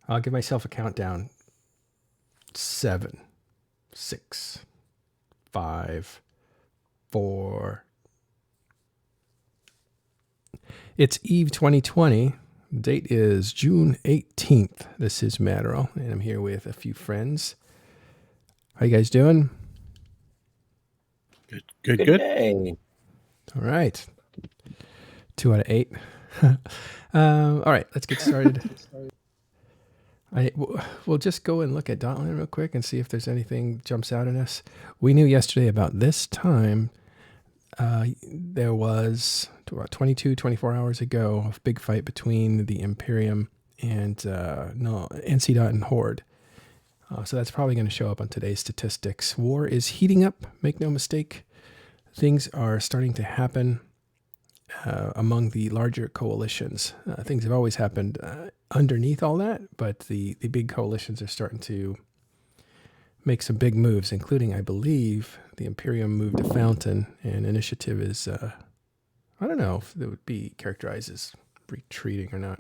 I'll give myself a countdown. 7, 6, 5, 4. It's Eve 2020. The date is June 18th. This is Matterall, and I'm here with a few friends. How you guys doing? Good. Day. All right. 2 out of 8. All right, let's get started. We'll just go and look at Dotland real quick and see if there's anything jumps out at us. We knew yesterday about this time. There was about 24 hours ago a big fight between the Imperium and NC Dot and Horde. So that's probably going to show up on today's statistics. War is heating up. Make no mistake. Things are starting to happen among the larger coalitions. Things have always happened underneath all that, but the big coalitions are starting to make some big moves, including, I believe, the Imperium moved to Fountain, and Initiative is, I don't know if it would be characterized as retreating or not.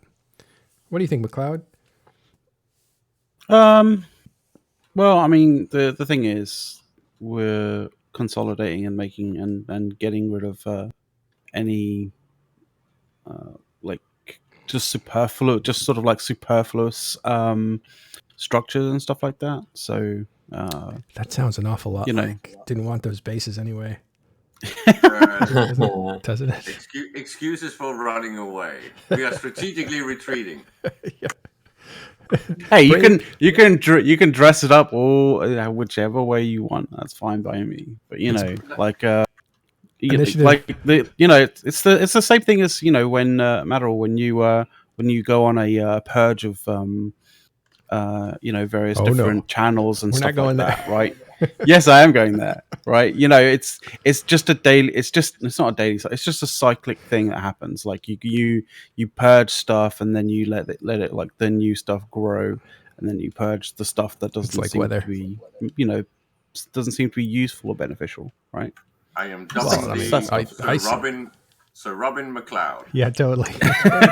What do you think, McLeod? Well, I mean, the thing is, we're consolidating and making and getting rid of any like just sort of like superfluous structures and stuff like that. So that sounds an awful lot like didn't want those bases anyway. Doesn't it? Excuses for running away. We are strategically retreating. Yeah. Hey, you can dress it up or whichever way you want. That's fine by me. But it's the same thing as when when you go on a purge of various different channels and stuff like that, right? Yes, I am going there, right? It's just a daily. It's not a daily. It's just a cyclic thing that happens. Like you purge stuff, and then you let it like the new stuff grow, and then you purge the stuff that doesn't seem to be doesn't seem to be useful or beneficial, right? I am dubbing Sir Robin McLeod. Yeah, totally.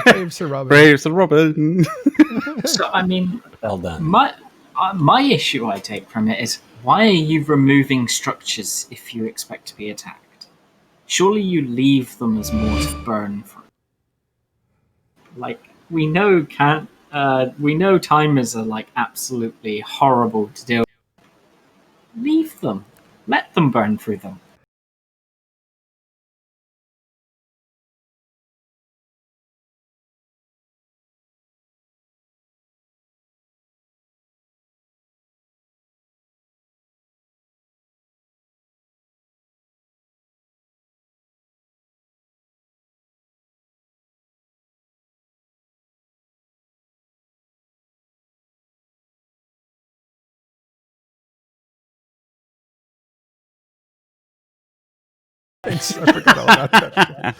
Brave Sir Robin. Brave Sir Robin. So I mean, well done. My issue I take from it is, why are you removing structures if you expect to be attacked? Surely you leave them as more to burn from. Like, we know timers are like absolutely horrible to deal with. Leave them. Let them burn through them. Thanks. I forgot all about that.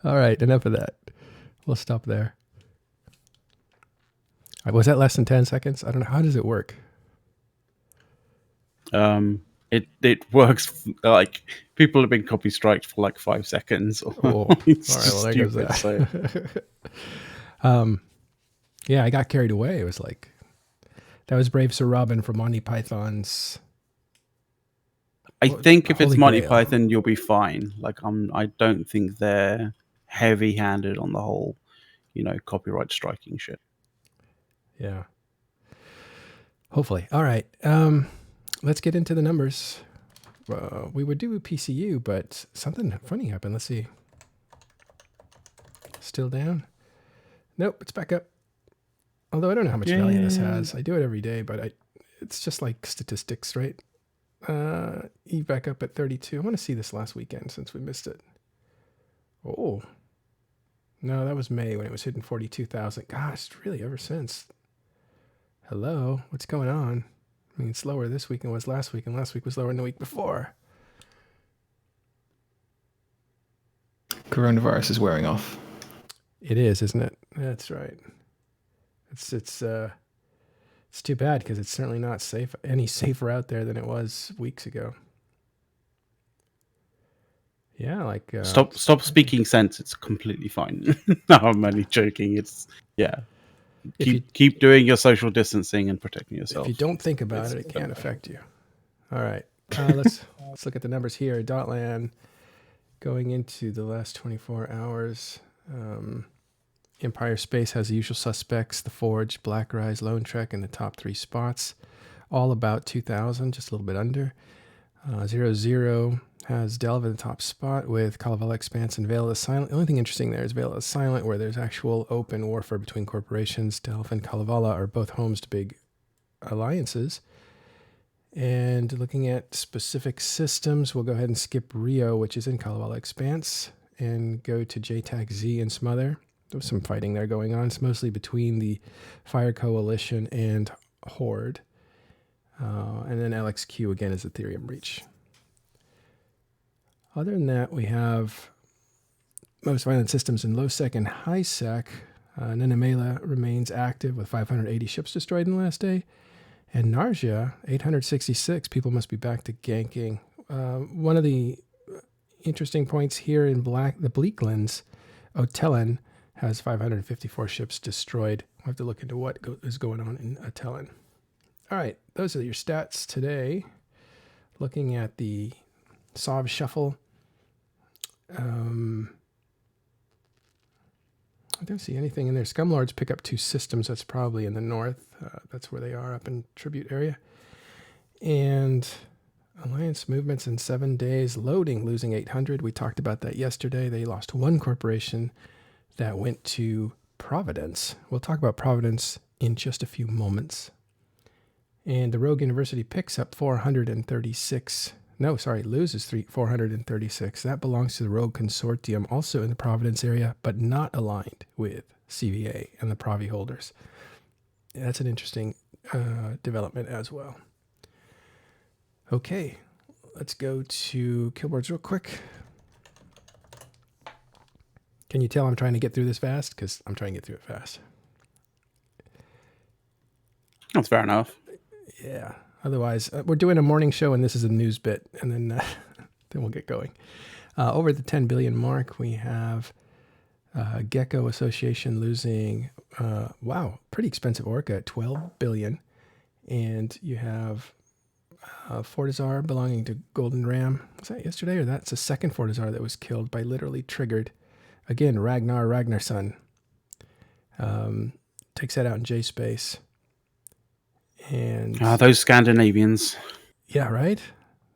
All right, enough of that. We'll stop there. Was that less than 10 seconds? I don't know. How does it work? It works like people have been copy striked for like 5 seconds. All right, well, there goes that. Yeah, I got carried away. It was like, that was Brave Sir Robin from Monty Python's. I think if it's Monty Python, you'll be fine. Like I don't think they're heavy-handed on the whole, copyright striking shit. Yeah. Hopefully. All right. Let's get into the numbers. We would do a PCU, but something funny happened. Let's see. Still down? Nope, it's back up. Although I don't know how much value this has. I do it every day, but it's just like statistics, right? Eve back up at 32. I want to see this last weekend since we missed it. Oh. No, that was May when it was hitting 42,000. Gosh, really ever since. Hello, what's going on? I mean, it's lower this week than it was last week, and last week was lower than the week before. Coronavirus is wearing off. It is, isn't it? That's right. It's too bad because it's certainly not any safer out there than it was weeks ago. Yeah, like stop speaking sense. It's completely fine. No, I'm only joking. keep doing your social distancing and protecting yourself. If you don't think about it can't affect you. All right, let's look at the numbers here. Dotland going into the last 24 hours. Empire Space has the usual suspects: The Forge, Black Rise, Lone Trek in the top 3 spots, all about 2,000, just a little bit under. 00 has Delve in the top spot with Kalevala Expanse and Veil of the Silent. The only thing interesting there is Veil of the Silent, where there's actual open warfare between corporations. Delve and Kalevala are both homes to big alliances. And looking at specific systems, we'll go ahead and skip Rio, which is in Kalevala Expanse, and go to JTAC Z and Smother. There's some fighting there going on. It's mostly between the Fire Coalition and Horde. And then LXQ again is Ethereum Reach. Other than that, we have most violent systems in low sec and high sec. Nenamela remains active with 580 ships destroyed in the last day. And Narja, 866. People must be back to ganking. One of the interesting points here in the Bleaklands, Otellan has 554 ships destroyed. We'll have to look into what is going on in Otellan. All right, those are your stats today. Looking at the Sov Shuffle. I don't see anything in there. Scumlords pick up 2 systems. That's probably in the north. That's where they are, up in Tribute area. And Alliance movements in 7 days. Loading, losing 800. We talked about that yesterday. They lost 1 corporation that went to Providence. We'll talk about Providence in just a few moments. And the Rogue University picks up 436. No, sorry, loses 436. That belongs to the Rogue Consortium, also in the Providence area, but not aligned with CVA and the Provi holders. That's an interesting development as well. Okay, let's go to Killboards real quick. Can you tell I'm trying to get through this fast? Because I'm trying to get through it fast. That's fair enough. Yeah. Otherwise, we're doing a morning show, and this is a news bit, and then then we'll get going. Over the 10 billion mark, we have Gecko Association losing, pretty expensive Orca at 12 billion. And you have Fortizar belonging to Golden Ram. Was that yesterday, or that's the second Fortizar that was killed by literally triggered? Again, Ragnarsson. Takes that out in J-Space. And those Scandinavians. Yeah, right?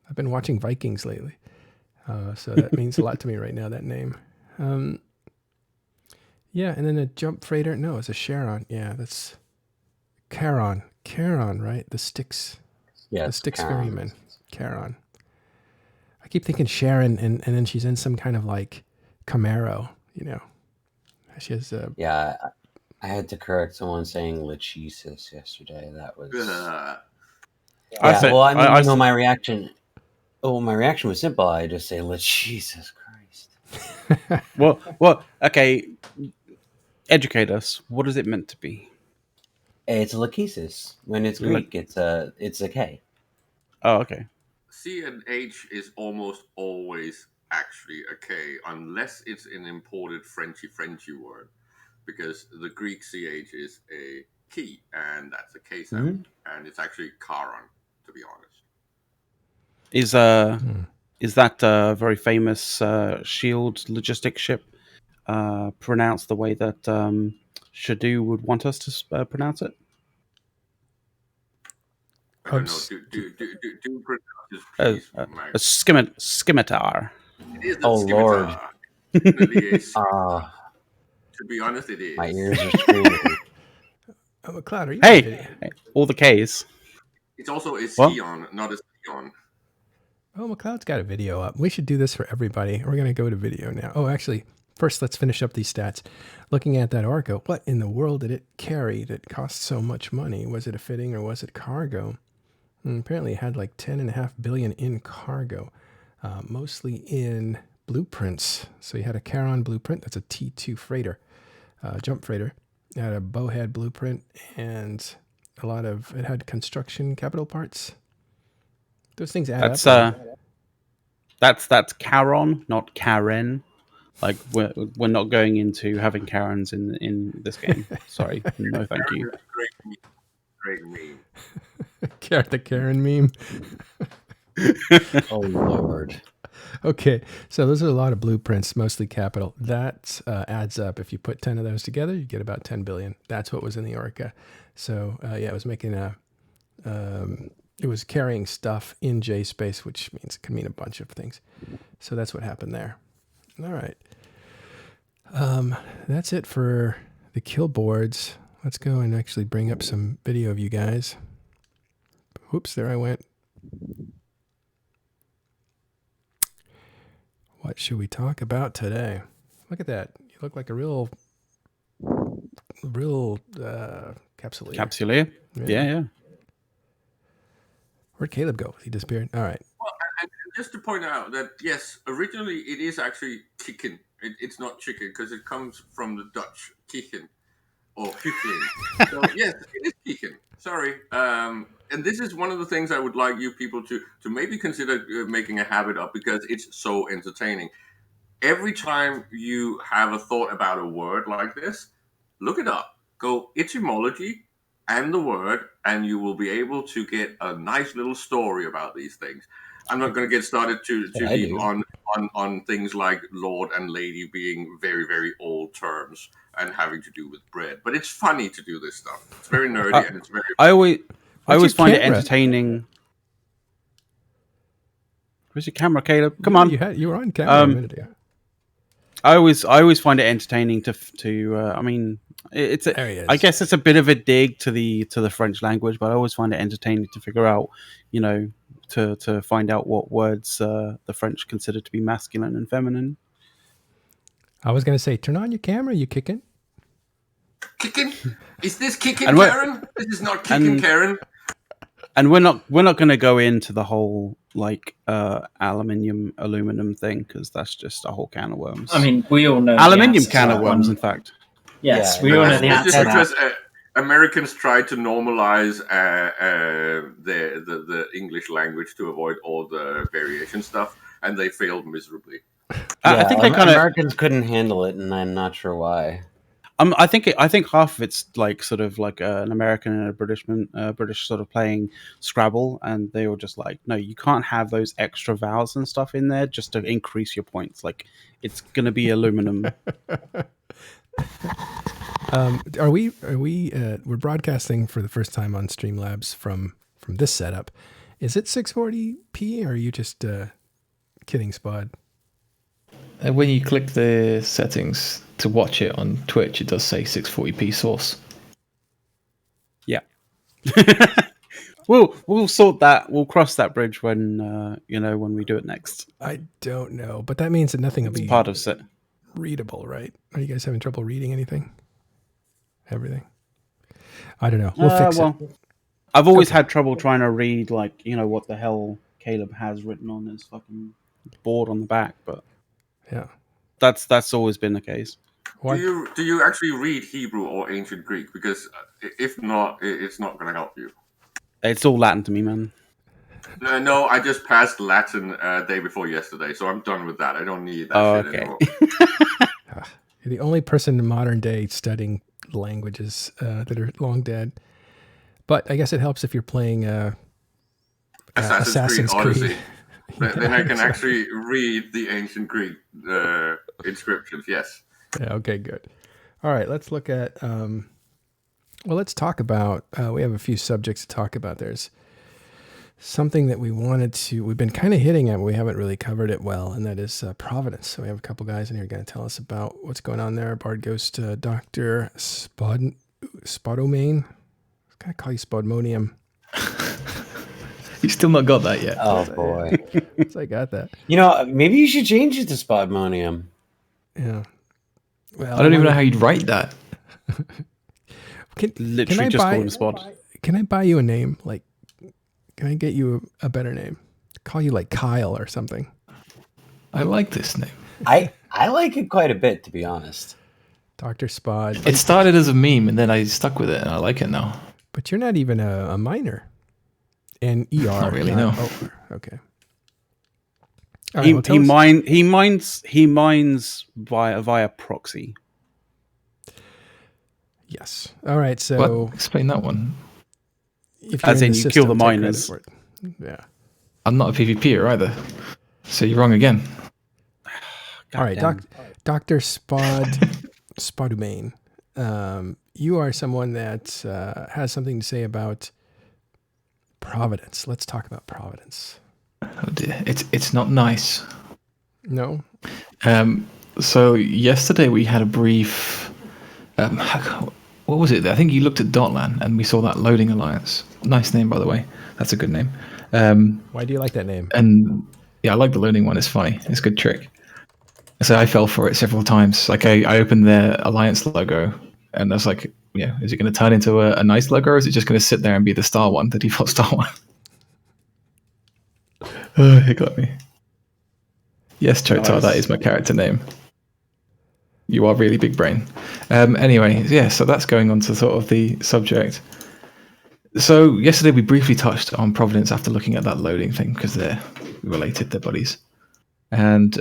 I've been watching Vikings lately. So that means a lot to me right now, that name. Yeah, and then a jump freighter. No, it's a Charon. Yeah, that's Charon. Charon, right? The Styx. Yeah, the Styx ferryman. Charon. I keep thinking Sharon, and then she's in some kind of like Camaro, you know. She has Yeah, I had to correct someone saying Lachesis yesterday. That was... my reaction... Oh, my reaction was simple. I just say, Jesus Christ. well, okay. Educate us. What is it meant to be? It's Lachesis. When it's Greek, it's a K. Oh, okay. C and H is almost always actually a K, unless it's an imported Frenchy word, because the Greek CH is a key, and that's a K sound, and it's actually Charon, to be honest. Is that a very famous shield logistic ship pronounced the way that Shadu would want us to pronounce it? I don't know. Do pronounce this, please, Scimitar. It is oh, Lord. To be honest, it is. My ears are screaming. McLeod, are you Hey, all the Ks. It's also a Sion, not a Sion. Oh, McLeod's got a video up. We should do this for everybody. We're going to go to video now. Oh, actually, first let's finish up these stats. Looking at that Orca, what in the world did it carry that cost so much money? Was it a fitting or was it cargo? And apparently it had like 10.5 billion in cargo, mostly in blueprints. So you had a Charon blueprint. That's a T2 freighter, jump freighter. It had a bowhead blueprint, and it had construction capital parts. Those things add up. That's Charon, not Karen. Like we're not going into having Karens in this game. Sorry, no, thank you. Great meme. The Karen meme. Oh Lord. Okay, so those are a lot of blueprints, mostly capital. That adds up. If you put 10 of those together, you get about 10 billion. That's what was in the Orca. So yeah, it was making it was carrying stuff in J space, which means it can mean a bunch of things. So that's what happened there. All right. That's it for the kill boards. Let's go and actually bring up some video of you guys. Whoops, there I went. What should we talk about today? Look at that. You look like a real capsuleer. Capsuleer? Yeah. Where'd Caleb go? He disappeared. All right. Well, and just to point out that, yes, originally it is actually chicken. It's not chicken because it comes from the Dutch kieken or kuchling. So, yes, it is chicken. Sorry. And this is one of the things I would like you people to maybe consider making a habit of, because it's so entertaining. Every time you have a thought about a word like this, look it up. Go etymology and the word, and you will be able to get a nice little story about these things. I'm not going to get started too deep on things like lord and lady being very, very old terms and having to do with bread. But it's funny to do this stuff. It's very nerdy and it's very... I always find it entertaining. Where's your camera, Caleb? Come on. You were on camera a minute ago. I always find it entertaining to I mean, it's I guess it's a bit of a dig to the French language, but I always find it entertaining to figure out, to find out what words the French consider to be masculine and feminine. I was going to say, turn on your camera, you kicking? Kicking? Is this kicking, Karen? This is not kicking, Karen. And we're not going to go into the whole aluminum thing, because that's just a whole can of worms. I mean, we all know aluminium can of worms, in fact. Yes, we all know the answer. Because Americans tried to normalize the English language to avoid all the variation stuff, and they failed miserably. I think Americans couldn't handle it, and I'm not sure why. I think half of it's like sort of like an American and a British sort of playing Scrabble, and they were just like, no, you can't have those extra vowels and stuff in there just to increase your points. Like, it's gonna be aluminum. We're broadcasting for the first time on Streamlabs from this setup. Is it 640p, or are you just kidding, Spud? When you click the settings to watch it on Twitch, it does say 640p source. Yeah. We'll sort that. We'll cross that bridge when when we do it next. I don't know, but that means that nothing will be part of it. Readable, right? Are you guys having trouble reading anything? Everything? I don't know. We'll fix it. I've always had trouble trying to read, like, what the hell Caleb has written on his fucking board on the back, but yeah, that's always been the case. Do you actually read Hebrew or ancient Greek? Because if not, it's not going to help you. It's all Latin to me, man. No, I just passed Latin day before yesterday, so I'm done with that. I don't need that shit anymore. You're the only person in modern day studying languages that are long dead. But I guess it helps if you're playing Assassin's Creed. Odyssey. Then I can actually read the ancient Greek inscriptions, yes. Yeah, okay, good. All right, let's look at... let's talk about... we have a few subjects to talk about. There's something that we've been kind of hitting at, but we haven't really covered it well, and that is Providence. So we have a couple guys in here going to tell us about what's going on there. Bard goes to Dr. Spodomane. I call you Spodmonium. You still not got that yet. Oh boy. So I got that. Maybe you should change it to Spodmonium. Yeah. Well, I don't even know how you'd write that. Can I buy you a name? Like, can I get you a better name? Call you like Kyle or something. I like this name. I like it quite a bit, to be honest. Dr. Spod. It started as a meme, and then I stuck with it, and I like it now. But you're not even a minor. And ER. Not really, no. Oh, okay. He mines via proxy. Yes. All right. So explain that one. As in, you kill the miners. Yeah. I'm not a PvPer either, so you're wrong again. All right, Dr. Spodumane. You are someone that has something to say about Providence. Let's talk about Providence. Oh dear, it's not nice. No. So yesterday we had a brief. What was it? I think you looked at Dotlan and we saw that Loading Alliance. Nice name, by the way. That's a good name. Why do you like that name? And yeah, I like the loading one. It's funny. It's a good trick. So I fell for it several times. Like I opened their Alliance logo and I was like, yeah, is it going to turn into a nice logo or is it just going to sit there and be the star one, the default star one? Oh, it got me. Yes, Chotar, nice. That is my character name. You are really big brain. Anyway, yeah, so that's going on to sort of the subject. So yesterday we briefly touched on Providence after looking at that loading thing because they're related, they're buddies. And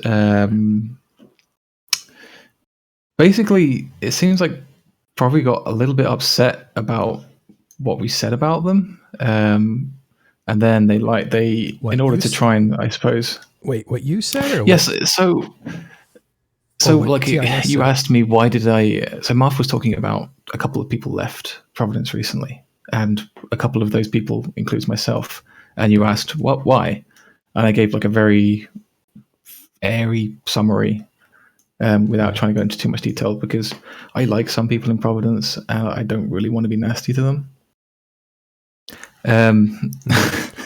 basically it seems like Provi got a little bit upset about what we said about them. And then they in order to try and, I suppose... Wait, what you said? Or yes, So like you asked me, why did I... So Marth was talking about a couple of people left Providence recently. And a couple of those people includes myself. And you asked, why? And I gave like a very airy summary without trying to go into too much detail because I like some people in Providence and I don't really want to be nasty to them.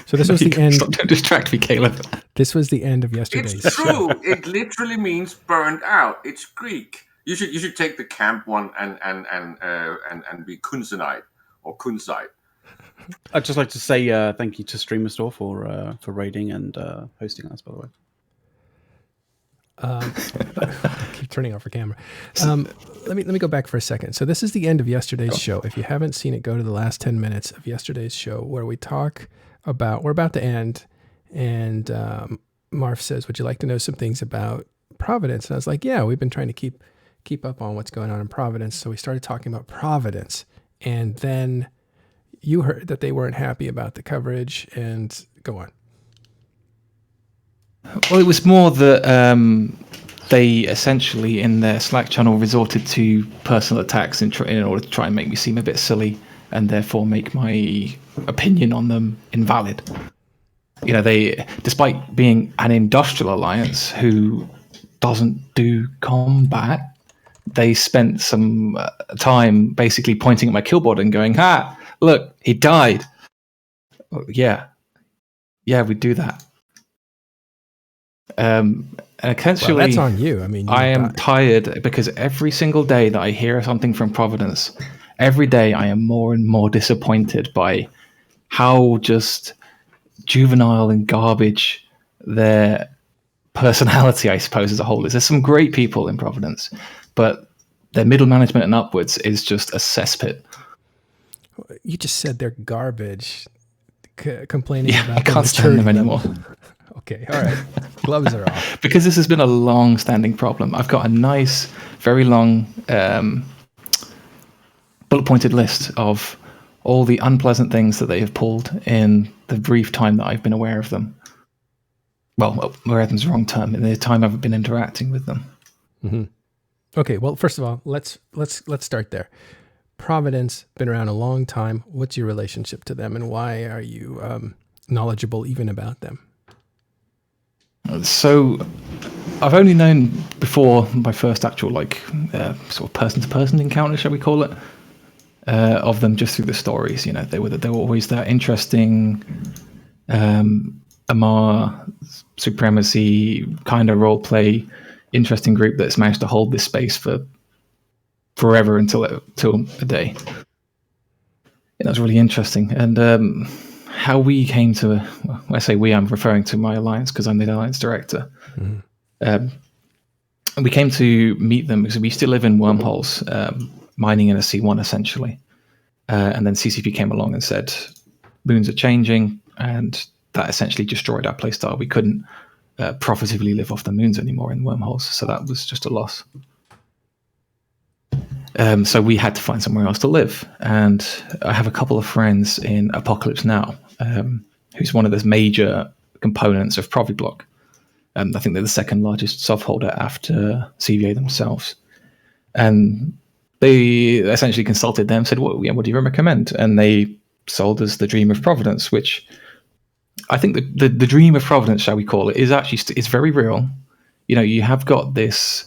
So this was the end. Stop, don't distract me, Caleb. This was the end of yesterday's It's true. It literally means burned out. It's Greek. You should take the camp one and be Kunzenite or Kunzite. I'd just like to say thank you to Streamer Store for raiding and hosting us, by the way. Keep turning off the camera. Let me go back for a second. So this is the end of yesterday's show. If you haven't seen it, go to the last 10 minutes of yesterday's show where we talk about, we're about to end, and Marv says, would you like to know some things about Providence? And I was like, yeah, we've been trying to keep up on what's going on in Providence. So we started talking about Providence, and then you heard that they weren't happy about the coverage, and go on. Well, it was more that they essentially, in their Slack channel, resorted to personal attacks in order to try and make me seem a bit silly, and therefore make my opinion on them invalid. You know, they, despite being an industrial alliance who doesn't do combat, they spent some time basically pointing at my killboard and going, "Ha! Look, he died." Yeah, we do that. And essentially, well, that's on you. I mean, I am tired because every single day that I hear something from Providence, every day I am more and more disappointed by how just juvenile and garbage their personality, I suppose, as a whole is. There's some great people in Providence, but their middle management and upwards is just a cesspit. You just said they're garbage, complaining about I can't stand them anymore. Okay, all right. Gloves are off. Because this has been a long-standing problem. I've got a nice, very long bullet-pointed list of all the unpleasant things that they have pulled in the brief time that I've been aware of them. Well, aware of them is the wrong term. In the time I've been interacting with them. Mm-hmm. Okay, well, first of all, let's start there. Providence, been around a long time. What's your relationship to them, and why are you knowledgeable even about them? So, I've only known before my first actual sort of person-to-person encounter, shall we call it, of them just through the stories. You know, they were always that interesting Amar supremacy kind of role play, interesting group that's managed to hold this space for forever until a day. And that was really interesting. And how we came to, well, I say we, I'm referring to my alliance because I'm the alliance director. Mm-hmm. We came to meet them because we still live in wormholes, mining in a C1 essentially. And then CCP came along and said, moons are changing, and that essentially destroyed our playstyle. We couldn't profitably live off the moons anymore in wormholes, so that was just a loss. So we had to find somewhere else to live, and I have a couple of friends in Apocalypse Now, who's one of the major components of Provi-Bloc. I think they're the second largest soft holder after CVA themselves. And they essentially consulted them, said, what do you recommend? And they sold us the Dream of Providence, which I think the Dream of Providence, shall we call it, is actually it's very real. You have got this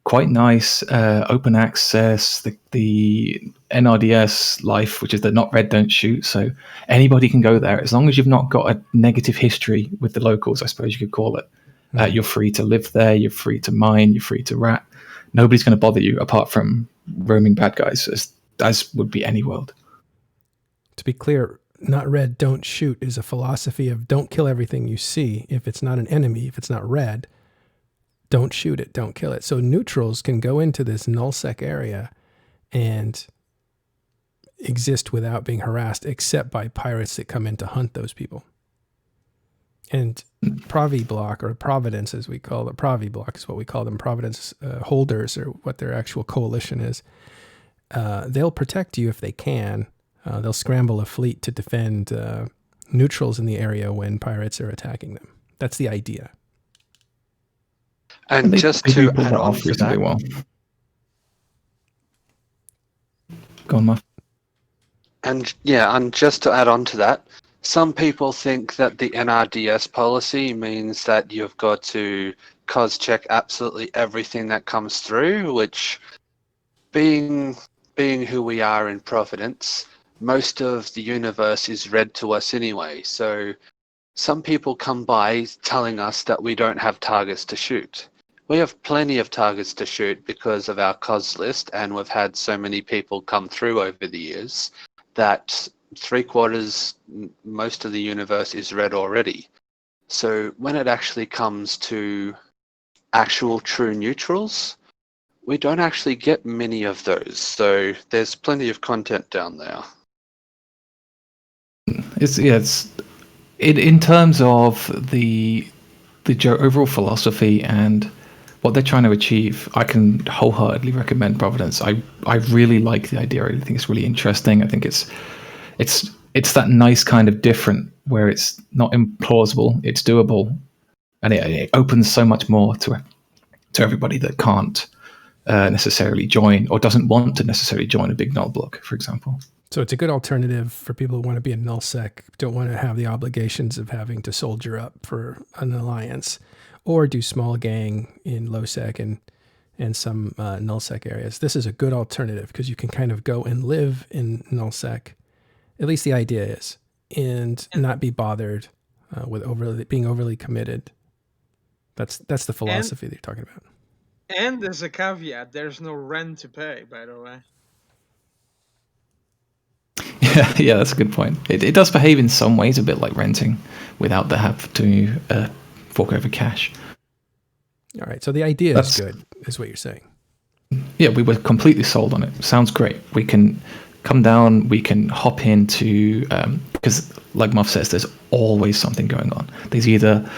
quite nice open access, the NRDS life, which is the not read, don't shoot. So anybody can go there as long as you've not got a negative history with the locals, I suppose you could call it. You're free to live there. You're free to mine. You're free to rat. Nobody's going to bother you apart from roaming bad guys, as would be any world. To be clear, not read, don't shoot is a philosophy of don't kill everything you see. If it's not an enemy, if it's not red, don't shoot it, don't kill it. So neutrals can go into this nullsec area and exist without being harassed, except by pirates that come in to hunt those people. And Provi-Bloc, or Providence as we call it, Provi-Bloc is what we call them, Providence holders, or what their actual coalition is. They'll protect you if they can. They'll scramble a fleet to defend neutrals in the area when pirates are attacking them. That's the idea. And just to add on to that, well. Go on, Muff. And just to add on to that, some people think that the NRDS policy means that you've got to cos check absolutely everything that comes through, which, being who we are in Providence, most of the universe is read to us anyway. So some people come by telling us that we don't have targets to shoot. We have plenty of targets to shoot because of our cos list, and we've had so many people come through over the years that 3/4, most of the universe is red already. So when it actually comes to actual true neutrals, we don't actually get many of those. So there's plenty of content down there. It's in terms of the overall philosophy and what they're trying to achieve, I can wholeheartedly recommend Providence. I really like the idea. I think it's really interesting. I think it's that nice kind of different where it's not implausible, it's doable, and it opens so much more to everybody that can't necessarily join or doesn't want to necessarily join a big null block, for example. So it's a good alternative for people who want to be a nullsec, don't want to have the obligations of having to soldier up for an alliance, or do small gang in lowsec and some nullsec areas. This is a good alternative because you can kind of go and live in nullsec, at least the idea is, and not be bothered with being overly committed. That's the philosophy that you're talking about. And there's a caveat: there's no rent to pay, by the way. Yeah, that's a good point. It does behave in some ways a bit like renting, without the have to fork over cash. All right, so the idea is good, is what you're saying. Yeah, we were completely sold on it. Sounds great. We can come down, we can hop into, because like Muff says, there's always something going on. There's either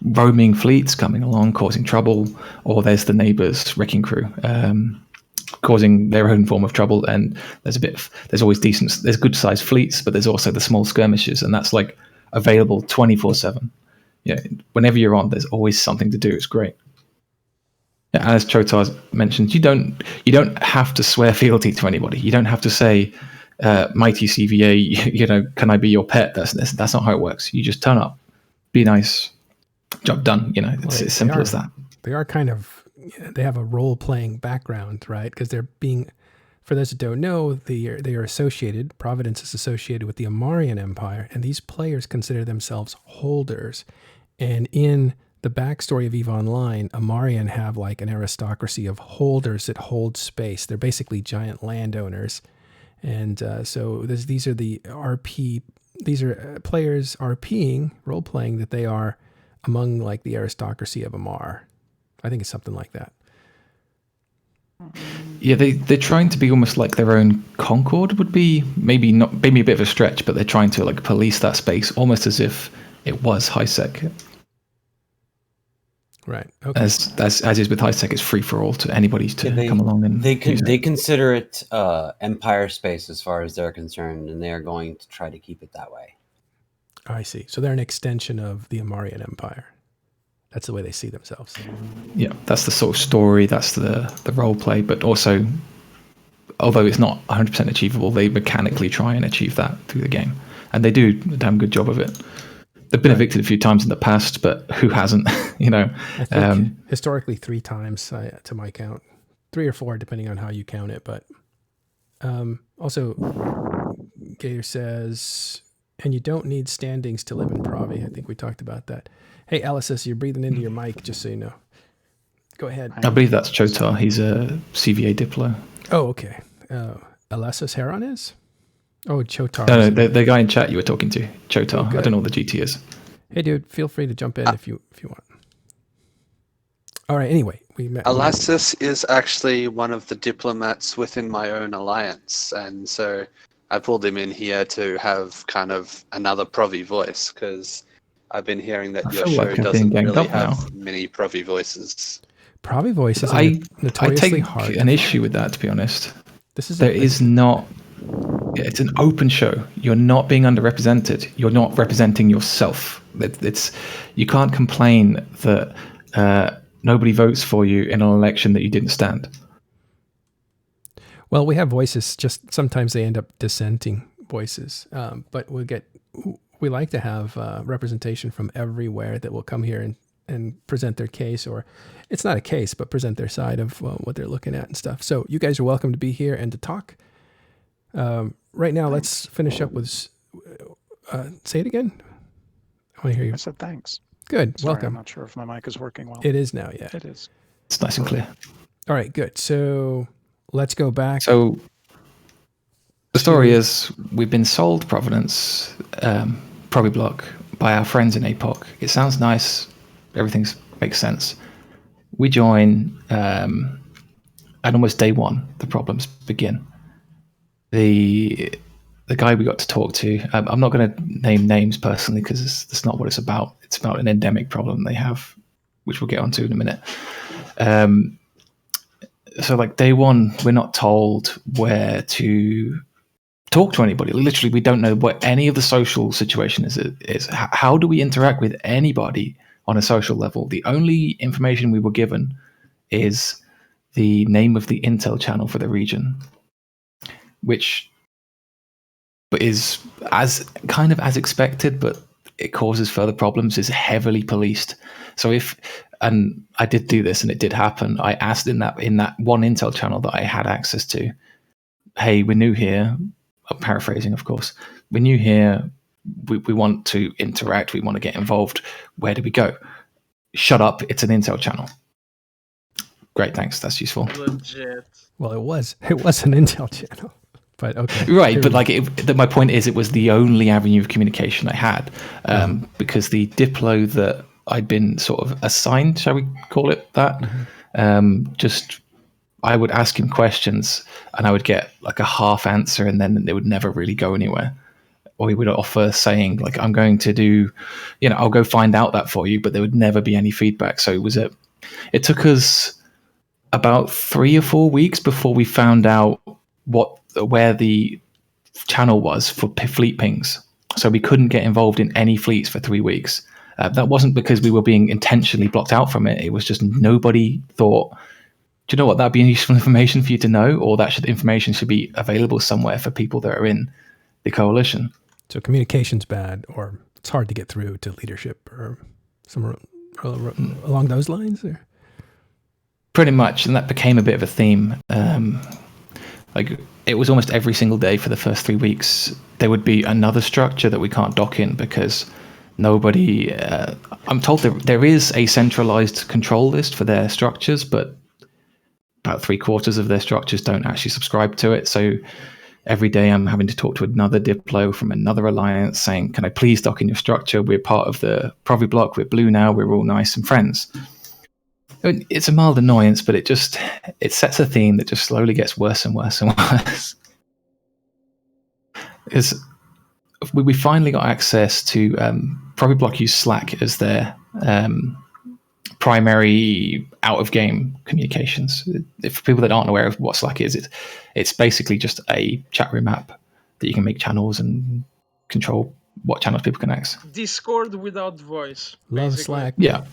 roaming fleets coming along causing trouble, or there's the neighbors' wrecking crew causing their own form of trouble. And there's always there's good sized fleets, but there's also the small skirmishes, and that's like available 24/7. Yeah, whenever you're on, there's always something to do. It's great. Yeah, as Chotar mentioned, you don't have to swear fealty to anybody. You don't have to say, "Mighty CVA, can I be your pet?" That's not how it works. You just turn up, be nice, job done. It's as simple as that. They are they have a role-playing background, right? Because they're being, for those that don't know, they are associated. Providence is associated with the Amarian Empire, and these players consider themselves holders. And in the backstory of EVE Online, Amarian have like an aristocracy of holders that hold space. They're basically giant landowners. And so these are the RP, these are players RPing, role-playing that they are among like the aristocracy of Amar. I think it's something like that. Yeah, they're trying to be almost like their own Concord would be. Maybe a bit of a stretch, but they're trying to like police that space almost as if it was high sec. Right. Okay. As is with high tech, it's free for all to anybody to come along and they use it. consider it empire space as far as they're concerned, and they're going to try to keep it that way. I see. So they're an extension of the Amarian Empire. That's the way they see themselves. Yeah, that's the sort of story. That's the role play, but also, although it's not 100% achievable, they mechanically try and achieve that through the game, and they do a damn good job of it. They've been evicted a few times in the past, but who hasn't? I think historically 3 times to my count, 3 or 4 depending on how you count it. But also, Gator says, and you don't need standings to live in Provi. I think we talked about that. Hey, Alice, you're breathing into your mic, just so you know. Go ahead. I believe that's Chotar. He's a CVA Diplo. Oh, okay. Alessis Heron is? Oh, Chotar. No, the guy in chat you were talking to, Chotar. Oh, I don't know what the GT is. Hey, dude, feel free to jump in if you want. All right. Anyway, we met. Alessis is actually one of the diplomats within my own alliance, and so I pulled him in here to have kind of another Provi voice, because I've been hearing that your show doesn't really have many Provi voices. Provi voices are notoriously hard. I take an issue with that, to be honest. There is not. It's an open show. You're not being underrepresented. You're not representing yourself. You can't complain that nobody votes for you in an election that you didn't stand. Well, we have voices. Just sometimes they end up dissenting voices. But we like to have representation from everywhere that will come here and present their case, or it's not a case, but present their side of what they're looking at and stuff. So you guys are welcome to be here and to talk. Right now, let's finish up with. Say it again. I want to hear you. I said thanks. Good. Sorry, welcome. I'm not sure if my mic is working well. It is now. Yeah. It is. It's nice and clear. All right. Good. So let's go back. So the story is we've been sold Providence, Provi-Bloc by our friends in APOC. It sounds nice. Everything makes sense. We join, and almost day one, the problems begin. The guy we got to talk to, I'm not going to name names personally because that's not what it's about. It's about an endemic problem they have, which we'll get onto in a minute. So like day one, we're not told where to talk to anybody. Literally, we don't know what any of the social situation is. How do we interact with anybody on a social level? The only information we were given is the name of the intel channel for the region, which is as expected, but it causes further problems, is heavily policed. So and I did do this and it did happen, I asked in that one intel channel that I had access to, hey, we're new here, I'm paraphrasing of course, we're new here, we want to interact, we want to get involved, where do we go? Shut up, it's an intel channel. Great, thanks, that's useful. Legit. Well, it was an intel channel. But okay. Right, but my point is, it was the only avenue of communication I had, because the diplo that I'd been sort of assigned, shall we call it that, I would ask him questions and I would get like a half answer, and then it would never really go anywhere. Or he would offer saying like, I'm going to do, I'll go find out that for you, but there would never be any feedback. So it took us about 3 or 4 weeks before we found out where the channel was for fleet pings. So we couldn't get involved in any fleets for 3 weeks. That wasn't because we were being intentionally blocked out from it. It was just nobody thought, do you know what, that'd be useful information for you to know, or information should be available somewhere for people that are in the coalition. So communication's bad, or it's hard to get through to leadership, or somewhere along those lines? Or? Pretty much, and that became a bit of a theme. It was almost every single day for the first 3 weeks, there would be another structure that we can't dock in because nobody... I'm told there is a centralized control list for their structures, but about 3/4 of their structures don't actually subscribe to it. So every day I'm having to talk to another diplo from another alliance saying, can I please dock in your structure? We're part of the Provi-Bloc, we're blue now, we're all nice and friends. It's a mild annoyance, but it sets a theme that just slowly gets worse and worse and worse. We finally got access to Provi-Bloc use Slack as their primary out-of-game communications. If people that aren't aware of what Slack is, it's basically just a chat room app that you can make channels and control what channels people can access. Discord without voice. Love basically. Slack. Yeah.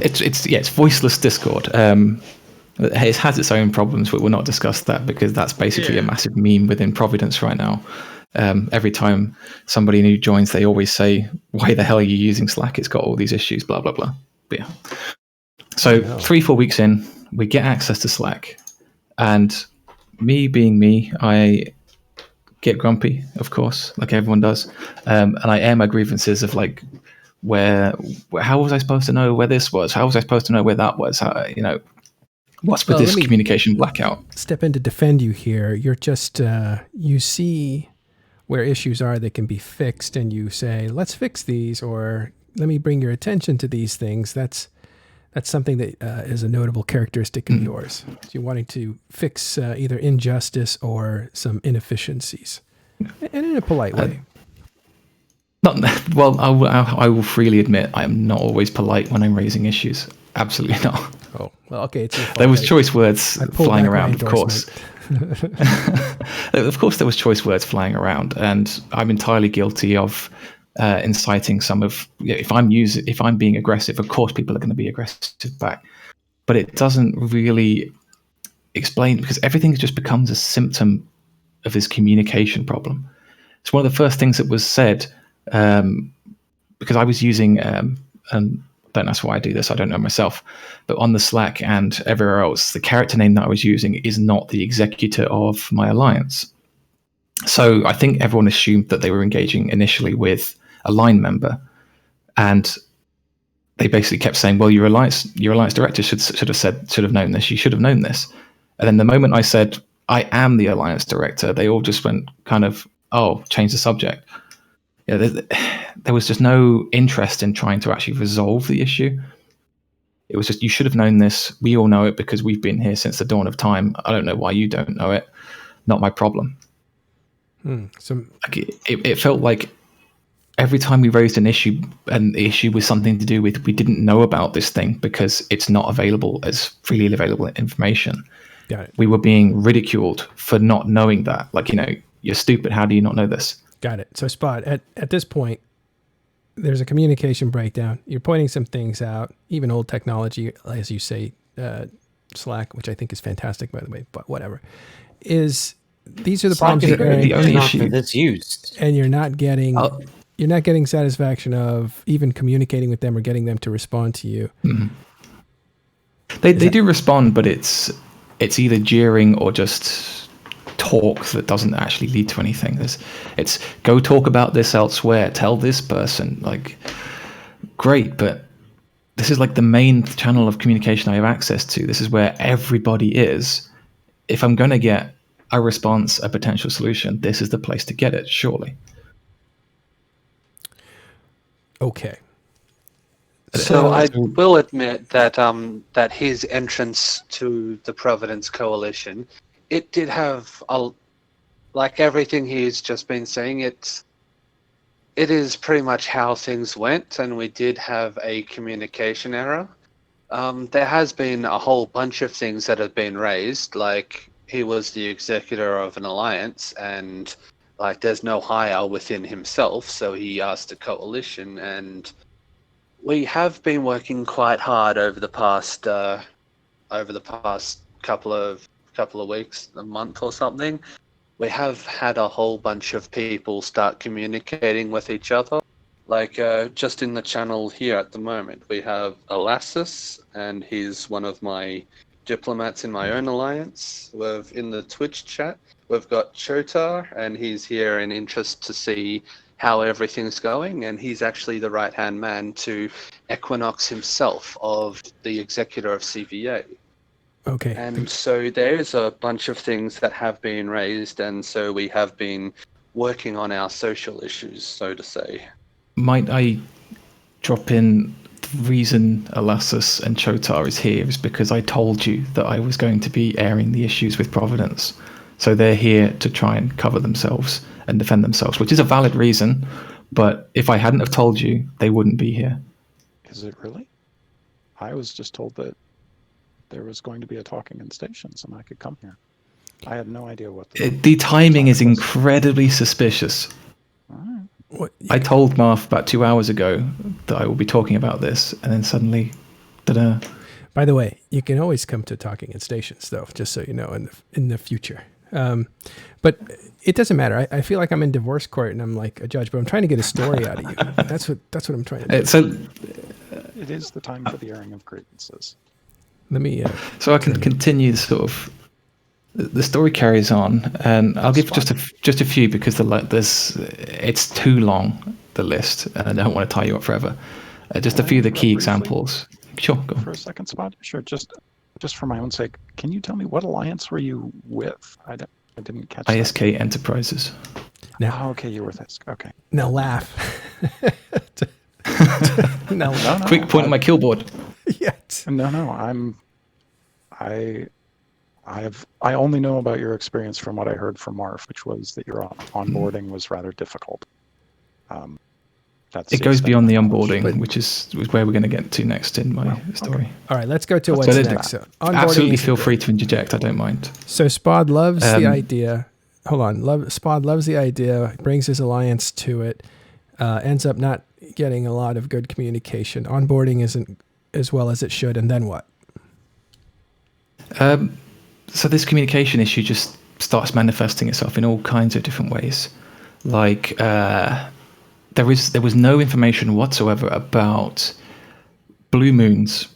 It's voiceless Discord. It has its own problems, but we'll not discuss that because that's basically a massive meme within Providence right now. Every time somebody new joins, they always say, "Why the hell are you using Slack? It's got all these issues." Blah blah blah. But yeah. So 3-4 weeks in, we get access to Slack, and me being me, I get grumpy, of course, like everyone does, and I air my grievances of like, how was I supposed to know where this was? How was I supposed to know where that was? What's with this communication blackout? Step in to defend you here. You're just you see where issues are that can be fixed, and you say, "Let's fix these," or "Let me bring your attention to these things." That's something that is a notable characteristic of yours. So you're wanting to fix either injustice or some inefficiencies, and in a polite way. I will freely admit I am not always polite when I'm raising issues. Absolutely not. Oh, well, okay. It's your fault. There was choice words flying around, of course. Of course, there was choice words flying around, and I'm entirely guilty of inciting some of. If I'm being aggressive, of course, people are going to be aggressive back. But it doesn't really explain, because everything just becomes a symptom of his communication problem. It's one of the first things that was said, because I was using and don't ask why I do this, I don't know myself, but on the Slack and everywhere else, the character name that I was using is not the executor of my alliance. So I think everyone assumed that they were engaging initially with a line member, and they basically kept saying, "Well, your alliance director should have known this. You should have known this." And then the moment I said, "I am the alliance director," they all just went kind of, "Oh, change the subject." Yeah, there was just no interest in trying to actually resolve the issue. It was just, "You should have known this. We all know it because we've been here since the dawn of time. I don't know why you don't know it. Not my problem." It felt like every time we raised an issue, and the issue was something to do with we didn't know about this thing because it's not available as freely available information. Got it. We were being ridiculed for not knowing that. Like, "You're stupid. How do you not know this?" Got it. So Spot, at this point, there's a communication breakdown. You're pointing some things out, even old technology, as you say, Slack, which I think is fantastic, by the way, but whatever. These are the Slack problems is the only issue that's used. And you're not getting satisfaction of even communicating with them or getting them to respond to you. Mm-hmm. They do respond, but it's either jeering or just talk that doesn't actually lead to anything. It's go talk about this elsewhere, tell this person. Like, great, but this is like the main channel of communication I have access to. This is where everybody is. If I'm going to get a response, a potential solution, this is the place to get it, surely. Okay. So I will admit that that his entrance to the Providence Coalition, it did have like everything he's just been saying. It is pretty much how things went, and we did have a communication error. There has been a whole bunch of things that have been raised, like he was the executor of an alliance, and like there's no hire within himself, so he asked a coalition, and we have been working quite hard over the past couple of weeks, a month or something. We have had a whole bunch of people start communicating with each other. Like just in the channel here at the moment, we have Elassus, and he's one of my diplomats in my own alliance. In the Twitch chat, we've got Chotar, and he's here in interest to see how everything's going, and he's actually the right-hand man to Equinox himself, of the executor of CVA. Okay. And so there's a bunch of things that have been raised, and so we have been working on our social issues, so to say. Might I drop in, the reason Elassus and Chotar is here is because I told you that I was going to be airing the issues with Providence. So they're here to try and cover themselves and defend themselves, which is a valid reason. But if I hadn't have told you, they wouldn't be here. Is it really? I was just told that there was going to be a talking in stations and I could come here. I had no idea what the timing is incredibly suspicious. Right. I told Marv about 2 hours ago that I will be talking about this, and then suddenly, ta-da. By the way, you can always come to talking in stations, though, just so you know, in the future. But it doesn't matter. I feel like I'm in divorce court and I'm like a judge, but I'm trying to get a story out of you. That's what I'm trying to do. So it is the time for the airing of grievances. Let me. So I can continue the story carries on, and I'll give just a few because it's too long, the list, and I don't want to tie you up forever. Just a few of the key examples. Sure, go on. For a second, Spot. Sure, just for my own sake, can you tell me what alliance were you with? I didn't catch ISK that. Enterprises. Now, okay, you were with ISK. Okay. Now laugh. No. Quick point on my killboard. Yes. No, I only know about your experience from what I heard from Marv, which was that your onboarding was rather difficult. It goes beyond the onboarding, which is where we're going to get to next in my story. Okay. All right, let's go to what's next. So absolutely feel free to interject. I don't mind. So Spod loves the idea. Hold on. Spod loves the idea, brings his alliance to it, ends up not getting a lot of good communication. Onboarding isn't as well as it should, and then what? So this communication issue just starts manifesting itself in all kinds of different ways. Like there was no information whatsoever about blue moons.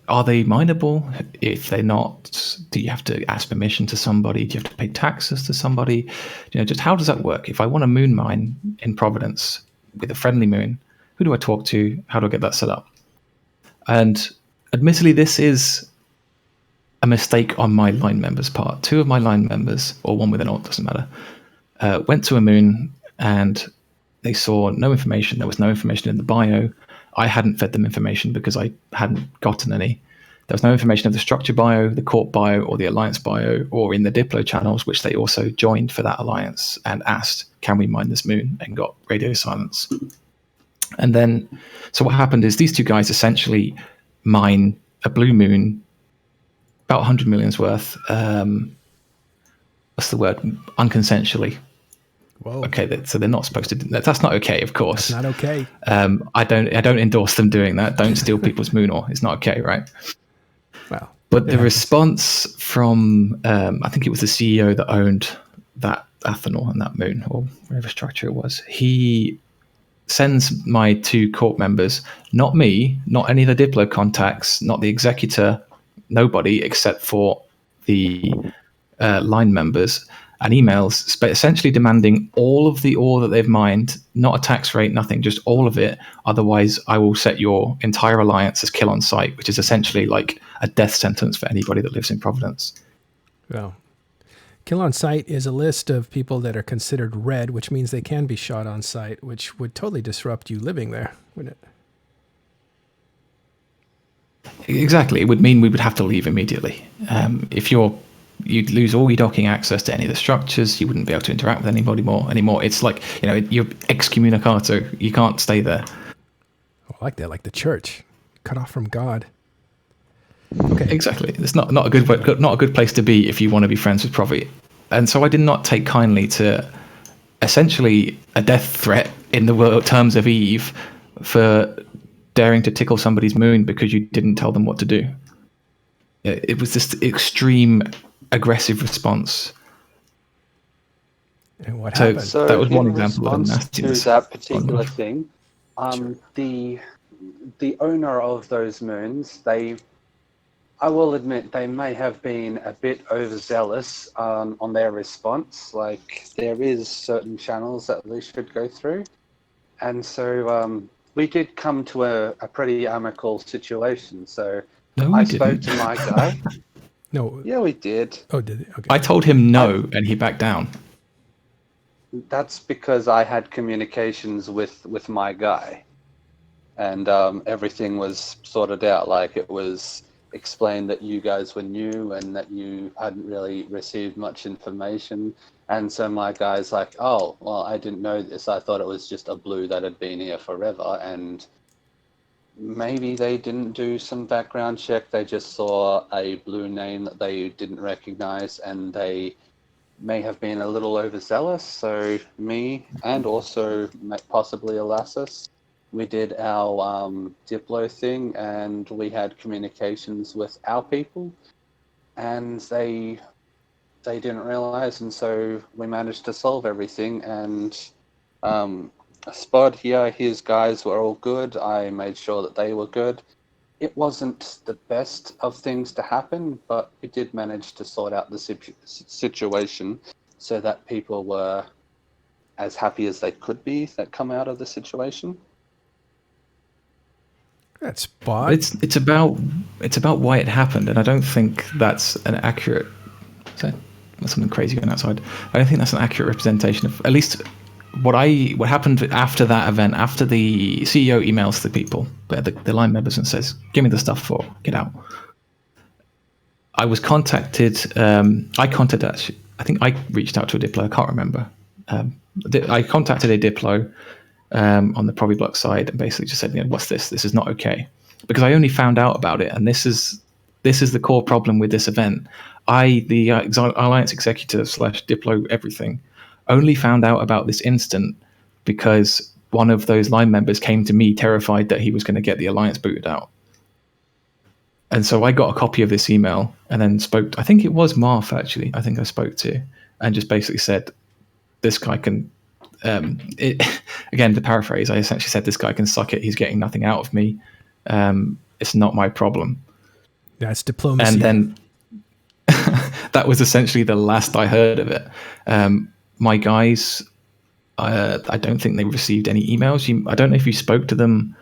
Are they mineable? If they're not, do you have to ask permission to somebody? Do you have to pay taxes to somebody? Just how does that work? If I want a moon mine in Providence with a friendly moon, who do I talk to? How do I get that set up? And admittedly, this is a mistake on my line members' part. Two of my line members, or one with an alt, doesn't matter, went to a moon and they saw no information. There was no information in the bio. I hadn't fed them information because I hadn't gotten any. There was no information of the structure bio, the court bio, or the alliance bio, or in the Diplo channels, which they also joined for that alliance and asked, can we mine this moon? And got radio silence. And then, so what happened is these two guys essentially mine a blue moon, about 100 million's worth. What's the word? Unconsensually. Whoa. Okay, so they're not supposed to do that. That's not okay, of course. That's not okay. I don't endorse them doing that. Don't steal people's moon ore. It's not okay, right? Wow. But the response from, I think it was the CEO that owned that Athanor and that moon, or whatever structure it was, he sends my two court members, not me, not any of the Diplo contacts, not the executor, nobody except for the line members, and emails essentially demanding all of the ore that they've mined, not a tax rate, nothing, just all of it. Otherwise, I will set your entire alliance as kill on sight, which is essentially like a death sentence for anybody that lives in Providence. Well, kill on sight is a list of people that are considered red, which means they can be shot on sight, which would totally disrupt you living there, wouldn't it? Exactly. It would mean we would have to leave immediately. If you'd lose all your docking access to any of the structures. You wouldn't be able to interact with anybody anymore. It's like, you're excommunicato. You can't stay there. Oh, I like that, like the church, cut off from God. Okay, exactly. It's not a good place to be if you want to be friends with Provi. And so I did not take kindly to essentially a death threat in the terms of Eve for daring to tickle somebody's moon because you didn't tell them what to do. It was this extreme aggressive response. And what happened? So that was one in example of response to nastiness. that particular thing, the owner of those moons, I will admit they may have been a bit overzealous on their response. Like, there is certain channels that we should go through, and so we did come to a pretty amicable situation. So I spoke to my guy. No. Yeah, we did. Oh, did it? Okay. I told him no, and he backed down. That's because I had communications with my guy, and everything was sorted out. Like, it was explained that you guys were new and that you hadn't really received much information. And so my guy's like, oh, well, I didn't know this. I thought it was just a blue that had been here forever. And maybe they didn't do some background check. They just saw a blue name that they didn't recognize, and they may have been a little overzealous. So me and also possibly Elassus, we did our Diplo thing, and we had communications with our people, and they didn't realize, and so we managed to solve everything. And Spud here, his guys were all good. I made sure that they were good. It wasn't the best of things to happen, but we did manage to sort out the situation so that people were as happy as they could be that come out of the situation. That's Spud. It's about why it happened, and I don't think that's an accurate. There's something crazy going outside. I don't think that's an accurate representation of at least what happened after that event. After the CEO emails the people, the line members, and says, "Give me the stuff or get out." I was contacted. Actually, I think I reached out to a Diplo. I can't remember. I contacted a Diplo on the Provi-Bloc side and basically just said, "What's this? This is not okay." Because I only found out about it, and this is the core problem with this event. The Alliance executive / Diplo everything, only found out about this incident because one of those line members came to me terrified that he was going to get the Alliance booted out. And so I got a copy of this email and then spoke. I think it was Marth, actually. I think I spoke to, and just basically said, "This guy can." Again, to paraphrase, I essentially said, "This guy can suck it. He's getting nothing out of me. It's not my problem." That's diplomacy. And then that was essentially the last I heard of it. My guys, I don't think they received any emails. I don't know if you spoke to them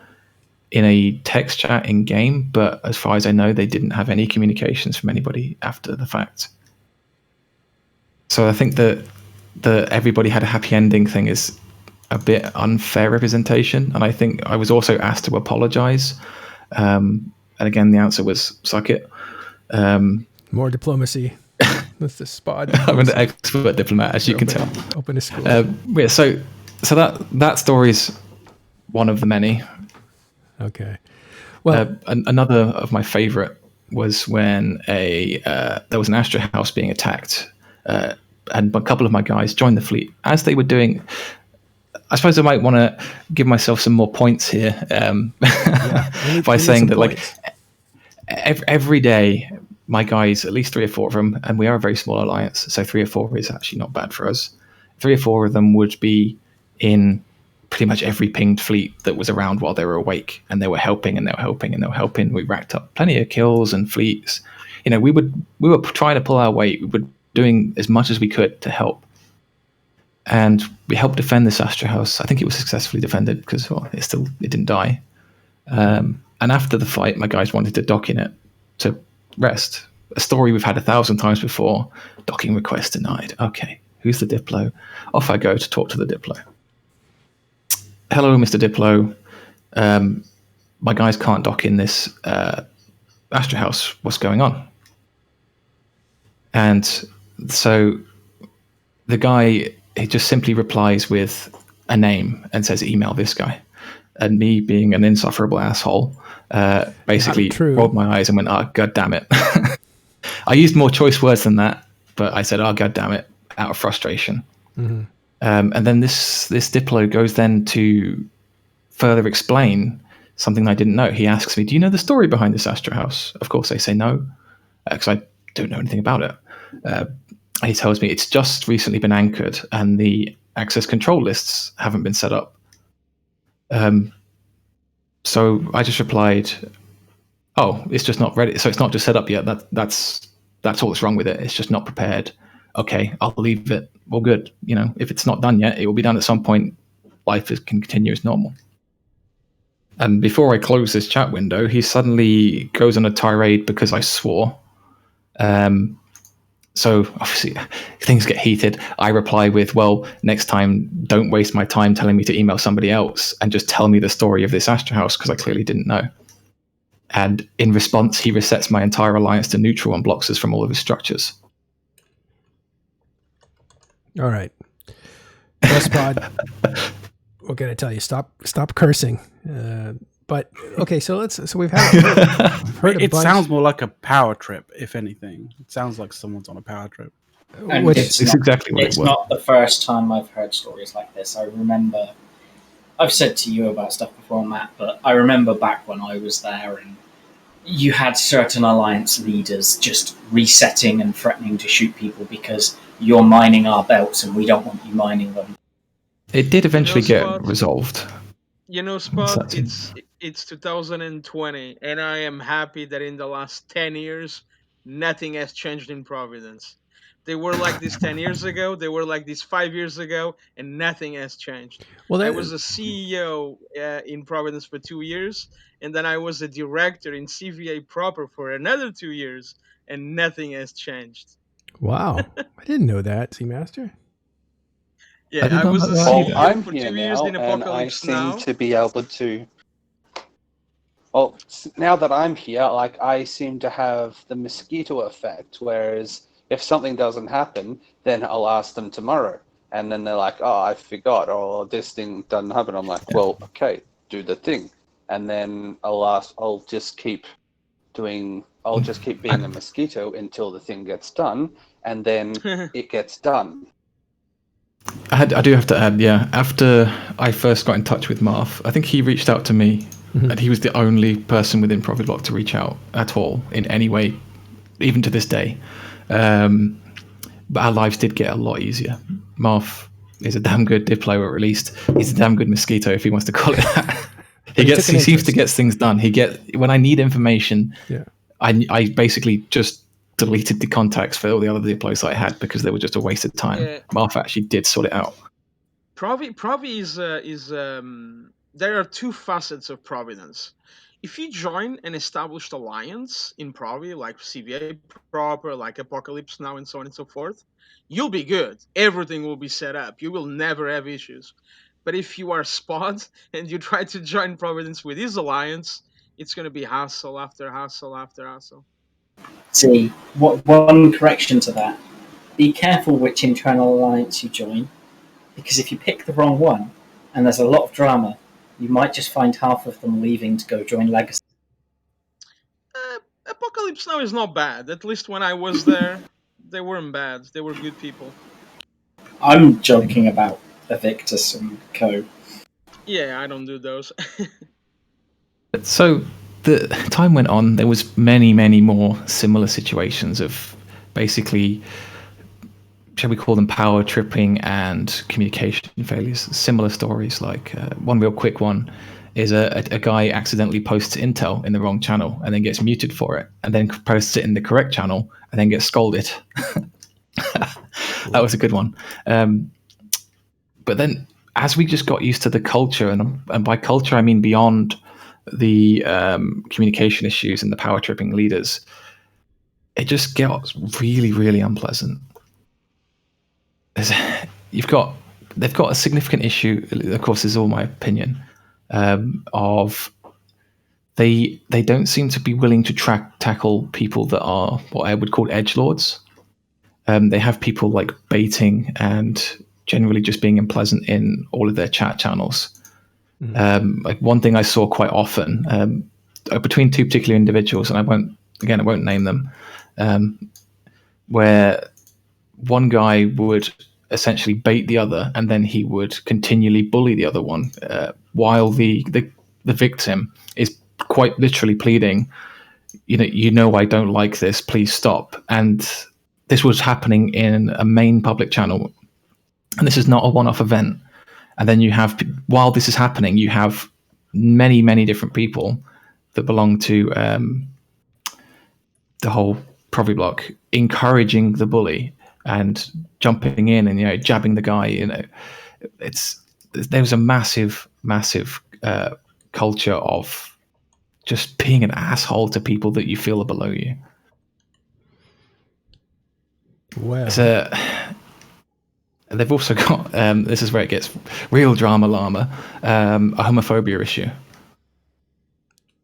in a text chat in game, but as far as I know, they didn't have any communications from anybody after the fact. So I think that the everybody had a happy ending thing is a bit unfair representation, and I think I was also asked to apologize, and again the answer was suck it. More diplomacy. That's the Spud. I'm an expert diplomat, as you can tell. Open a school. Yeah, so that story is one of the many. Okay. Well, another of my favorite was when there was an Astra house being attacked, and a couple of my guys joined the fleet as they were doing. I suppose I might want to give myself some more points here by saying that, like, every day, my guys, at least 3 or 4 of them, and we are a very small alliance, so 3 or 4 is actually not bad for us. 3 or 4 of them would be in pretty much every pinged fleet that was around while they were awake, and they were helping and they were helping and they were helping. We racked up plenty of kills and fleets. We were trying to pull our weight. We were doing as much as we could to help, and we helped defend this Astra house. I think it was successfully defended because it didn't die. And after the fight, my guys wanted to dock in it to rest. A story we've had 1,000 times before. Docking request denied. Okay, who's the Diplo? Off I go to talk to the Diplo. Hello, Mr. Diplo. My guys can't dock in this Astra house. What's going on? And so the guy, he just simply replies with a name and says, "Email this guy." And me, being an insufferable asshole, basically rolled my eyes and went, "Oh, God damn it." I used more choice words than that, but I said, "Oh, God damn it," out of frustration. Mm-hmm. And then this Diplo goes then to further explain something I didn't know. He asks me, "Do you know the story behind this Astra house?" Of course, I say no, because I don't know anything about it. He tells me it's just recently been anchored and the access control lists haven't been set up. So I just replied, "Oh, it's just not ready. So it's not just set up yet. That's all that's wrong with it. It's just not prepared. Okay, I'll leave it. Well, good. If it's not done yet, it will be done at some point. Life can continue as normal." And before I close this chat window, he suddenly goes on a tirade because I swore. So obviously things get heated. I reply with, "Well, next time, don't waste my time telling me to email somebody else and just tell me the story of this Astra house, because I clearly didn't know." And in response, he resets my entire alliance to neutral and blocks us from all of his structures. All right. Best pod. We're going to tell you, stop cursing. But okay, so we've heard it sounds more like a power trip, if anything. It sounds like someone's on a power trip. And it's exactly what it's not the first time I've heard stories like this. I remember, I've said to you about stuff before, Matt, but I remember back when I was there and you had certain alliance leaders just resetting and threatening to shoot people because you're mining our belts and we don't want you mining them. It did eventually get resolved. Spot, it's 2020, and I am happy that in the last 10 years, nothing has changed in Providence. They were like this 10 years ago, they were like this 5 years ago, and nothing has changed. Well, I was a CEO in Providence for 2 years, and then I was a director in CVA proper for another 2 years, and nothing has changed. Wow. I didn't know that, Seamaster. Yeah, I was a CEO I'm for here 2 years now, in and I Apocalypse seem Now. to be able to. Well, now that I'm here, like I seem to have the mosquito effect. Whereas if something doesn't happen, then I'll ask them tomorrow, and then they're like, "Oh, I forgot," or "This thing doesn't happen." I'm like, "Well, okay, do the thing," and then I'll just keep being a mosquito until the thing gets done, and then it gets done. I do have to add, yeah, after I first got in touch with Marv, I think he reached out to me, and he was the only person within Provi-Bloc to reach out at all in any way, even to this day. But our lives did get a lot easier. Marv is a damn good Diplo, or at least he's a damn good mosquito, if he wants to call it that. he seems to get things done. When I need information, I basically just deleted the contacts for all the other Diplos I had because they were just a waste of time. Yeah. Marv actually did sort it out. Provi is there are two facets of Providence. If you join an established alliance in Provi, like CVA proper, like Apocalypse Now, and so on and so forth, you'll be good. Everything will be set up. You will never have issues. But if you are Spot and you try to join Providence with his alliance, it's going to be hassle after hassle after hassle. See, one correction to that. Be careful which internal alliance you join, because if you pick the wrong one, and there's a lot of drama, you might just find half of them leaving to go join Legacy. Apocalypse Now is not bad. At least when I was there, they weren't bad. They were good people. I'm joking about Evictus and Co. Yeah, I don't do those. So the time went on. There was many, many more similar situations of basically, shall we call them, power tripping and communication failures. Similar stories. Like one real quick one is a guy accidentally posts intel in the wrong channel and then gets muted for it, and then posts it in the correct channel and then gets scolded. That was a good one. But then as we just got used to the culture, and by culture I mean beyond the communication issues and the power tripping leaders, it just got really, really unpleasant. They've got a significant issue, of course, this is all my opinion, of they don't seem to be willing to tackle people that are what I would call edgelords. They have people like baiting and generally just being unpleasant in all of their chat channels. Mm-hmm. Like one thing I saw quite often between two particular individuals, and I won't name them, where one guy would essentially bait the other, and then he would continually bully the other one, while the victim is quite literally pleading, you know, I don't like this, please stop. And this was happening in a main public channel, and this is not a one-off event. And then you have, while this is happening, you have many, many different people that belong to the whole Provi-Bloc encouraging the bully and jumping in and jabbing the guy. There's a massive culture of just being an asshole to people that you feel are below you. Well, they've also got this is where it gets real drama llama, a homophobia issue.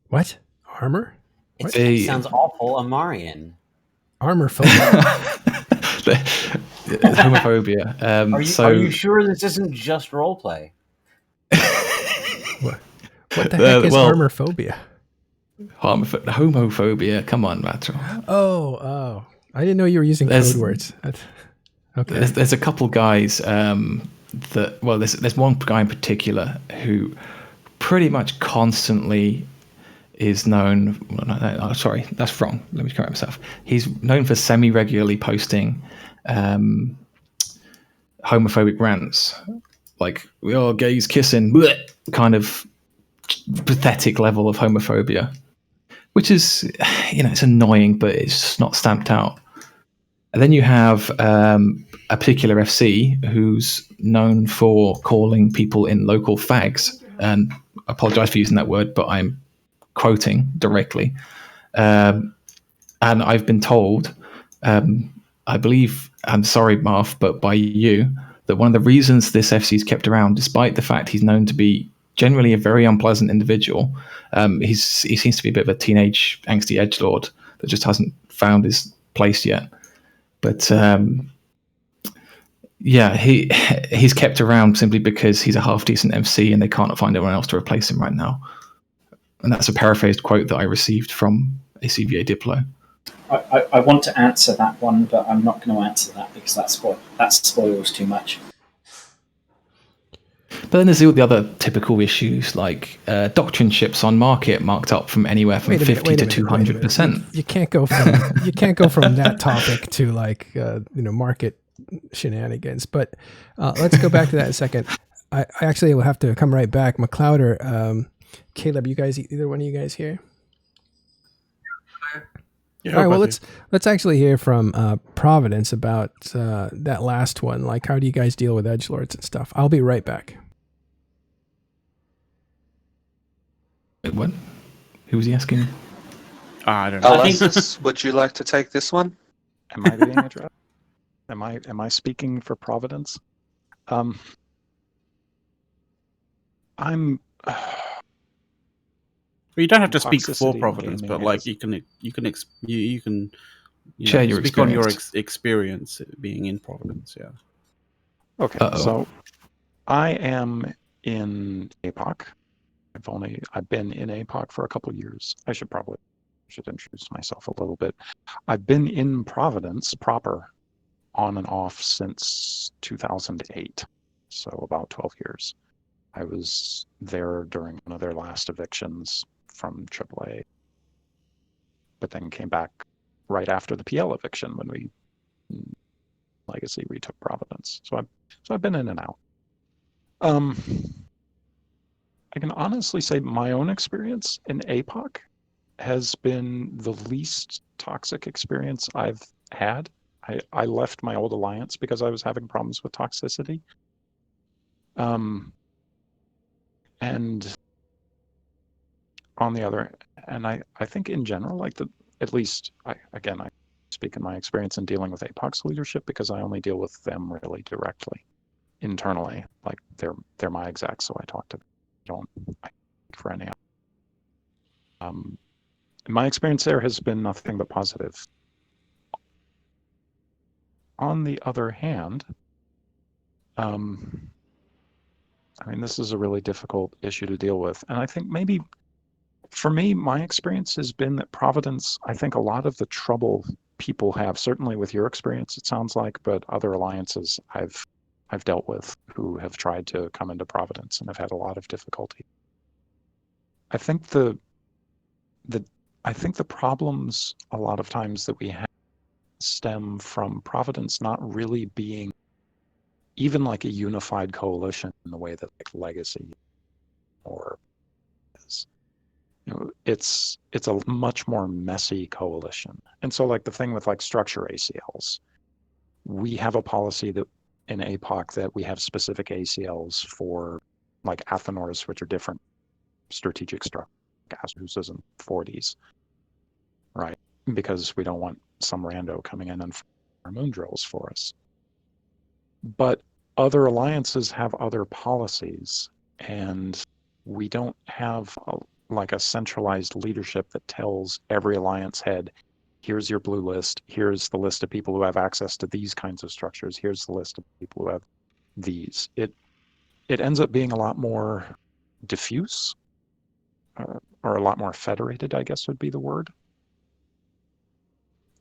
What? Armor? It sounds awful. Amarian. Armor phobia. Homophobia. Are you sure this isn't just roleplay? What the heck is armophobia? Homophobia. Come on, Matro. Oh. I didn't know you were using code words. Okay. There's a couple guys there's one guy in particular who pretty much constantly is known. No, sorry, that's wrong. Let me correct myself. He's known for semi-regularly posting homophobic rants, like "we are gays kissing," bleh, kind of pathetic level of homophobia, which is, it's annoying, but it's not stamped out. And then you have a particular FC who's known for calling people in local fags, and I apologize for using that word, but I'm quoting directly. And I've been told, I believe, I'm sorry, Marv, but by you, that one of the reasons this FC's kept around, despite the fact he's known to be generally a very unpleasant individual, he seems to be a bit of a teenage angsty edgelord that just hasn't found his place yet. But he's kept around simply because he's a half-decent MC and they can't find anyone else to replace him right now. And that's a paraphrased quote that I received from a CVA Diplo. I want to answer that one, but I'm not going to answer that because that spoils too much. But then there's all the other typical issues like doctrine ships on market marked up from anywhere from 50 to 200%. You can't go from that topic to market shenanigans. But let's go back to that in a second. I actually will have to come right back. McLeoder, Caleb, you guys, either one of you guys here? Yeah, all right, well, let's actually hear from Providence about that last one. Like, how do you guys deal with edgelords and stuff? I'll be right back. Wait, what? Who was he asking? I don't know. Alexis, would you like to take this one? Am I being addressed? Am I speaking for Providence? I'm. You don't have to speak for Providence, but you can share your speak on your experience being in Providence. Yeah. Okay, so I am in APOC. I've been in APOC for a couple of years. I should introduce myself a little bit. I've been in Providence proper, on and off since 2008, so about 12 years. I was there during one of their last evictions from AAA, but then came back right after the PL eviction when Legacy retook Providence. So I've been in and out. I can honestly say my own experience in APOC has been the least toxic experience I've had. I left my old alliance because I was having problems with toxicity. And on the other, and I think in general, at least I speak in my experience in dealing with APOC's leadership because I only deal with them really directly, internally. Like they're my execs, so I talk to them. I speak for any. My experience there has been nothing but positive. On the other hand, this is a really difficult issue to deal with. And I think maybe for me, my experience has been that Providence, I think a lot of the trouble people have, certainly with your experience, it sounds like, but other alliances I've dealt with who have tried to come into Providence and have had a lot of difficulty. I think the problems a lot of times that we have stem from Providence not really being even like a unified coalition in the way that Legacy or is. It's a much more messy coalition. And so the thing with structure ACLs, we have a policy that in APOC that we have specific ACLs for Athenors, which are different strategic structures, Azuses and 40s, right? Because we don't want some rando coming in and our moon drills for us. But other alliances have other policies, and we don't have a centralized leadership that tells every alliance head, here's your blue list, here's the list of people who have access to these kinds of structures, here's the list of people who have these. It ends up being a lot more diffuse, are a lot more federated, I guess would be the word.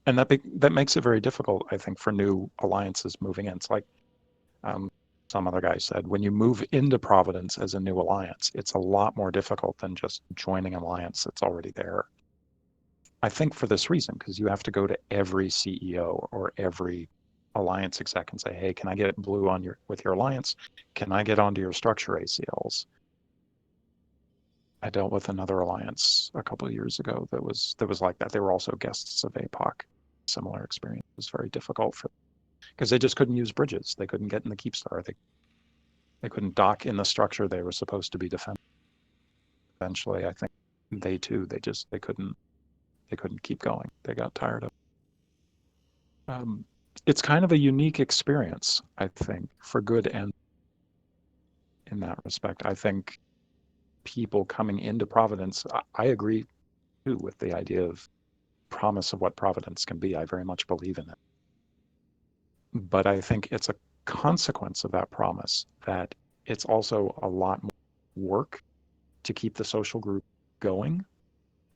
And that makes it very difficult, I think, for new alliances moving in. It's like some other guy said, when you move into Providence as a new alliance, it's a lot more difficult than just joining an alliance that's already there. I think for this reason, because you have to go to every CEO or every alliance exec and say, hey, can I get blue on with your alliance? Can I get onto your structure ACLs? I dealt with another alliance a couple of years ago that was like that. They were also guests of APOC. Similar experience. It was very difficult for because they just couldn't use bridges. They couldn't get in the Keepstar. They couldn't dock in the structure they were supposed to be defending. Eventually, I think they couldn't keep going. They got tired of it. It's kind of a unique experience, I think, for good and in that respect. I think people coming into Providence, I agree too with the idea of promise of what Providence can be. I very much believe in it. But I think it's a consequence of that promise that it's also a lot more work to keep the social group going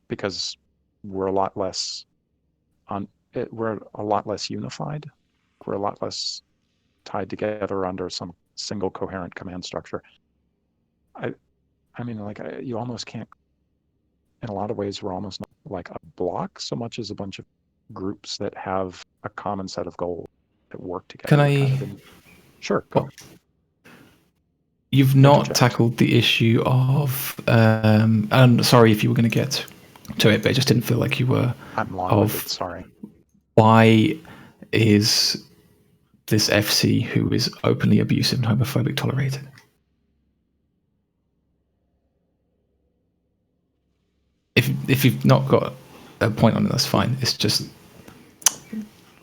because we're a lot less unified. We're a lot less tied together under some single coherent command structure. I mean, like you almost can't. In a lot of ways, we're almost not like a block so much as a bunch of groups that have a common set of goals that work together. Can I? Sure, go. You've not tackled the issue of. I'm sorry if you were going to get to it, but it just didn't feel like you were. I'm long-winded. Sorry. Why is this FC who is openly abusive and homophobic tolerated? If you've not got a point on it, that's fine. It's just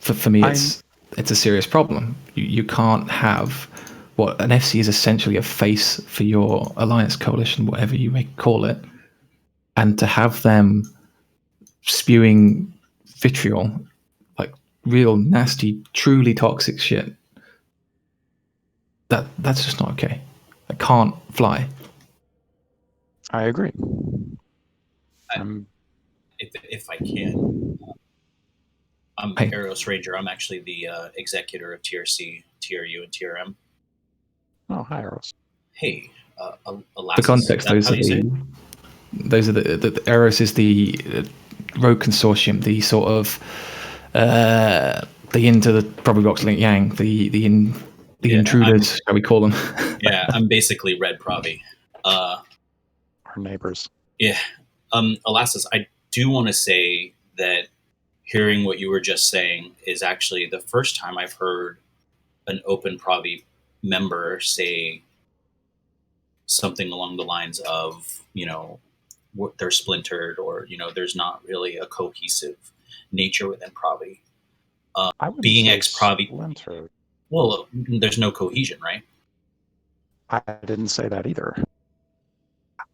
for me, it's a serious problem. You can't have what an FC is essentially a face for your alliance coalition, whatever you may call it, and to have them spewing vitriol, like real nasty, truly toxic shit. That's just not okay. It can't fly. I agree. If I can, I'm Eros Ranger. I'm actually the executor of TRC, TRU, and TRM. Oh, hi, Eros. Hey, the context. Those are the Eros is the rogue consortium, the sort of the into the Provi-Bloc link Yang, the intruders, shall we call them? Yeah, I'm basically Red Provi. Our neighbors. Yeah. Elastus, I do want to say that hearing what you were just saying is actually the first time I've heard an Open Provi member say something along the lines of, they're splintered or, there's not really a cohesive nature within Provi. Being ex-Provi. Splintered. Well, there's no cohesion, right? I didn't say that either.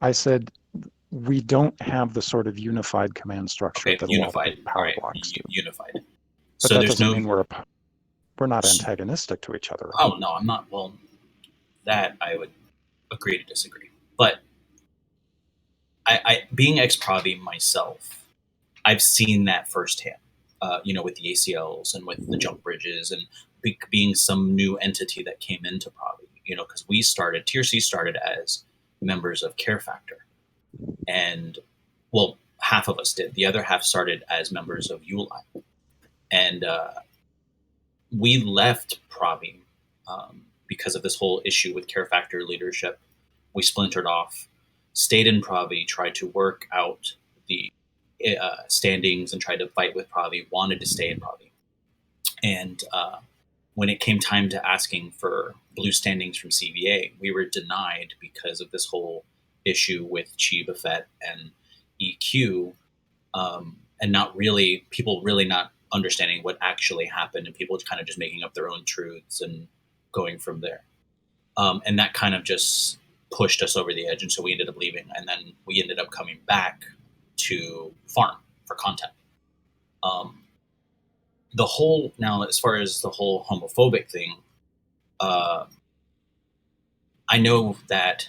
I said we don't have the sort of unified command structure that unified. a lot of power blocks do. Unified. But so that doesn't mean we're not antagonistic to each other. Right? Oh no, I'm not. Well, that I would agree to disagree. But I being ex-Provi myself, I've seen that firsthand. With the ACLs and with the jump bridges and being some new entity that came into Provi. Because TRC started as members of Care Factor. And, well, half of us did. The other half started as members of ULI. And we left Provi because of this whole issue with Care Factor leadership. We splintered off, stayed in Provi, tried to work out the standings and tried to fight with Provi, wanted to stay in Provi. And when it came time to asking for blue standings from CVA, we were denied because of this whole issue with Chi Buffet and EQ, and people really not understanding what actually happened, and people kind of just making up their own truths and going from there. And that kind of just pushed us over the edge, and so we ended up leaving, and then we ended up coming back to farm for content. Now, as far as the whole homophobic thing, I know that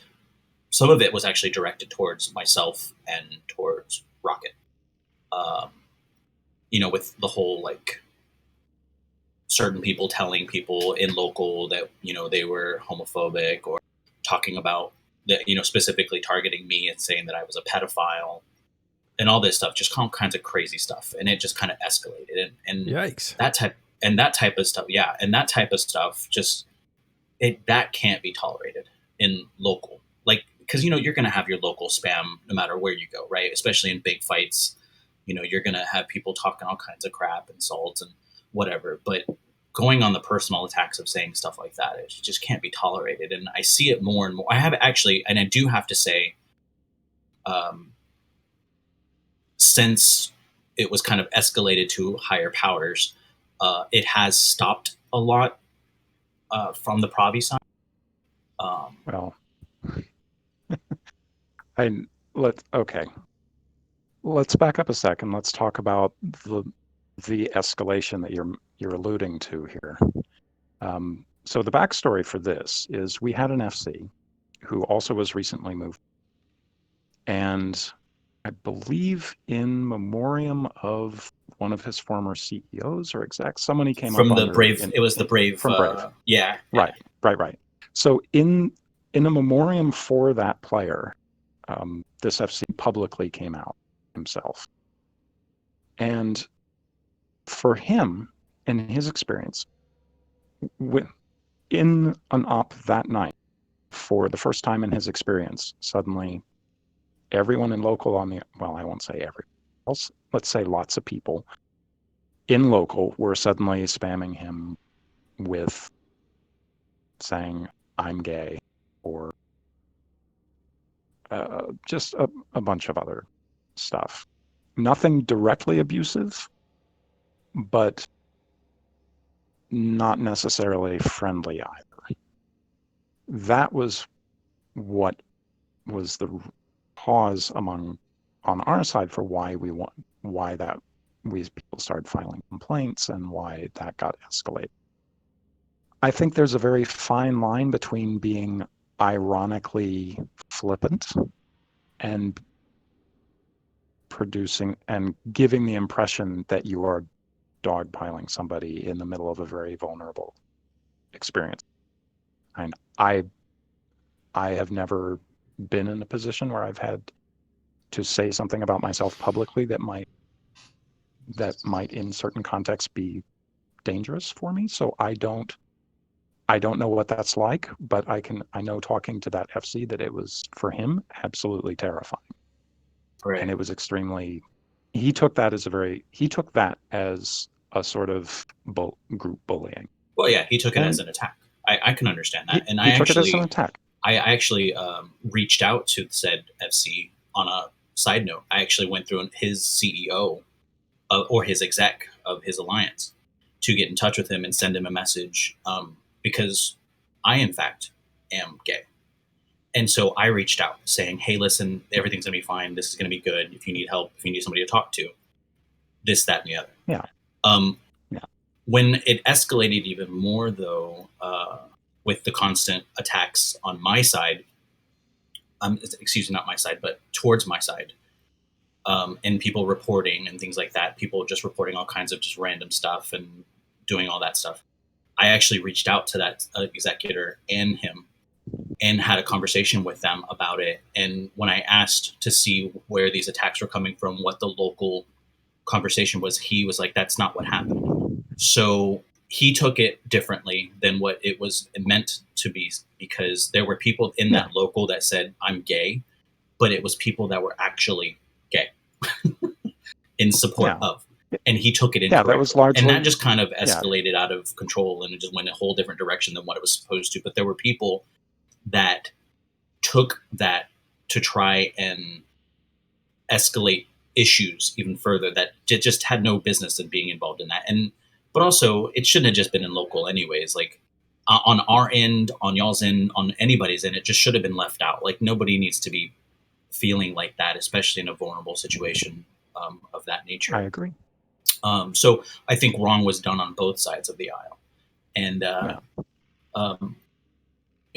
some of it was actually directed towards myself and towards Rocket. With the whole like certain people telling people in local that they were homophobic or talking about that, specifically targeting me and saying that I was a pedophile and all this stuff, just all kinds of crazy stuff, and it just kind of escalated. And yikes! That type of stuff, yeah, and that type of stuff just that can't be tolerated in local, like because you're going to have your local spam no matter where you go, right? Especially in big fights, you're going to have people talking all kinds of crap, insults, and whatever. But going on the personal attacks of saying stuff like that, it just can't be tolerated. And I see it more and more. I have actually, and I do have to say, since it was kind of escalated to higher powers, it has stopped a lot from the Provi side. Well, let's back up a second. Let's talk about the escalation that you're alluding to here. So the backstory for this is we had an FC who also was recently moved, and I believe in memoriam of one of his former CEOs or execs, someone he came from up the under Brave. It was the Brave. From Brave. Yeah. Right. So in a memoriam for that player, this FC publicly came out himself. And for him, in his experience, in an op that night, for the first time in his experience, suddenly everyone in local I won't say everyone else, let's say lots of people in local were suddenly spamming him with saying, "I'm gay," or just a bunch of other stuff. Nothing directly abusive, but not necessarily friendly either. That was what was the cause on our side for why people started filing complaints and why that got escalated. I think there's a very fine line between being ironically flippant and producing and giving the impression that you are dogpiling somebody in the middle of a very vulnerable experience. And I have never been in a position where I've had to say something about myself publicly that might in certain contexts be dangerous for me. So I don't know what that's like, but I know talking to that FC that it was, for him, absolutely terrifying. Right. And it was extremely, he took that as a sort of group bullying. Well, yeah, he took it as an attack. I can understand that. He took it as an attack. I actually reached out to said FC on a side note. I actually went through his CEO or his exec of his alliance to get in touch with him and send him a message because I, in fact, am gay. And so I reached out saying, "Hey, listen, everything's going to be fine. This is going to be good. If you need help, if you need somebody to talk to, this, that, and the other." Yeah. When it escalated even more, though, with the constant attacks on my side, excuse me, not my side, but towards my side, and people reporting and things like that, people just reporting all kinds of just random stuff and doing all that stuff. I actually reached out to that executor and him and had a conversation with them about it. And when I asked to see where these attacks were coming from, what the local conversation was, he was like, "That's not what happened." So he took it differently than what it was meant to be, because there were people in that local that said, "I'm gay," but it was people that were actually gay in support of. And he took it incorrectly. That was largely, and that just kind of escalated out of control, and it just went a whole different direction than what it was supposed to. But there were people that took that to try and escalate issues even further that just had no business in being involved in that. But also, it shouldn't have just been in local anyways. Like on our end, on y'all's end, on anybody's end, it just should have been left out. Like nobody needs to be feeling like that, especially in a vulnerable situation of that nature. I agree. So I think wrong was done on both sides of the aisle. And,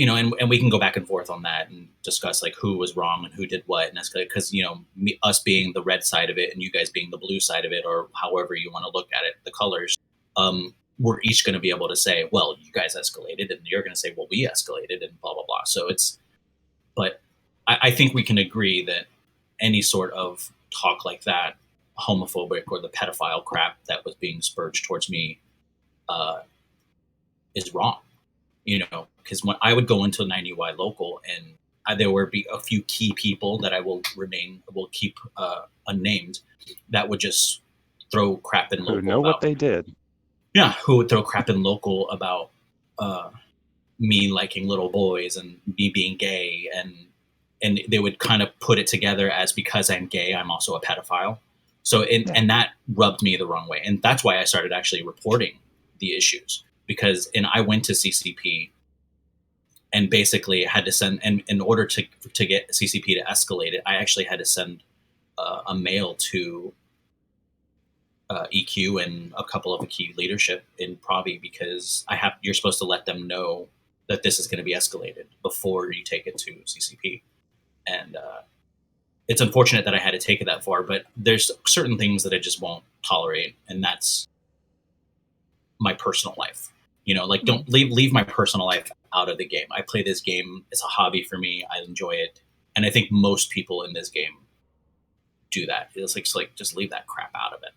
you know, and we can go back and forth on that and discuss like who was wrong and who did what and escalate, because, you know, us being the red side of it and you guys being the blue side of it, or however you want to look at it, the colors, we're each going to be able to say, well, you guys escalated, and you're going to say, well, we escalated, and blah blah blah. So but I think we can agree that any sort of talk like that, homophobic or the pedophile crap that was being spurged towards me, is wrong. You know, because when I would go into 90Y local, and there would be a few key people that I will keep unnamed, that would just throw crap in local. Who know what they did? Yeah, who would throw crap in local about me liking little boys and me being gay, and they would kind of put it together as because I'm gay, I'm also a pedophile. So and that rubbed me the wrong way, and that's why I started actually reporting the issues. Because I went to CCP and basically had to send, and in order to get CCP to escalate it, I actually had to send a mail to EQ and a couple of the key leadership in Provi, because you're supposed to let them know that this is going to be escalated before you take it to CCP. And it's unfortunate that I had to take it that far, but there's certain things that I just won't tolerate, and that's my personal life. You know, like, don't leave my personal life out of the game. I play this game. It's a hobby for me. I enjoy it. And I think most people in this game do that. It's like just leave that crap out of it.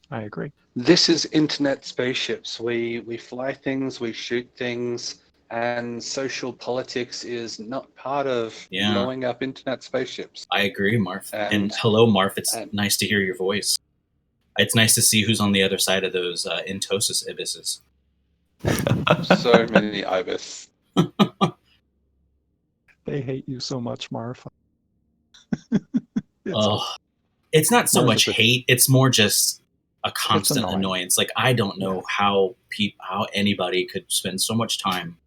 I agree. This is internet spaceships. We fly things, we shoot things, and social politics is not part of blowing up internet spaceships. I agree, Marv. And hello, Marv. It's nice to hear your voice. It's nice to see who's on the other side of those Intosis ibises. So many ibis. They hate you so much, Marv. It's not so much hate. It's more just a constant annoyance. Like, I don't know how anybody could spend so much time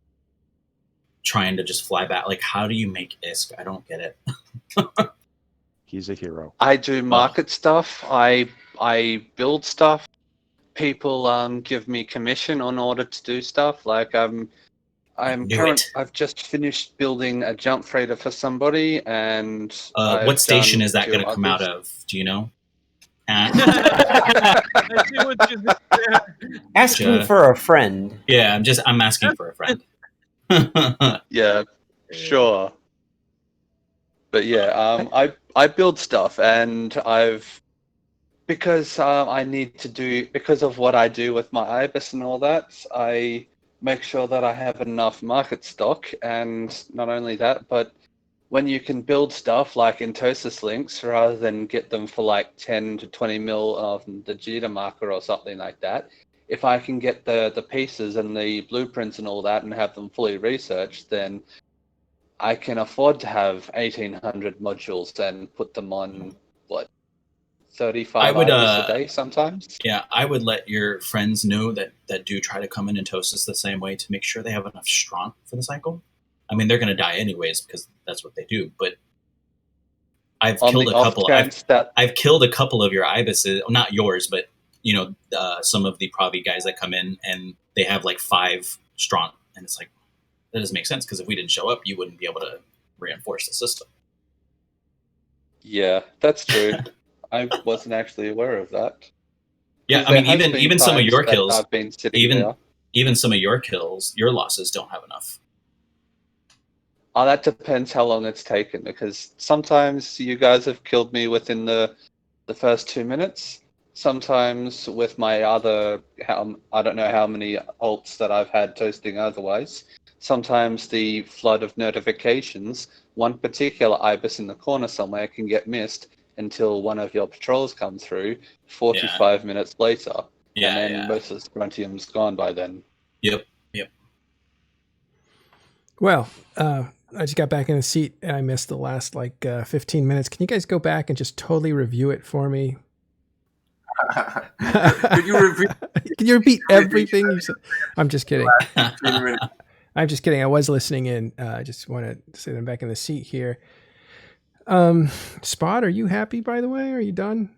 trying to just fly back. Like, how do you make ISK? I don't get it. He's a hero. I do market stuff. I build stuff. People give me commission in order to do stuff. Like I've just finished building a jump freighter for somebody, and what station is that going to come out of? Do you know? Asking for a friend. Yeah, I'm asking for a friend. Yeah, sure. But yeah, I build stuff, and because I need to do, because of what I do with my IBIS and all that, I make sure that I have enough market stock. And not only that, but when you can build stuff like Intosis links, rather than get them for like 10 to 20 mil of the JITA marker or something like that, if I can get the pieces and the blueprints and all that and have them fully researched, then I can afford to have 1,800 modules and put them on, 35 IBIS a day sometimes. Yeah, I would let your friends know that do try to come in and Intosis the same way to make sure they have enough strong for the cycle. I mean, they're going to die anyways because that's what they do. But I've killed a couple. I've killed a couple of your ibises, not yours, but some of the Provi guys that come in and they have like 5 strong, and it's like, that doesn't make sense, because if we didn't show up, you wouldn't be able to reinforce the system. Yeah, that's true. I wasn't actually aware of that. Yeah, I mean, even some of your kills, even some of your kills, your losses don't have enough. Oh, that depends how long it's taken, because sometimes you guys have killed me within the first 2 minutes. Sometimes with my other, I don't know how many ults that I've had toasting otherwise. Sometimes the flood of notifications, one particular ibis in the corner somewhere can get missed until one of your patrols come through 45 minutes later. Yeah, and then most of the Scruntium's gone by then. Yep. Well, I just got back in the seat and I missed the last 15 minutes. Can you guys go back and just totally review it for me? Can you repeat everything you said? I'm just kidding. I'm just kidding. I was listening in. I just want to say that I'm back in the seat here. Spot, are you happy, by the way? Are you done?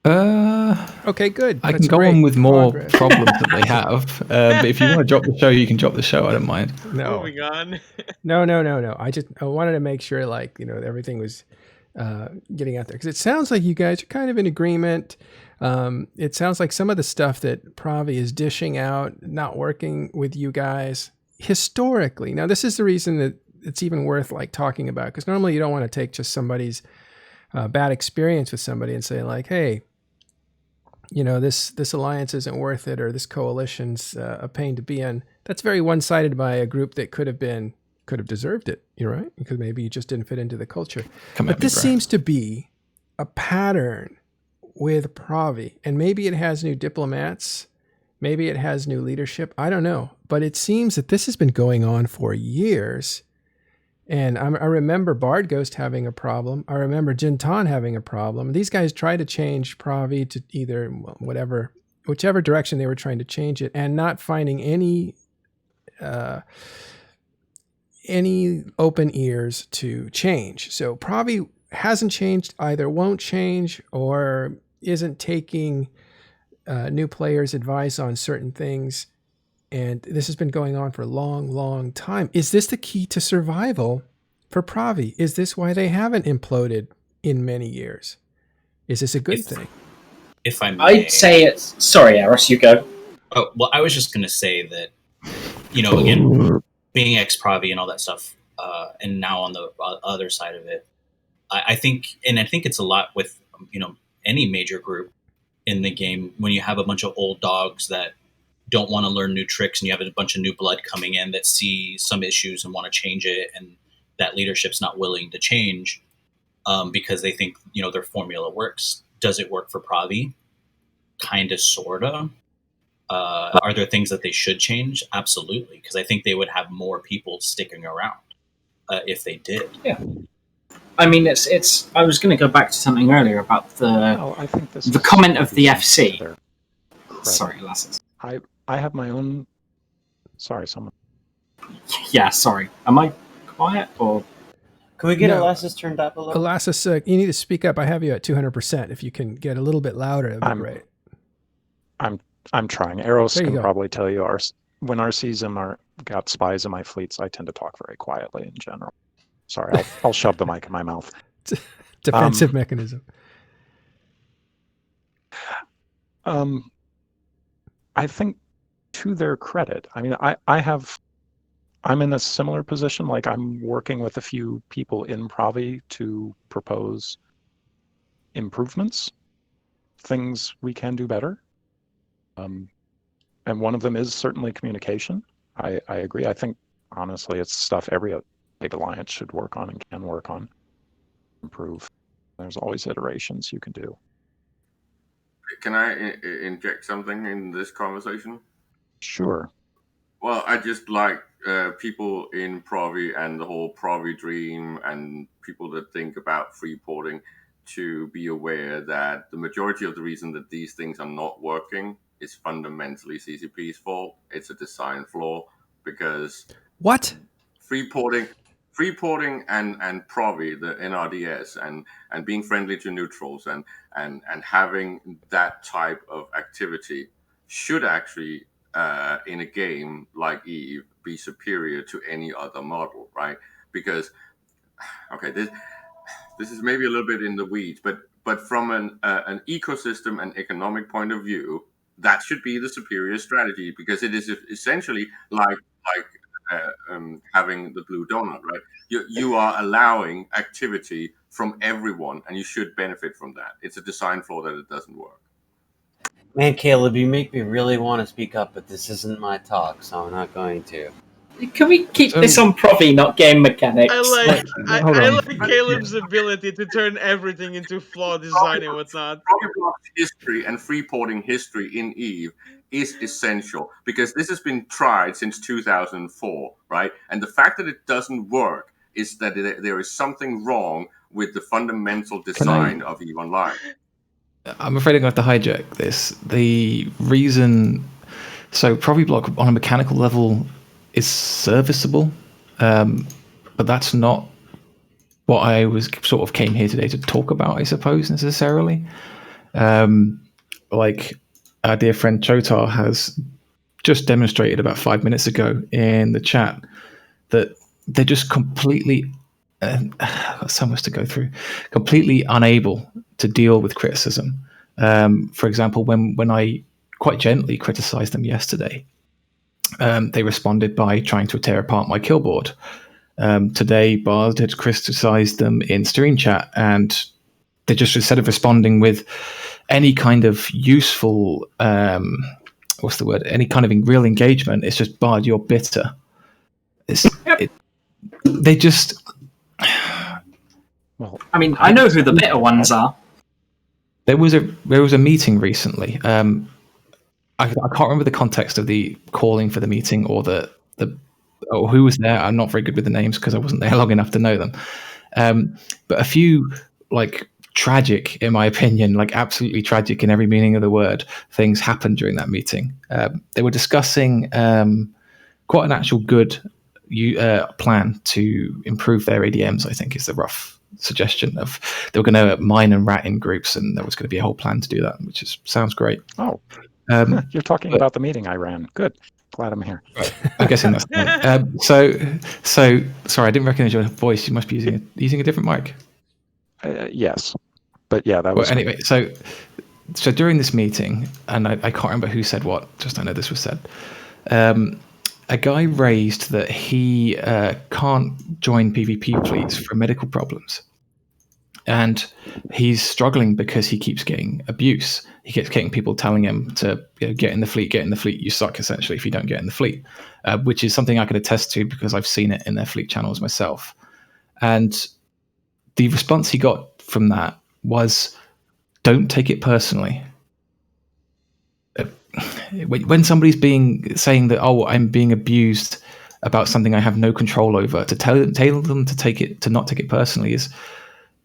Okay, good. I That's can go great. on with more Progress. problems that they have. But if you want to drop the show, you can drop the show. I don't mind. No. Moving on. No. I wanted to make sure, like, everything was getting out there, because it sounds like you guys are kind of in agreement. It sounds like some of the stuff that Provi is dishing out, not working with you guys historically. Now, this is the reason that it's even worth like talking about, because normally you don't want to take just somebody's bad experience with somebody and say like, hey, this alliance isn't worth it, or this coalition's a pain to be in. That's very one-sided by a group that could have deserved it. You're right, because maybe you just didn't fit into the culture. But this seems to be a pattern with Provi, and maybe it has new diplomats, maybe it has new leadership. I don't know, but it seems that this has been going on for years. And I remember Bard Ghost having a problem. I remember Jintan having a problem. These guys tried to change Provi to either whichever direction they were trying to change it, and not finding any open ears to change. So Provi hasn't changed, either won't change, or isn't taking new players' advice on certain things. And this has been going on for a long, long time. Is this the key to survival for Provi? Is this why they haven't imploded in many years? Is this a good thing? If I may. I'd say it's... Sorry, Aris, you go. Oh, well, I was just going to say that, again, being ex-Provi and all that stuff, and now on the other side of it, I think it's a lot with, any major group in the game, when you have a bunch of old dogs that don't want to learn new tricks, and you have a bunch of new blood coming in that see some issues and want to change it, and that leadership's not willing to change because they think their formula works. Does it work for Provi? Kind of, sorta. Are there things that they should change? Absolutely, because I think they would have more people sticking around if they did. Yeah. I mean, it's. I was going to go back to something earlier about I think the comment of the FC. Sorry, Lasses. I have my own. Sorry, someone. Yeah, sorry. Am I quiet or? Can we get Lasses turned up a little? Lasses, you need to speak up. I have you at 200%. If you can get a little bit louder, that'd be great. I'm trying. Eros can probably tell you when our season got spies in my fleets, I tend to talk very quietly in general. Sorry, I'll shove the mic in my mouth. Defensive mechanism. I think, to their credit, I mean, I'm in a similar position. Like, I'm working with a few people in Provi to propose improvements, things we can do better. And one of them is certainly communication. I agree. I think, honestly, it's stuff every big alliance should work on and can work on, improve. There's always iterations you can do. Can I inject something in this conversation? Sure. Well, I just like people in Provi and the whole Provi dream, and people that think about free porting, to be aware that the majority of the reason that these things are not working is fundamentally CCP's fault. It's a design flaw, because what? Free porting and Provi, the NRDS, and being friendly to neutrals and having that type of activity should actually, in a game like EVE, be superior to any other model, right? Because, okay, this is maybe a little bit in the weeds, but from an ecosystem and economic point of view, that should be the superior strategy, because it is essentially like having the blue donut, right? You are allowing activity from everyone, and you should benefit from that. It's a design flaw that it doesn't work. Man, Caleb, you make me really want to speak up, but this isn't my talk, so I'm not going to. Can we keep this on Provi, not game mechanics? I like Caleb's ability to turn everything into flawed design and whatnot. Provi-Bloc history and free porting history in EVE is essential, because this has been tried since 2004, right? And the fact that it doesn't work is that there is something wrong with the fundamental design of EVE Online. I'm afraid I'm going to have to hijack this. The reason... So Provi-Bloc on a mechanical level is serviceable, but that's not what I was sort of came here today to talk about, I suppose, necessarily. Like our dear friend Chotar has just demonstrated about 5 minutes ago in the chat that they're just completely, got so much to go through, completely unable to deal with criticism. For example, when I quite gently criticized them yesterday, they responded by trying to tear apart my kill board. Today, Bard had criticized them in stream chat, and they just, instead of responding with any kind of useful, what's the word, any kind of real engagement, it's just, Bard, you're bitter. They just... Well, I mean, I know who the bitter ones are. There was a meeting recently. I can't remember the context of the calling for the meeting or or who was there. I'm not very good with the names because I wasn't there long enough to know them. But a few, like, tragic, in my opinion, like absolutely tragic in every meaning of the word, things happened during that meeting. They were discussing quite an actual good plan to improve their ADMs, I think is the rough suggestion. Of they were going to mine and rat in groups, and there was going to be a whole plan to do that, which sounds great. Oh, you're talking about the meeting I ran. Good. Glad I'm here. I'm guessing that's the one. So sorry, I didn't recognize your voice. You must be using a different mic. Yes, but yeah, that was. Well, anyway, so during this meeting, and I can't remember who said what. Just I know this was said. A guy raised that he can't join PvP fleets for medical problems. And he's struggling because he keeps getting abuse. He keeps getting people telling him to get in the fleet, you suck, essentially, if you don't get in the fleet, which is something I can attest to because I've seen it in their fleet channels myself. And the response he got from that was, don't take it personally. When somebody's saying that, oh, I'm being abused about something I have no control over, to tell them to not take it personally is,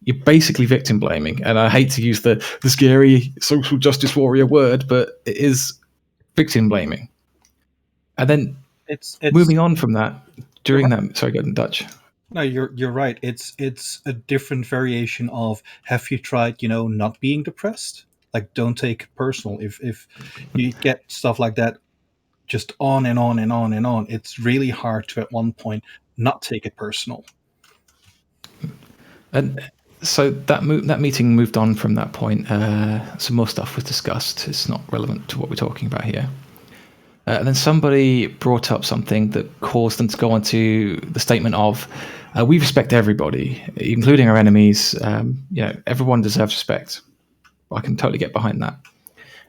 you're basically victim blaming. And I hate to use the scary social justice warrior word, but it is victim blaming. And then it's moving on from that, during that, sorry, go in Dutch. No, you're right. It's a different variation of, have you tried, not being depressed? Like, don't take it personal. If you get stuff like that just on and on and on and on, it's really hard to at one point not take it personal. And so that meeting moved on from that point. Some more stuff was discussed. It's not relevant to what we're talking about here. And then somebody brought up something that caused them to go on to the statement of, we respect everybody, including our enemies. Everyone deserves respect. I can totally get behind that.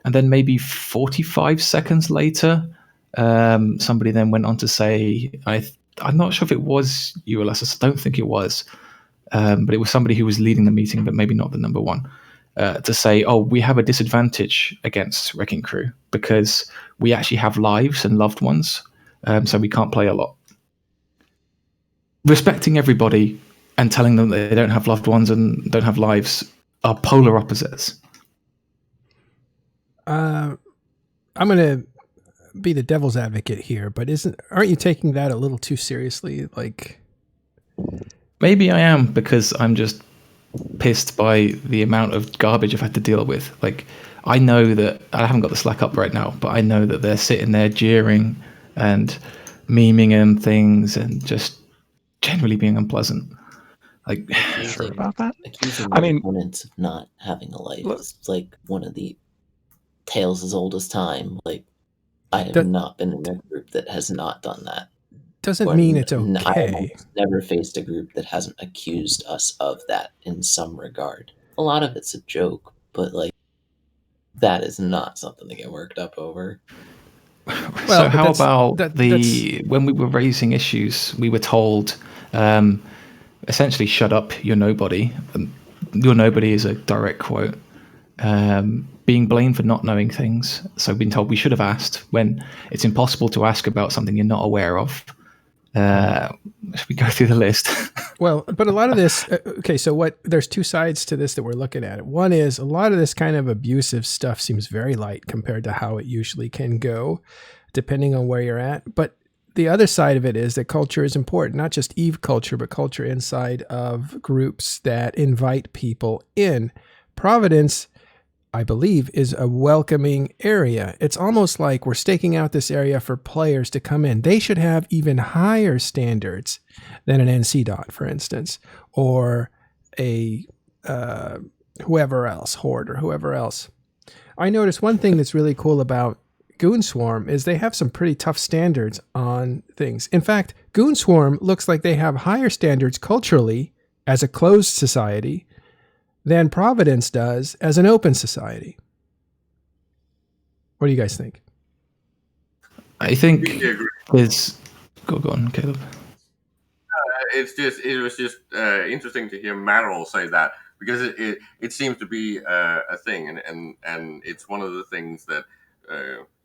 And then maybe 45 seconds later, somebody then went on to say, I'm not sure if it was you, Alessis, I don't think it was, but it was somebody who was leading the meeting, but maybe not the number one, to say, oh, we have a disadvantage against Wrecking Crew because we actually have lives and loved ones, so we can't play a lot. Respecting everybody and telling them that they don't have loved ones and don't have lives are polar opposites. I'm going to be the devil's advocate here, but aren't you taking that a little too seriously? Like, maybe I am, because I'm just pissed by the amount of garbage I've had to deal with. Like, I know that I haven't got the Slack up right now, but I know that they're sitting there jeering and memeing and things and just generally being unpleasant. Like, sure about that. Accusing opponents of not having a life is like one of the tales as old as time. Like, I have not been in a group that has not done that. Doesn't mean it's okay. I have never faced a group that hasn't accused us of that in some regard. A lot of it's a joke, but like, that is not something to get worked up over. Well, so how about when we were raising issues, we were told, essentially, shut up, you're nobody. Your nobody is a direct quote. Being blamed for not knowing things. So being told we should have asked when it's impossible to ask about something you're not aware of. Should we go through the list? Well, but a lot of this, okay, so there's two sides to this that we're looking at. One is a lot of this kind of abusive stuff seems very light compared to how it usually can go, depending on where you're at. But the other side of it is that culture is important, not just EVE culture, but culture inside of groups that invite people in. Providence, I believe, is a welcoming area. It's almost like we're staking out this area for players to come in. They should have even higher standards than an NC dot, for instance, or a whoever else, Horde or whoever else. I noticed one thing that's really cool about Goon Swarm is they have some pretty tough standards on things. In fact, Goon Swarm looks like they have higher standards culturally as a closed society than Providence does as an open society. What do you guys think? I think there's... Go on, Caleb. It was just interesting to hear Merrill say that, because it seems to be a thing, and it's one of the things that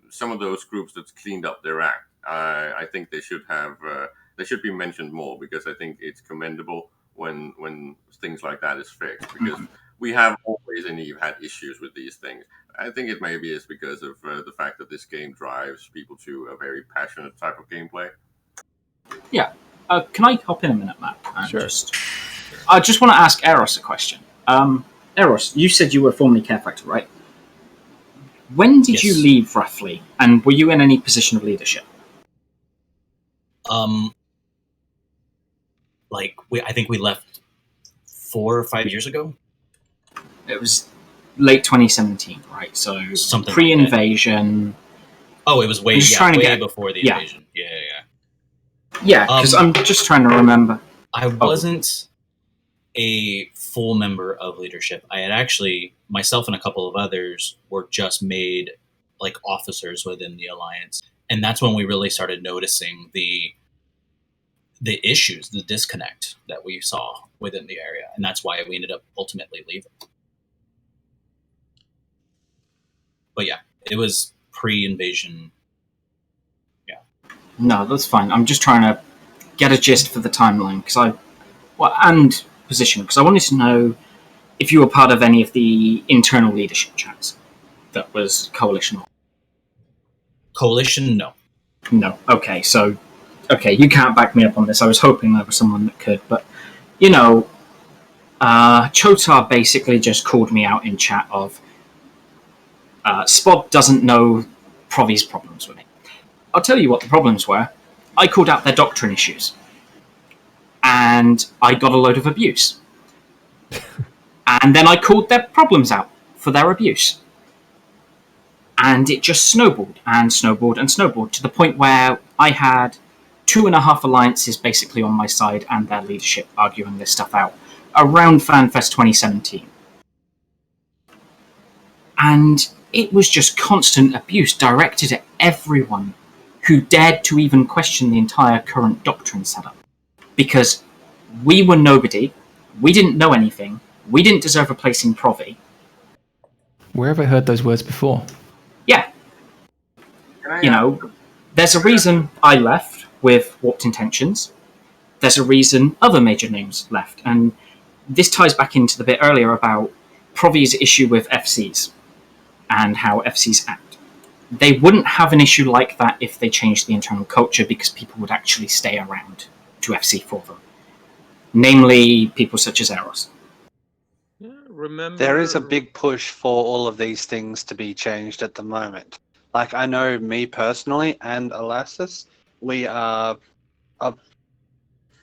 some of those groups that's cleaned up their act. I think they should be mentioned more, because I think it's commendable when things like that is fixed, because we have always and you've had issues with these things. I think it maybe is because of the fact that this game drives people to a very passionate type of gameplay. Yeah. Can I hop in a minute, Matt? Sure. I just want to ask Eros a question. Eros, you said you were formerly Care Factor, right? When did you leave, roughly? And were you in any position of leadership? I think we left 4 or 5 years ago. It was late 2017, right? So something pre-invasion. Like oh, it was way before the invasion. Yeah. Yeah, because I'm just trying to remember. I wasn't a full member of leadership. I had actually, myself and a couple of others were just made like officers within the Alliance. And that's when we really started noticing the issues, the disconnect that we saw within the area. And that's why we ended up ultimately leaving. But yeah, it was pre-invasion. Yeah. No, that's fine. I'm just trying to get a gist for the timeline, and position, because I wanted to know if you were part of any of the internal leadership chats that was Coalition. Coalition, no. No. Okay, so you can't back me up on this. I was hoping there was someone that could, but Chotar basically just called me out in chat of Spod doesn't know Provi's problems with it. I'll tell you what the problems were. I called out their doctrine issues, and I got a load of abuse. And then I called their problems out for their abuse. And it just snowballed and snowballed and snowballed to the point where I had 2.5 alliances basically on my side and their leadership arguing this stuff out around FanFest 2017. And it was just constant abuse directed at everyone who dared to even question the entire current doctrine setup. Because we were nobody, we didn't know anything, we didn't deserve a place in Provi. Where have I heard those words before? Yeah. There's a reason I left with Warped Intentions. There's a reason other major names left. And this ties back into the bit earlier about Provi's issue with FCs and how FCs act. They wouldn't have an issue like that if they changed the internal culture, because people would actually stay around to FC for them. Namely, people such as Eros. There is a big push for all of these things to be changed at the moment. Like, I know me personally and Elasis, we are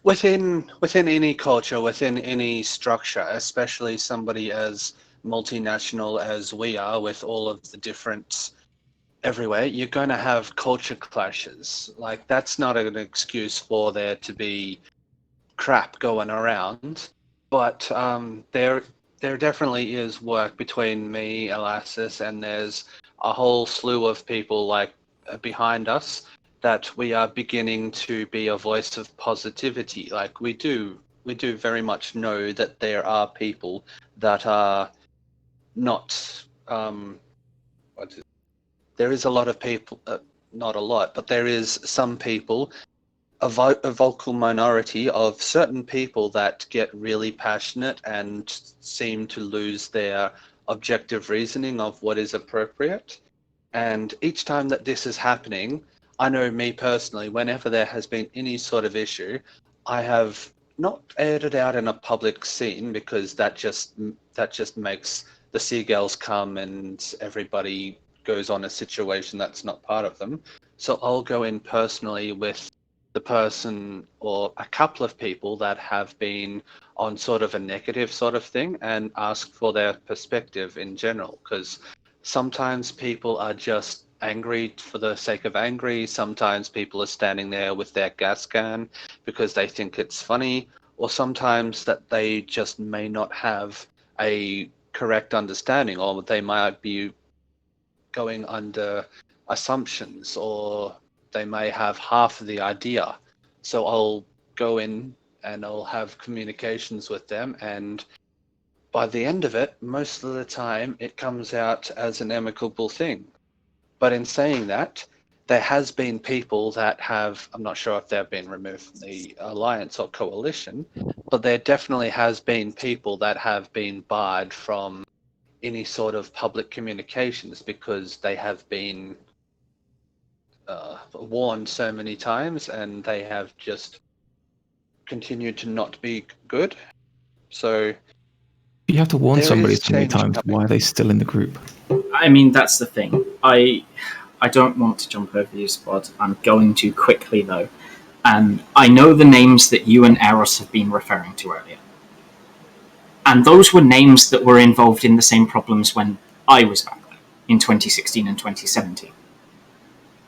within any culture, within any structure, especially somebody as multinational as we are, with all of the different everywhere, you're going to have culture clashes. Like, that's not an excuse for there to be crap going around, but there definitely is work between me, Elasis, and there's a whole slew of people like behind us that we are beginning to be a voice of positivity. Like, we do very much know that there are people that are not there is a lot of people, not a lot, but there is some people, a vocal minority of certain people that get really passionate and seem to lose their objective reasoning of what is appropriate. And each time that this is happening, I know me personally, whenever there has been any sort of issue, I have not aired it out in a public scene, because that just makes the seagulls come and everybody goes on a situation that's not part of them. So I'll go in personally with the person or a couple of people that have been on sort of a negative sort of thing and ask for their perspective in general, because sometimes people are just angry for the sake of angry. Sometimes people are standing there with their gas can because they think it's funny, or sometimes that they just may not have a correct understanding, or they might be going under assumptions, or they may have half of the idea. So I'll go in and I'll have communications with them, and by the end of it, most of the time it comes out as an amicable thing. But in saying that, there has been people that have, I'm not sure if they've been removed from the alliance or coalition, but there definitely has been people that have been barred from any sort of public communications because they have been warned so many times and they have just continued to not be good. So you have to warn somebody so many times, why are they still in the group? I mean, that's the thing. I don't want to jump over you, Spod. I'm going to quickly, though. And I know the names that you and Eros have been referring to earlier. And those were names that were involved in the same problems when I was back there, in 2016 and 2017.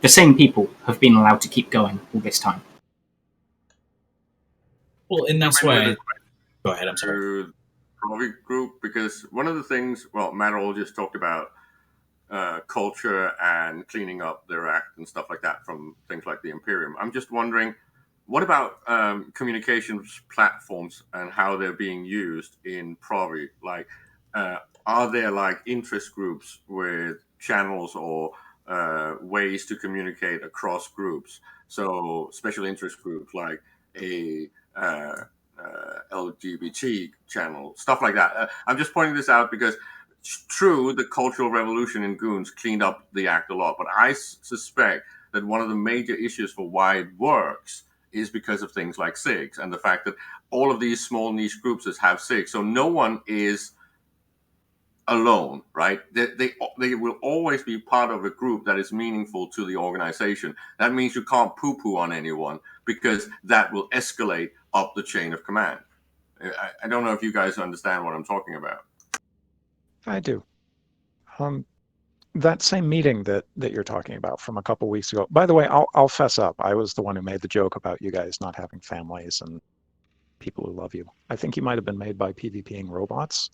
The same people have been allowed to keep going all this time. Well, and that's why... Go ahead, I'm sorry. Provi group, because one of the things, well, Matt all just talked about culture and cleaning up their act and stuff like that from things like the Imperium. I'm just wondering, what about communications platforms and how they're being used in Provi? Like, are there like interest groups with channels or ways to communicate across groups? So special interest groups like a LGBT channel, stuff like that. I'm just pointing this out because true, the Cultural Revolution in Goons cleaned up the act a lot, but I suspect that one of the major issues for why it works is because of things like SIGs and the fact that all of these small niche groups have SIGs. So no one is alone, right? They will always be part of a group that is meaningful to the organization. That means you can't poo-poo on anyone because that will escalate up the chain of command. I don't know if you guys understand what I'm talking about. I do. That same meeting that you're talking about from a couple weeks ago. By the way, I'll fess up. I was the one who made the joke about you guys not having families and people who love you. I think you might have been made by PvPing robots.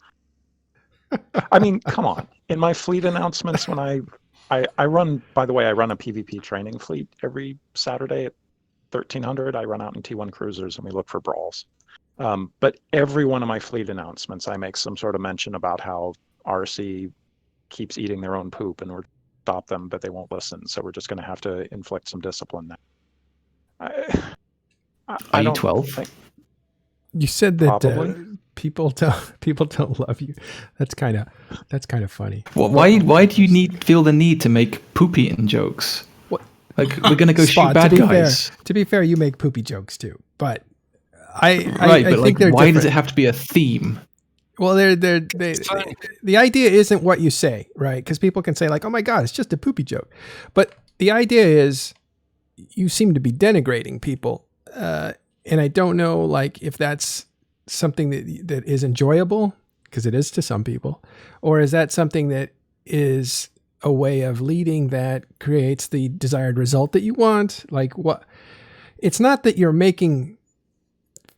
I mean, come on. In my fleet announcements, when I run, by the way, I run a PvP training fleet every Saturday at 1300. I run out in T1 cruisers and we look for brawls. But every one of my fleet announcements, I make some sort of mention about how RC keeps eating their own poop and we're stop them, but they won't listen. So we're just going to have to inflict some discipline now. Are you 12? You said that people don't love you. That's kind of funny. Well, why do you feel the need to make poop eating jokes? What? Like we're gonna go shoot bad guys. To be fair, you make poopy jokes too, but I think like, why different. Does it have to be a theme? Well, the idea isn't what you say, right? Because people can say like, "Oh my God, it's just a poopy joke," but the idea is you seem to be denigrating people. And I don't know, like, if that's something that is enjoyable, because it is to some people, or is that something that is a way of leading that creates the desired result that you want? Like, what? It's not that you're making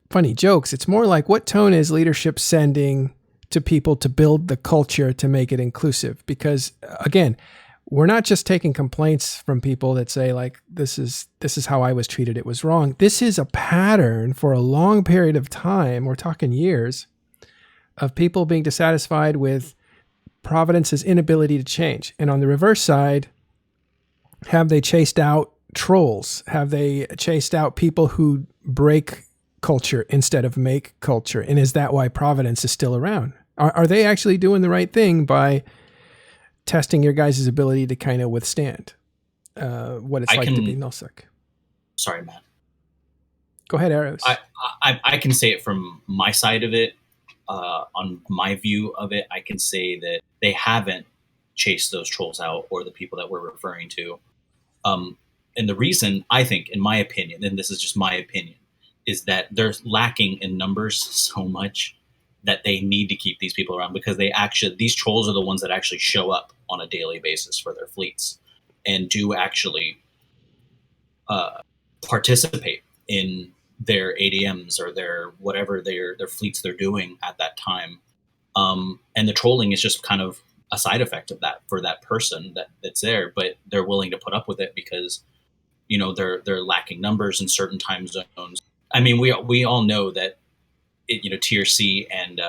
funny jokes. It's more like, what tone is leadership sending to people to build the culture to make it inclusive? Because again, we're not just taking complaints from people that say like, this is how I was treated. It was wrong. This is a pattern for a long period of time. We're talking years of people being dissatisfied with Providence's inability to change. And on the reverse side, have they chased out trolls? Have they chased out people who break culture instead of make culture? And is that why Providence is still around? Are they actually doing the right thing by testing your guys' ability to kind of withstand what it's like to be nullsec? Sorry, Matt. Go ahead, Arrows. I can say it from my side of it. on my view of it, I can say that they haven't chased those trolls out or the people that we're referring to. And the reason, I think, in my opinion, and this is just my opinion, is that they're lacking in numbers so much that they need to keep these people around, because these trolls are the ones that actually show up on a daily basis for their fleets and do actually participate in their ADMs or their whatever their fleets they're doing at that time. And the trolling is just kind of a side effect of that for that person that's there, but they're willing to put up with it because they're lacking numbers in certain time zones. I mean, we all know that Tier C and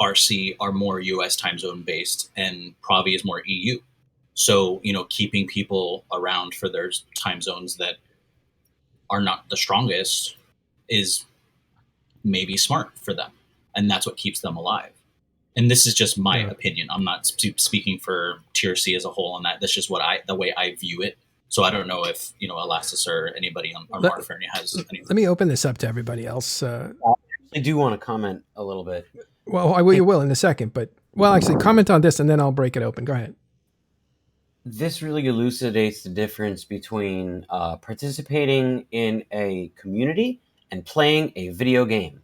RC are more US time zone based, and Provi is more EU. So keeping people around for their time zones that are not the strongest is maybe smart for them, and that's what keeps them alive. And this is just my opinion. I'm not speaking for Tier C as a whole on that. That's just the way I view it. So I don't know if Elastis or anybody on Marfernia has anything. Let me open this up to everybody else. I do want to comment a little bit. Well, you will in a second, but actually comment on this and then I'll break it open. Go ahead. This really elucidates the difference between participating in a community and playing a video game.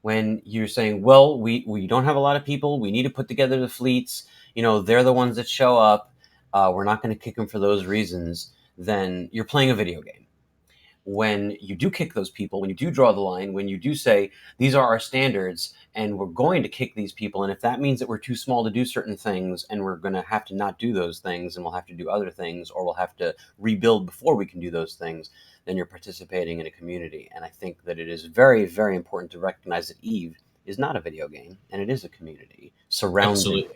When you're saying, well, we don't have a lot of people, we need to put together the fleets, they're the ones that show up, we're not going to kick them for those reasons, then you're playing a video game. When you do kick those people, when you do draw the line, when you do say, these are our standards, and we're going to kick these people, and if that means that we're too small to do certain things, and we're going to have to not do those things, and we'll have to do other things, or we'll have to rebuild before we can do those things, then you're participating in a community. And I think that it is very, very important to recognize that EVE is not a video game, and it is a community surrounding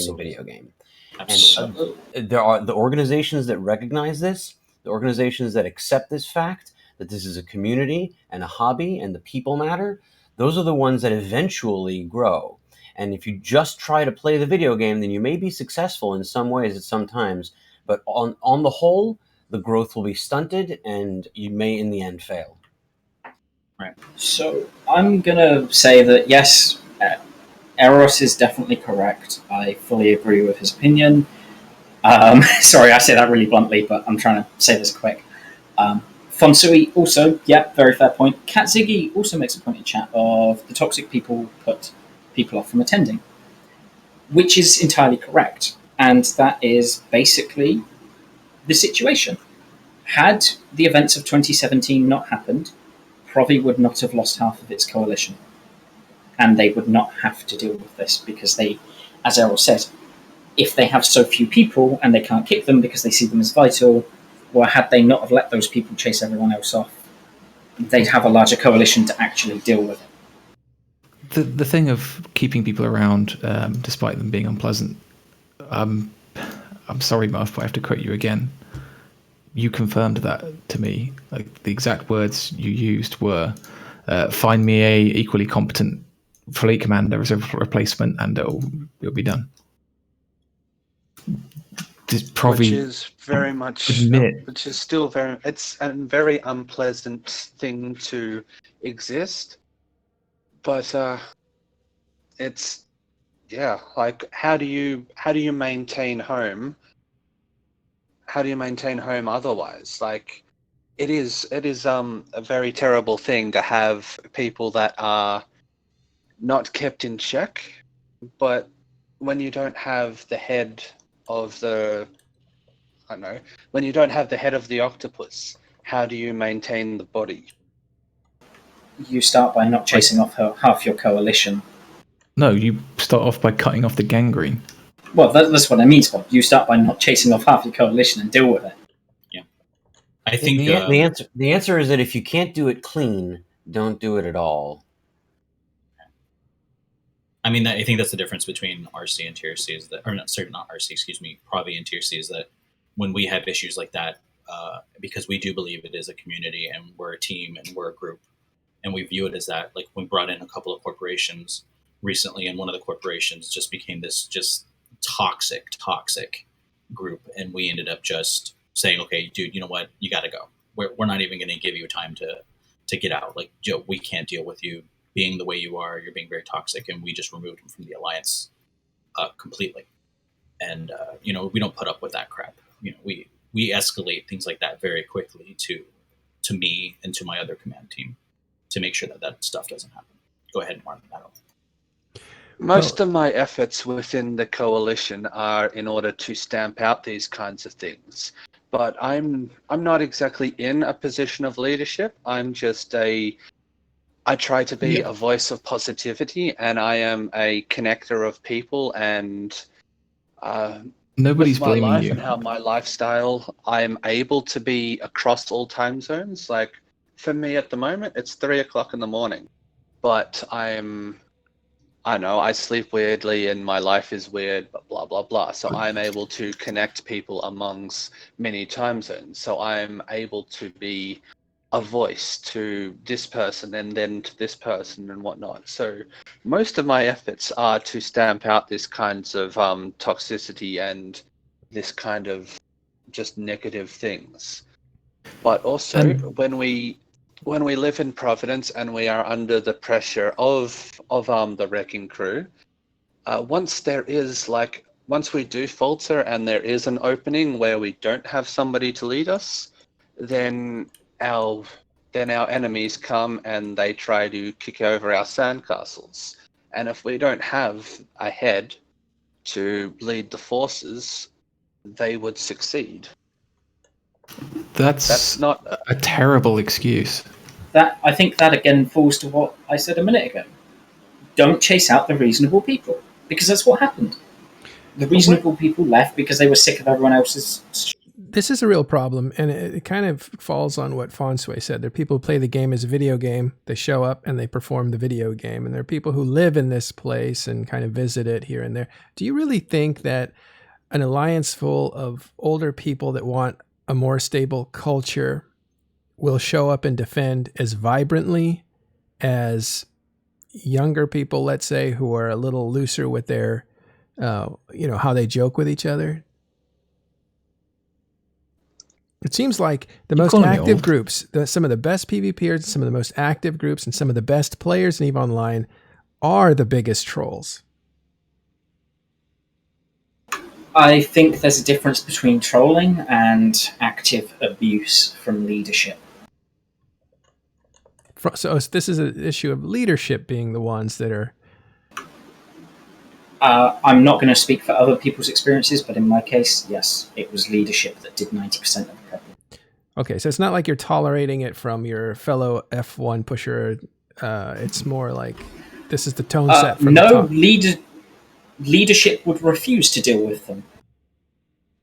a video game. Absolutely. And there are the organizations that recognize this, the organizations that accept this fact, that this is a community and a hobby and the people matter. Those are the ones that eventually grow. And if you just try to play the video game, then you may be successful in some ways at some times, but on the whole, the growth will be stunted and you may in the end fail. Right. So I'm going to say that yes, Eros is definitely correct. I fully agree with his opinion. Sorry, I say that really bluntly, but I'm trying to say this quick. Fonsui also, very fair point. Cat Ziggy also makes a point in chat of the toxic people put people off from attending, which is entirely correct. And that is basically the situation. Had the events of 2017 not happened, Provi would not have lost half of its coalition. And they would not have to deal with this because they, as Errol said, if they have so few people and they can't kick them because they see them as vital, or had they not have let those people chase everyone else off, they'd have a larger coalition to actually deal with it. The thing of keeping people around, despite them being unpleasant, I'm sorry, Muff, but I have to quote you again. You confirmed that to me. Like the exact words you used were, "Find me a equally competent fleet commander as a replacement, and it'll be done." Which is very much, which is still it's a very unpleasant thing to exist, but it's like how do you maintain home? How do you maintain home otherwise? Like it is a very terrible thing to have people that are not kept in check, but when you don't have the head of when you don't have the head of the octopus, how do you maintain the body? You start by not chasing off half your coalition. No, you start off by cutting off the gangrene. Well, that's what I mean, Scott. You start by not chasing off half your coalition and deal with it. Yeah, I think the answer is that if you can't do it clean, don't do it at all. I mean, I think that's the difference between RC and Tier C is that, or not RC, excuse me, Provi and Tier C is that when we have issues like that, because we do believe it is a community and we're a team and we're a group, and we view it as that. Like we brought in a couple of corporations recently, and one of the corporations just became this just toxic group, and we ended up just saying, okay, dude, you know what, you got to go. We're not even going to give you time to get out. Like, Joe, we can't deal with you being the way you are, you're being very toxic, and we just removed him from the alliance completely. And we don't put up with that crap. We escalate things like that very quickly to me and to my other command team to make sure that stuff doesn't happen. Go ahead, Martin. Most of my efforts within the coalition are in order to stamp out these kinds of things. But I'm not exactly in a position of leadership. I'm just I try to be a voice of positivity, and I am a connector of people. And nobody's with my blaming life you. and how my lifestyle, I am able to be across all time zones. Like for me at the moment, it's 3 o'clock in the morning, but I know I sleep weirdly and my life is weird, but blah, blah, blah. So I'm able to connect people amongst many time zones. So I'm able to be a voice to this person and then to this person and whatnot. So most of my efforts are to stamp out this kinds of toxicity and this kind of just negative things. But also when we live in Providence and we are under the pressure of the wrecking crew, once we do falter and there is an opening where we don't have somebody to lead us, then our enemies come and they try to kick over our sandcastles. And if we don't have a head to lead the forces, they would succeed. That's not a terrible excuse. I think that again falls to what I said a minute ago. Don't chase out the reasonable people, because that's what happened. The reasonable people left because they were sick of everyone else's. This is a real problem, and it kind of falls on what Fonsway said. There are people who play the game as a video game. They show up and they perform the video game, and there are people who live in this place and kind of visit it here and there. Do you really think that an alliance full of older people that want a more stable culture will show up and defend as vibrantly as younger people, let's say, who are a little looser with their, how they joke with each other? It seems like the most active groups, some of the best PvPers, some of the most active groups, and some of the best players in EVE Online are the biggest trolls. I think there's a difference between trolling and active abuse from leadership. So this is an issue of leadership being the ones that are... I'm not going to speak for other people's experiences, but in my case, yes, it was leadership that did 90% of the problem. Okay, so it's not like you're tolerating it from your fellow F1 pusher. It's more like this is the tone set from the top. Leadership would refuse to deal with them.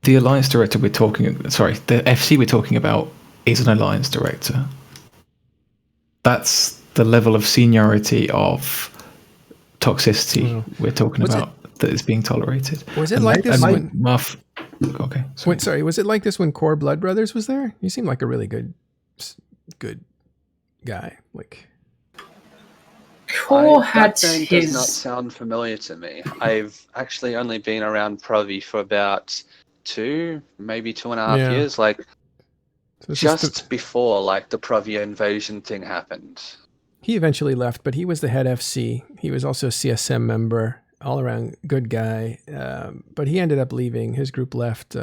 The alliance director the FC we're talking about is an alliance director. That's the level of seniority of toxicity we're talking about that is being tolerated. Was it like this when Muff? Okay. Sorry, was it like this when Core Blood Brothers was there? You seem like a really good guy. Like Core had that name does not sound familiar to me. I've actually only been around Provi for about 2, maybe 2.5 years. Like so just before like the Provi invasion thing happened. He eventually left, but he was the head FC. He was also a CSM member, all around good guy. But he ended up leaving. His group left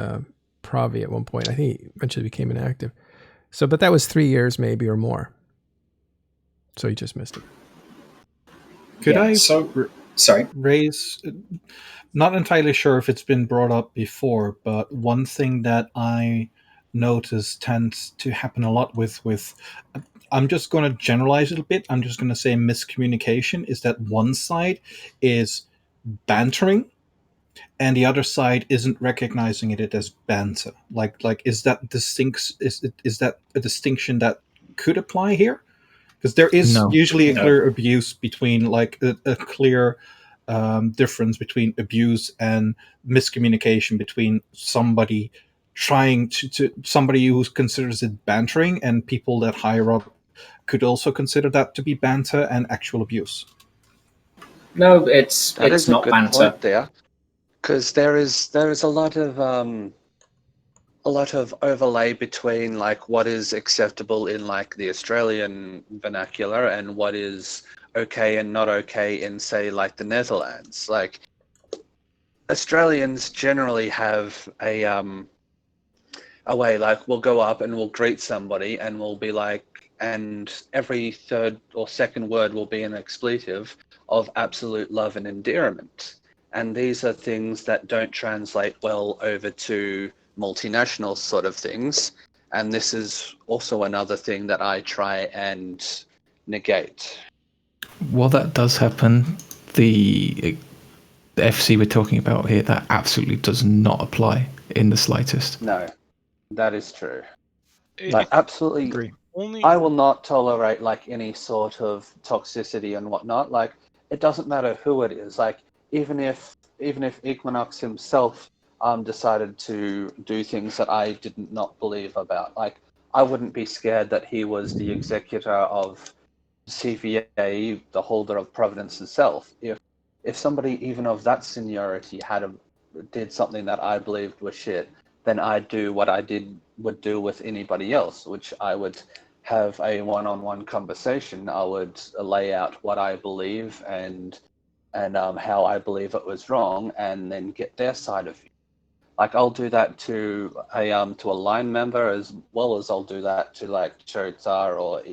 Provi at one point. I think he eventually became inactive. So, but that was 3 years maybe or more. So he just missed it. Could I raise, not entirely sure if it's been brought up before, but one thing that I notice tends to happen a lot with I'm just going to generalize it a bit. I'm just going to say miscommunication is that one side is bantering and the other side isn't recognizing it as banter. Like is that a distinction that could apply here? Because there is usually a clear abuse between like a clear difference between abuse and miscommunication between somebody trying to somebody who considers it bantering and people that higher up could also consider that to be banter and actual abuse. No, it's that is not a good banter point there, because there is a lot of overlay between like what is acceptable in like the Australian vernacular and what is okay and not okay in, say, like the Netherlands. Like Australians generally have a way, like we'll go up and we'll greet somebody and we'll be like, and every third or second word will be an expletive of absolute love and endearment. And these are things that don't translate well over to multinational sort of things. And this is also another thing that I try and negate. While that does happen, the FC we're talking about here, that absolutely does not apply in the slightest. No, that is true. Like, absolutely. Agree. I will not tolerate like any sort of toxicity and whatnot. Like, it doesn't matter who it is. Like, even if Equinox himself decided to do things that I did not believe about, like, I wouldn't be scared that he was the executor of CVA, the holder of Providence itself. If somebody even of that seniority did something that I believed was shit, then I'd do what I would do with anybody else, which I would have a one-on-one conversation. I would lay out what I believe and how I believe it was wrong, and then get their side of it. Like, I'll do that to a line member, as well as I'll do that to like Chozar or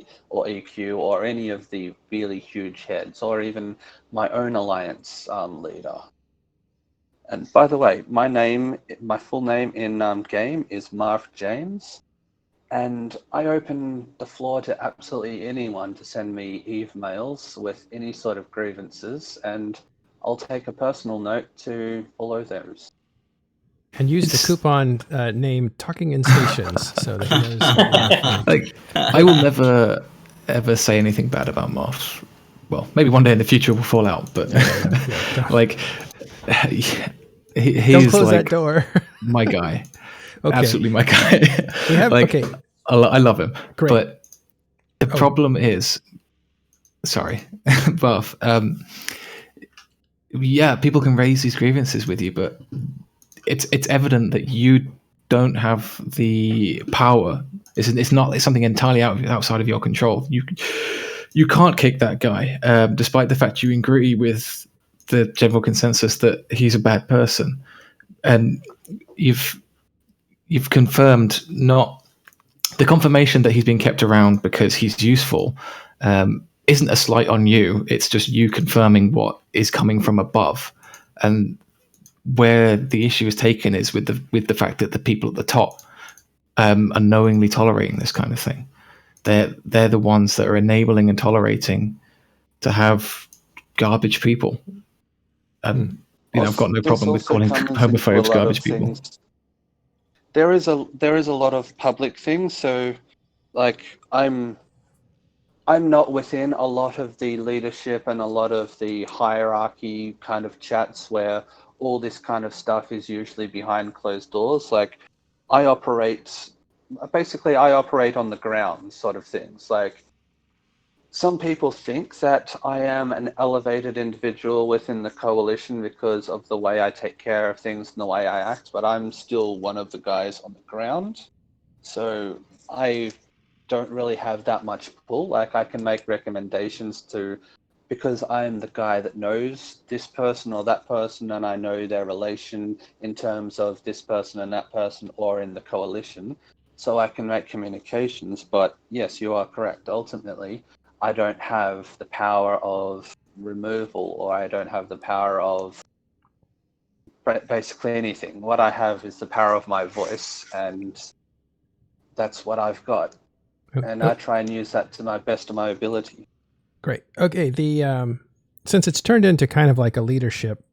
EQ or any of the really huge heads, or even my own alliance leader. And by the way, my full name in game is Marv James, and I open the floor to absolutely anyone to send me emails with any sort of grievances, and I'll take a personal note to follow those. And use the coupon name Talking in Stations so that he knows. Like, I will never ever say anything bad about Moth. Well, maybe one day in the future we'll fall out, but like he's don't close like that door. my guy. Okay. Absolutely my guy. Okay. I love him. Great. But the problem is, sorry, Buff. Yeah, people can raise these grievances with you, but it's evident that you don't have the power. It's something entirely outside of your control. You can't kick that guy, despite the fact you agree with the general consensus that he's a bad person, and you've confirmed not the confirmation that he's being kept around because he's useful. Isn't a slight on you. It's just you confirming what is coming from above, and where the issue is taken is with the fact that the people at the top are knowingly tolerating this kind of thing. They're the ones that are enabling and tolerating to have garbage people. I've got no problem with calling homophobes garbage people. There is a lot of public things, so like I'm not within a lot of the leadership and a lot of the hierarchy kind of chats where all this kind of stuff is usually behind closed doors. Like, I operate on the ground sort of things. Like, some people think that I am an elevated individual within the coalition because of the way I take care of things and the way I act, but I'm still one of the guys on the ground. So I don't really have that much pull. Like, I can make recommendations because I'm the guy that knows this person or that person, and I know their relation in terms of this person and that person or in the coalition. So I can make communications. But yes, you are correct. Ultimately, I don't have the power of removal, or I don't have the power of basically anything. What I have is the power of my voice, and that's what I've got. And I try and use that to my best of my ability. Great. Okay. Since it's turned into kind of like a leadership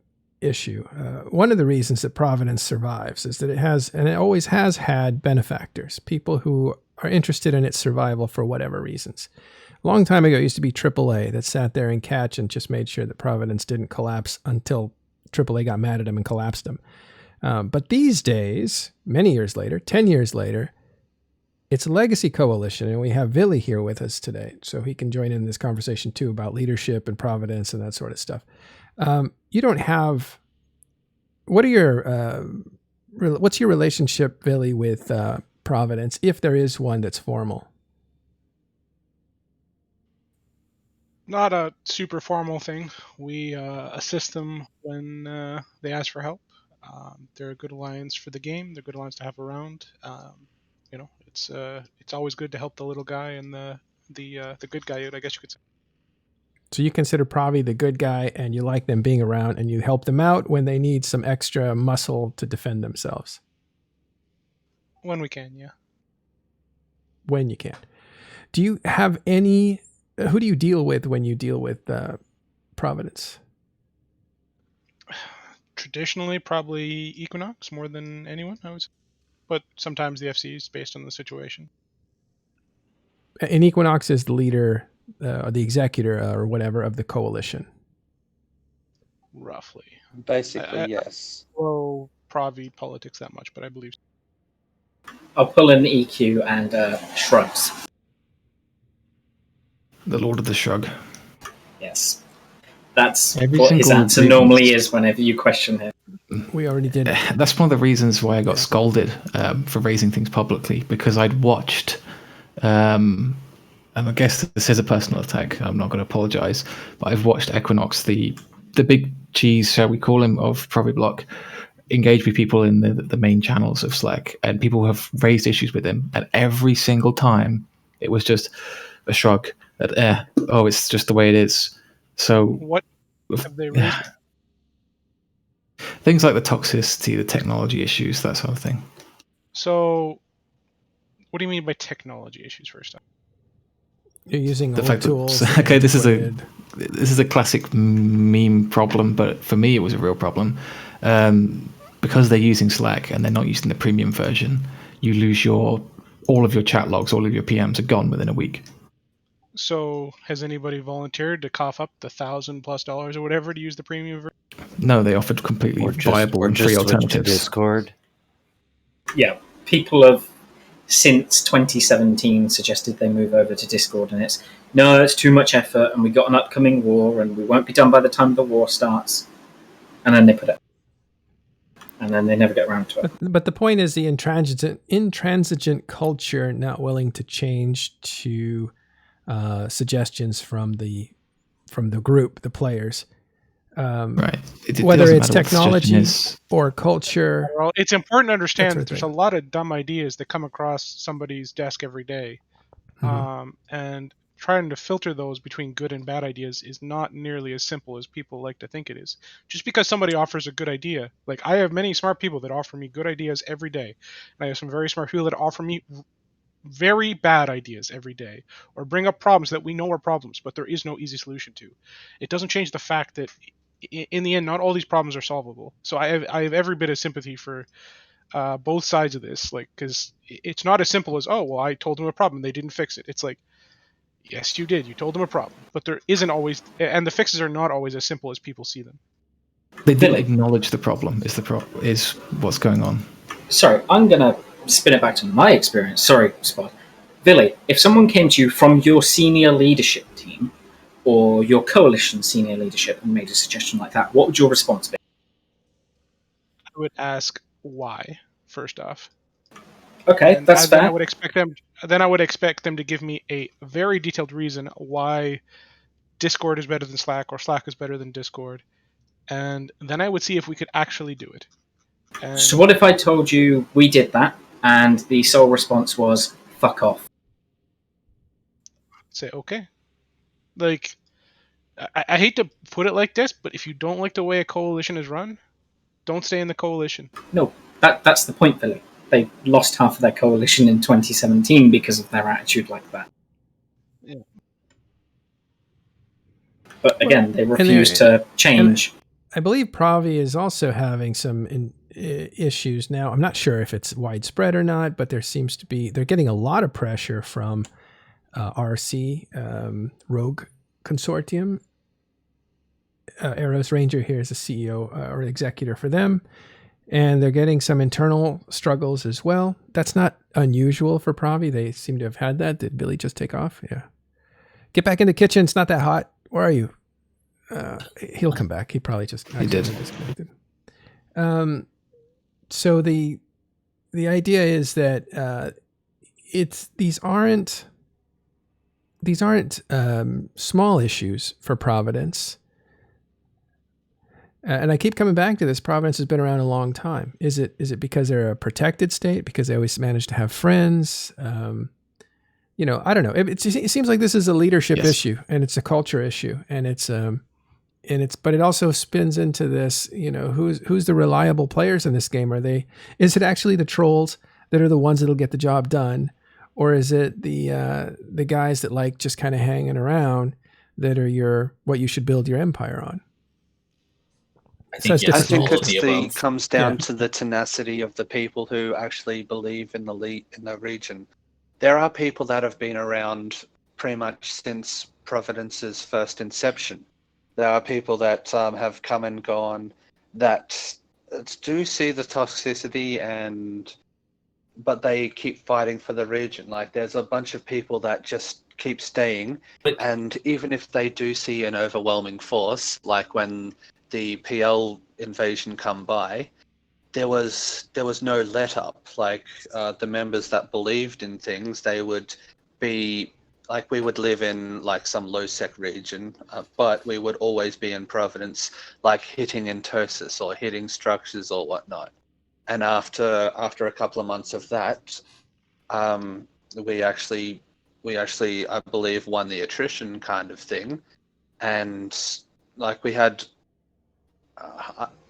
issue, one of the reasons that Providence survives is that it has, and it always has had, benefactors, people who are interested in its survival for whatever reasons. A long time ago, it used to be AAA that sat there and catch and just made sure that Providence didn't collapse until AAA got mad at him and collapsed him. But these days, many years later, 10 years later, it's a legacy coalition, and we have Villy here with us today, so he can join in this conversation too about leadership and Providence and that sort of stuff. You don't have. What are your what's your relationship, Billy, with Providence, if there is one that's formal? Not a super formal thing. We assist them when they ask for help. They're a good alliance for the game. They're a good alliance to have around. It's always good to help the little guy and the good guy out, I guess you could say. So you consider Provi the good guy, and you like them being around, and you help them out when they need some extra muscle to defend themselves. When we can, yeah. When you can. Do you have any? Who do you deal with when you deal with Providence? Traditionally, probably Equinox more than anyone, I would say. But sometimes the FCs, based on the situation. And Equinox is the leader, or the executor, or whatever, of the coalition. Roughly. Basically, yes. Well, Provi politics that much, but I believe so. I'll pull in EQ and shrugs. The Lord of the Shrug. Yes. That's Every what his single answer grievance. normally is whenever you question him. We already did it. That's one of the reasons why I got scolded for raising things publicly, because I'd watched, and I guess this is a personal attack, I'm not going to apologize, but I've watched Equinox, the big cheese, shall we call him, of Provi-Bloc, engage with people in the main channels of Slack, and people have raised issues with him, and every single time it was just a shrug that, it's just the way it is. So what have they raised? Things like the toxicity, the technology issues, that sort of thing. So, what do you mean by technology issues? First off, you're using the old fact tools. That, okay, this is a classic meme problem, but for me, it was a real problem. Because they're using Slack and they're not using the premium version, you lose all of your chat logs, all of your PMs are gone within a week. So, has anybody volunteered to cough up the $1,000+ or whatever to use the premium version? No, they offered completely viable and free alternatives. Discord. Yeah, people have since 2017 suggested they move over to Discord, and it's too much effort, and we got an upcoming war, and we won't be done by the time the war starts. And then they put it, and then they never get around to it. But the point is the intransigent culture not willing to change to suggestions from the group, the players. Right. Whether it's technology or culture. Well, it's important to understand that there's a lot of dumb ideas that come across somebody's desk every day. Mm-hmm. And trying to filter those between good and bad ideas is not nearly as simple as people like to think it is. Just because somebody offers a good idea, like I have many smart people that offer me good ideas every day. And I have some very smart people that offer me very bad ideas every day, or bring up problems that we know are problems, but there is no easy solution to. It doesn't change the fact that in the end, not all these problems are solvable. So I have every bit of sympathy for both sides of this, like, because it's not as simple as, oh, well, I told them a problem, they didn't fix it. It's like, yes, you did. You told them a problem, but there isn't always, and the fixes are not always as simple as people see them. They didn't acknowledge the problem. Is what's going on. Sorry, I'm gonna spin it back to my experience. Sorry, Spot. Billy, if someone came to you from your senior leadership team or your coalition senior leadership and made a suggestion like that, what would your response be? I would ask why, first off. Okay, that's fair. I would expect them to give me a very detailed reason why Discord is better than Slack or Slack is better than Discord. And then I would see if we could actually do it. And so what if I told you we did that and the sole response was, fuck off? Say, okay. Like, I hate to put it like this, but if you don't like the way a coalition is run, don't stay in the coalition. No, that's the point, Billy. They lost half of their coalition in 2017 because of their attitude like that. Yeah. But again, they refuse to change. I believe Provi is also having some issues now. I'm not sure if it's widespread or not, but there seems to be, they're getting a lot of pressure from RC, Rogue Consortium. Eros Ranger here is the CEO or executor for them. And they're getting some internal struggles as well. That's not unusual for Provi. They seem to have had that. Did Billy just take off? Yeah. Get back in the kitchen. It's not that hot. Where are you? He'll come back. He probably just... He did. Disconnected. So the idea is that these aren't small issues for Providence. And I keep coming back to this. Providence has been around a long time. Is it because they're a protected state? Because they always manage to have friends? I don't know. It seems like this is a leadership issue, and it's a culture issue, and but it also spins into this. Who's the reliable players in this game? Is it actually the trolls that are the ones that'll get the job done, or is it the guys that like just kind of hanging around that are what you should build your empire on? I think it comes down to the tenacity of the people who actually believe in the region. There are people that have been around pretty much since Providence's first inception. There are people that have come and gone that do see the toxicity, but they keep fighting for the region. Like, there's a bunch of people that just keep staying, and even if they do see an overwhelming force, like when the PL invasion come by, there was no let up. Like, the members that believed in things, they would be like, we would live in like some low sec region, but we would always be in Providence, like hitting Intersis or hitting structures or whatnot. And after a couple of months of that, we actually I believe won the attrition kind of thing, and like we had.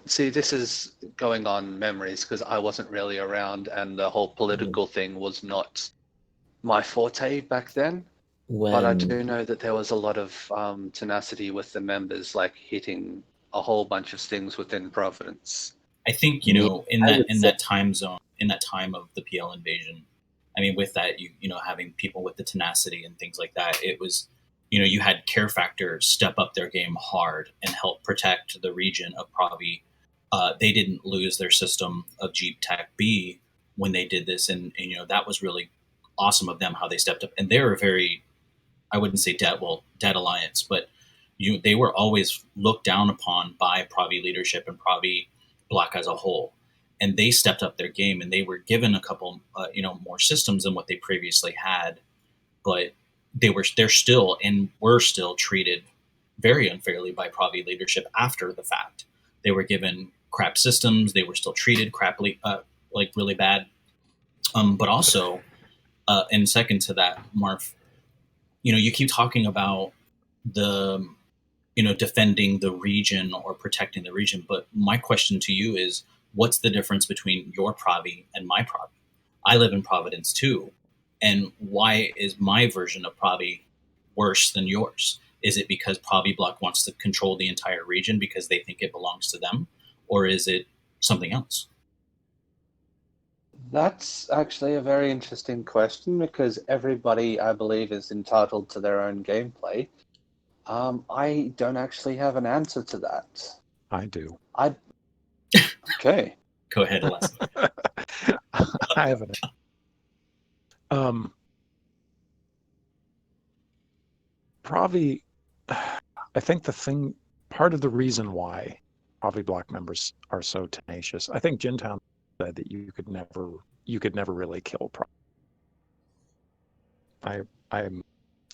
See, this is going on memories because I wasn't really around, and the whole political thing was not my forte back then. But I do know that there was a lot of tenacity with the members, like hitting a whole bunch of things within Providence. I think in that time zone, in that time of the PL invasion, I mean, with that, having people with the tenacity and things like that, it was, you had Care Factor step up their game hard and help protect the region of Provi. They didn't lose their system of Jeep Tech B when they did this, and that was really awesome of them how they stepped up. And they were very, I wouldn't say dead alliance, but they were always looked down upon by Provi leadership and Provi-Bloc as a whole. And they stepped up their game, and they were given a couple, more systems than what they previously had. But they're still and were still treated very unfairly by Provi leadership after the fact. They were given crap systems. They were still treated crappily, like really bad. But also, and second to that, Marv, you keep talking about the, defending the region or protecting the region. But my question to you is, what's the difference between your Provi and my Provi? I live in Providence too. And why is my version of Provi worse than yours? Is it because Provi-Bloc wants to control the entire region because they think it belongs to them? Or is it something else? That's actually a very interesting question, because everybody, I believe, is entitled to their own gameplay. I don't actually have an answer to that. I do. Okay. Go ahead, Alessi. I have an. Provi, I think part of the reason why Provi-Bloc members are so tenacious, I think Jintown said that you could never really kill Provi. I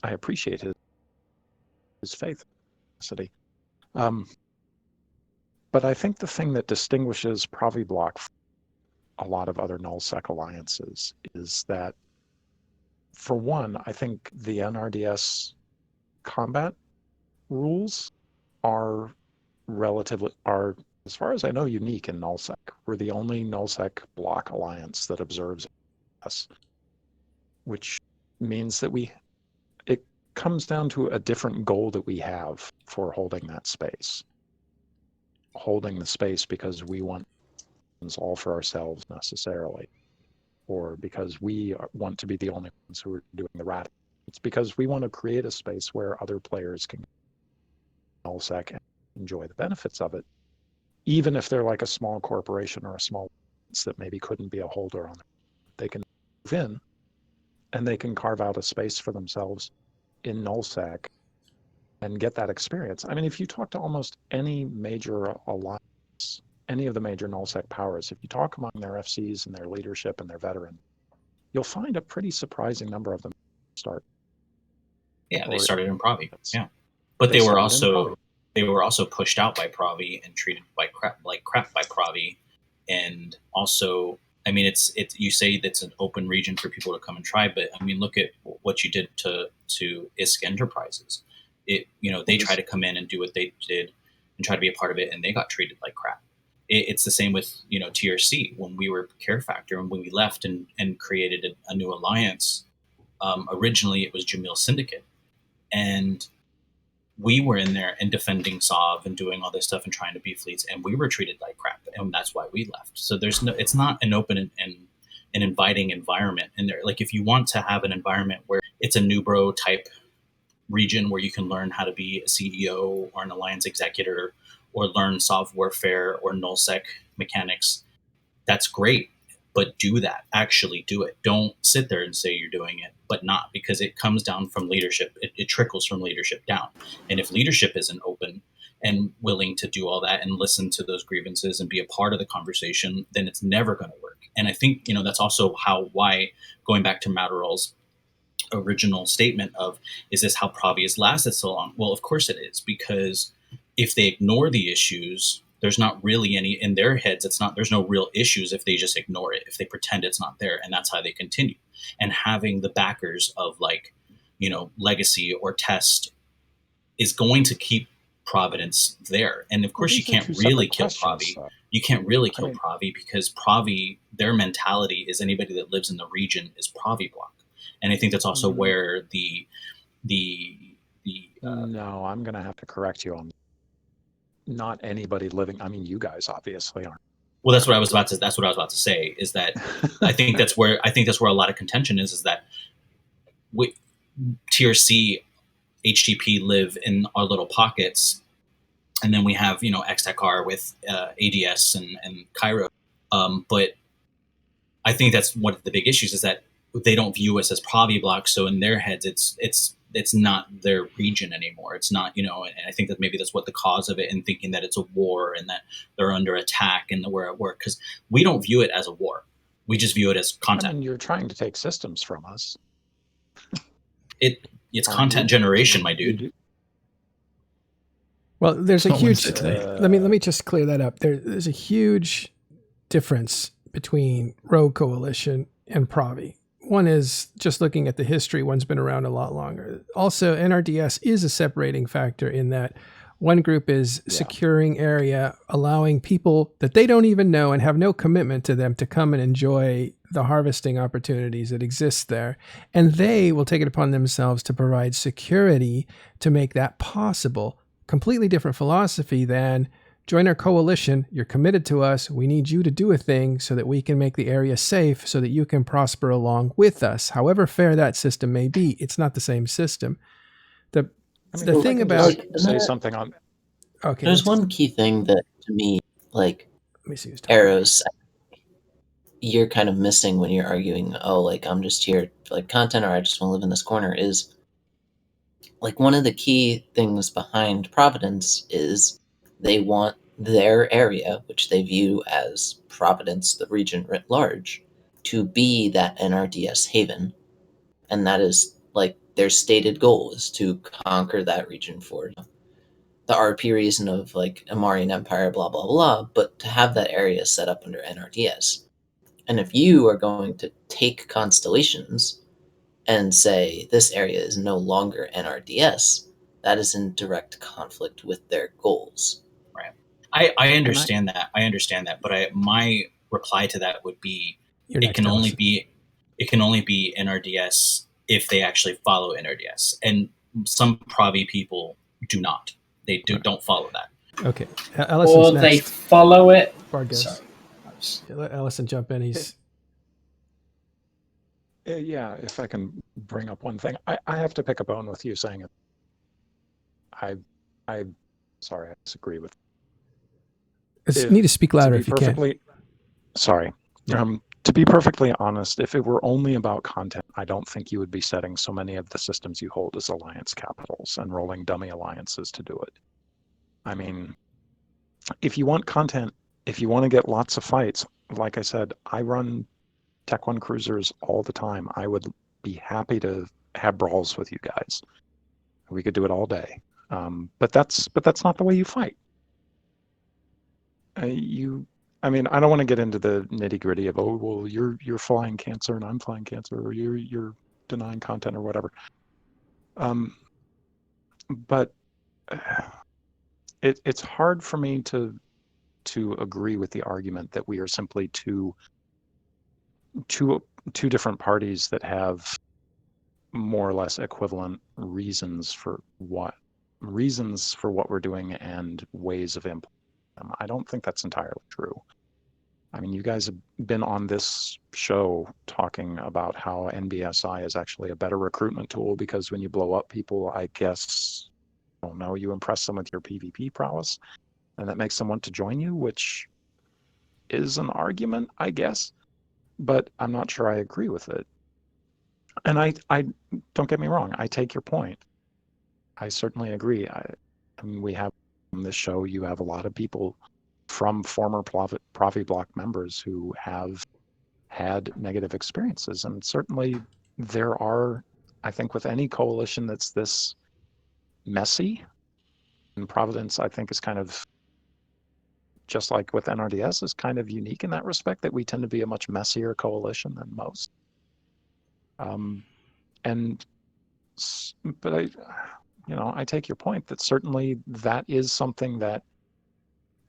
appreciate his faith in the city. But I think the thing that distinguishes Provi-Bloc from a lot of other nullsec alliances is that, for one, I think the NRDS combat rules are, as far as I know, unique in nullsec. We're the only nullsec block alliance that observes us, which means that it comes down to a different goal that we have for holding that space. Holding the space because we want all for ourselves necessarily, or because we want to be the only ones who are doing the rat. It's because we want to create a space where other players can nullsec and enjoy the benefits of it, even if they're like a small corporation or a small that maybe couldn't be a holder on it. They can move in and they can carve out a space for themselves in nullsec and get that experience. I mean, if you talk to almost any major alliance any of the major nullsec powers, if you talk among their FCs and their leadership and their veterans, you'll find a pretty surprising number of them start. Yeah, they started in Provi. Yeah, but they were also pushed out by Provi and treated like crap by Provi, and also, I mean, it's you say that's an open region for people to come and try, but I mean, look at what you did to ISK Enterprises. They try to come in and do what they did and try to be a part of it, and they got treated like crap. It's the same with TRC when we were Care Factor and when we left and created a new alliance. Originally, it was Jamil Syndicate. And we were in there and defending Sov and doing all this stuff and trying to be fleets, and we were treated like crap, and that's why we left. So it's not an open and an inviting environment. And there, like, if you want to have an environment where it's a new bro type region where you can learn how to be a CEO or an alliance executor or learn Sov warfare or nullsec mechanics, that's great. But do that. Actually do it. Don't sit there and say you're doing it, but not, because it comes down from leadership. It trickles from leadership down. And if leadership isn't open and willing to do all that and listen to those grievances and be a part of the conversation, then it's never going to work. And I think, that's also why going back to Matterall's original statement of, is this how Provi has lasted so long? Well, of course it is, because if they ignore the issues, there's not really any in their heads. There's no real issues if they just ignore it, if they pretend it's not there, and that's how they continue. And having the backers of Legacy or Test is going to keep Providence there. And of course, you can't really kill Provi. You can't really kill Provi, because Provi, their mentality is anybody that lives in the region is Provi-Bloc. And I think that's also where no, I'm going to have to correct you on that. Not anybody living. I mean, you guys obviously aren't. Well, that's what I was about to say. Is that I think that's where a lot of contention is that TRC, HTP live in our little pockets, and then we have XTechR with ADS and Cairo. But I think that's one of the big issues, is that they don't view us as Provi-Bloc. So in their heads, it's not their region anymore. It's not, and I think that maybe that's what the cause of it, and thinking that it's a war and that they're under attack and that we're at work, because we don't view it as a war. We just view it as content. I mean, you're trying to take systems from us. It's content generation, my dude. Well, there's a huge. Let me just clear that up. There's a huge difference between Rogue Coalition and Provi. One is just looking at the history. One's been around a lot longer. Also, NRDS is a separating factor in that one group is securing area, allowing people that they don't even know and have no commitment to them to come and enjoy the harvesting opportunities that exist there. And they will take it upon themselves to provide security to make that possible. Completely different philosophy than join our coalition. You're committed to us. We need you to do a thing so that we can make the area safe so that you can prosper along with us. However fair that system may be, it's not the same system. The thing about say something on. Okay. There's one key thing that to me, like, let me see Arrows, you're kind of missing when you're arguing, I'm just here for content, or I just want to live in this corner, is one of the key things behind Providence is they want their area, which they view as Providence, the region writ large, to be that NRDS haven. And that is their stated goal is to conquer that region for the RP reason of Amarian Empire, blah, blah, blah, but to have that area set up under NRDS. And if you are going to take constellations and say this area is no longer NRDS, that is in direct conflict with their goals. I understand that. But my reply to that would be it can only be NRDS if they actually follow NRDS, and some Provi people do not. They don't follow that. Okay, or they follow it. Let Ellison jump in. He's yeah. If I can bring up one thing, I have to pick a bone with you saying it. I'm sorry, I disagree with. You need to speak louder if you can. Sorry. Yeah. To be perfectly honest, if it were only about content, I don't think you would be setting so many of the systems you hold as alliance capitals and rolling dummy alliances to do it. I mean, if you want content, if you want to get lots of fights, like I said, I run Tech 1 cruisers all the time. I would be happy to have brawls with you guys. We could do it all day. But that's not the way you fight. I mean, I don't want to get into the nitty gritty of, oh, well, you're flying cancer and I'm flying cancer, or you're denying content or whatever. But it's hard for me to agree with the argument that we are simply two different parties that have more or less equivalent reasons for what we're doing and ways of implementing them. I don't think that's entirely true. I mean, you guys have been on this show talking about how NBSI is actually a better recruitment tool because when you blow up people, I guess, I don't know, you impress them with your PvP prowess, and that makes them want to join you, which is an argument, I guess, but I'm not sure I agree with it. And I don't get me wrong, I take your point. I certainly agree. I mean, we have on this show, you have a lot of people from former Provi-Bloc members who have had negative experiences. And certainly there are, I think with any coalition that's this messy, and Providence, I think, is kind of, just like with NRDS, is kind of unique in that respect, that we tend to be a much messier coalition than most. But I take your point that certainly that is something that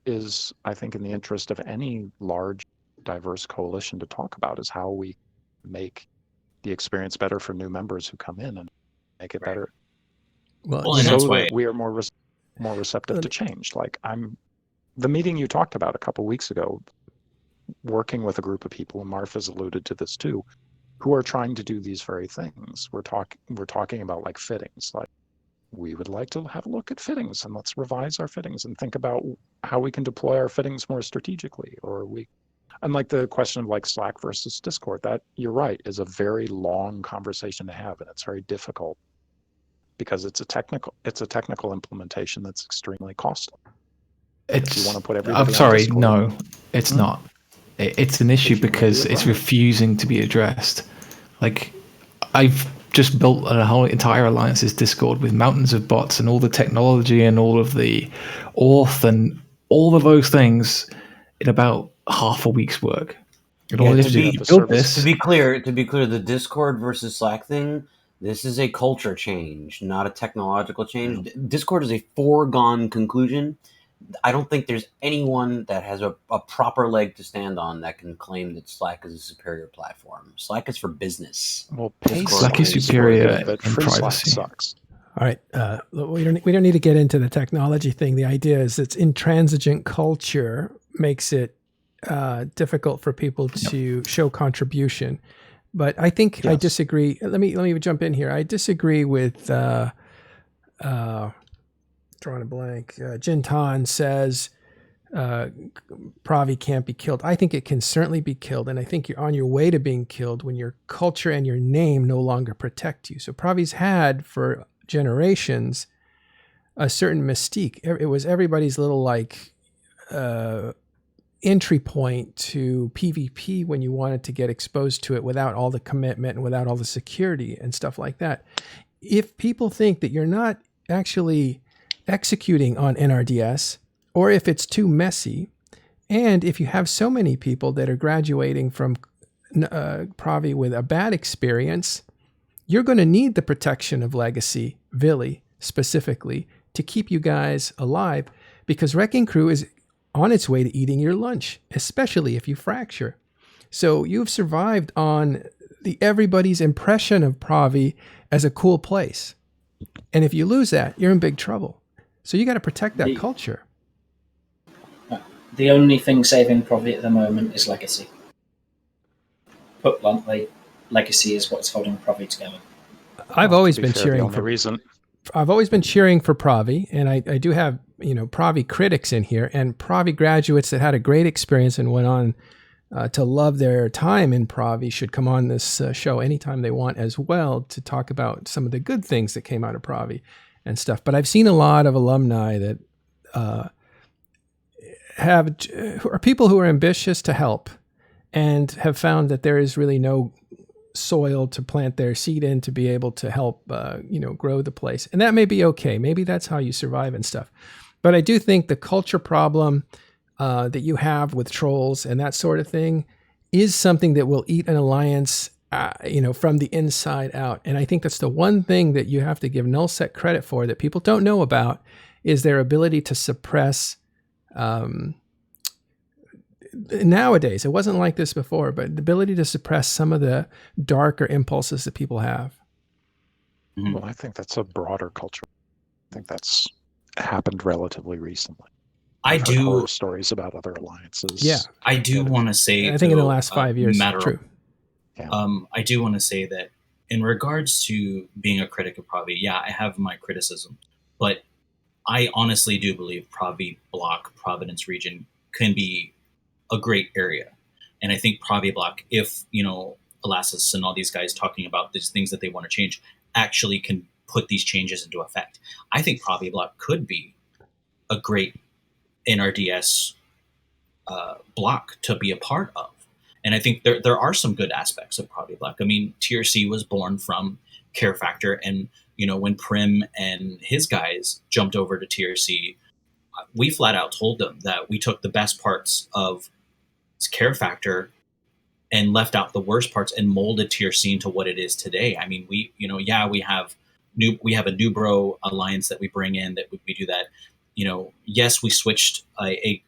is, I think, in the interest of any large, diverse coalition to talk about, is how we make the experience better for new members who come in and make it better. Well, and that's why we are more receptive to change. Like the meeting you talked about a couple weeks ago, working with a group of people, and Marf has alluded to this too, who are trying to do these very things. We're talking about like fittings, like we would like to have a look at fittings and let's revise our fittings and think about how we can deploy our fittings more strategically. And like the question of like Slack versus Discord, that, you're right, is a very long conversation to have, and it's very difficult because it's a technical implementation that's extremely costly. If you want to put everybody I'm sorry, Discord, no, it's not. It's an issue because it's refusing to be addressed. Like, I've just built a whole entire Alliance's Discord with mountains of bots and all the technology and all of the auth and all of those things in about half a week's work. To be clear, the Discord versus Slack thing, this is a culture change, not a technological change. Discord is a foregone conclusion. I don't think there's anyone that has a proper leg to stand on that can claim that Slack is a superior platform. Slack is for business. Well, Slack is superior, but free Slack sucks. All right, we don't need to get into the technology thing. The idea is it's intransigent culture makes it difficult for people to show contribution. But I think I disagree. Let me jump in here. I disagree with drawing a blank. Jintan says Provi can't be killed. I think it can certainly be killed, and I think you're on your way to being killed when your culture and your name no longer protect you. So Provi's had for generations a certain mystique. It was everybody's little like entry point to PvP when you wanted to get exposed to it without all the commitment and without all the security and stuff like that. If people think that you're not actually executing on NRDS, or if it's too messy, and if you have so many people that are graduating from Provi with a bad experience, you're going to need the protection of Legacy, Vili specifically, to keep you guys alive, because Wrecking Crew is on its way to eating your lunch, especially if you fracture. So you've survived on everybody's impression of Provi as a cool place. And if you lose that, you're in big trouble. So you got to protect that culture. The only thing saving Provi at the moment is Legacy. Put bluntly, Legacy is what's holding Provi together. I've always been cheering for Provi, and I do have Provi critics in here, and Provi graduates that had a great experience and went on to love their time in Provi should come on this show anytime they want as well to talk about some of the good things that came out of Provi and stuff. But I've seen a lot of alumni that are people who are ambitious to help and have found that there is really no soil to plant their seed in to be able to help, grow the place. And that may be okay. Maybe that's how you survive and stuff. But I do think the culture problem that you have with trolls and that sort of thing is something that will eat an alliance, from the inside out. And I think that's the one thing that you have to give nullsec credit for that people don't know about is their ability to suppress. Nowadays, it wasn't like this before, but the ability to suppress some of the darker impulses that people have. Well, I think that's a broader culture. I think that's happened relatively recently. I've heard horror stories about other alliances. Yeah, I do want to say. I think in the last 5 years, true. Yeah. I do want to say that in regards to being a critic of Provi, I have my criticism, but I honestly do believe Provi-Bloc, Providence region, can be a great area. And I think Provi-Bloc, if, Elastis and all these guys talking about these things that they want to change, actually can put these changes into effect. I think Provi-Bloc could be a great NRDS block to be a part of. And I think there are some good aspects of Provi-Bloc. I mean, TRC was born from Care Factor, and when Prim and his guys jumped over to TRC, we flat out told them that we took the best parts of Care Factor and left out the worst parts and molded TRC into what it is today. I mean, we have a new bro alliance that we bring in, that we do that. Yes, we switched a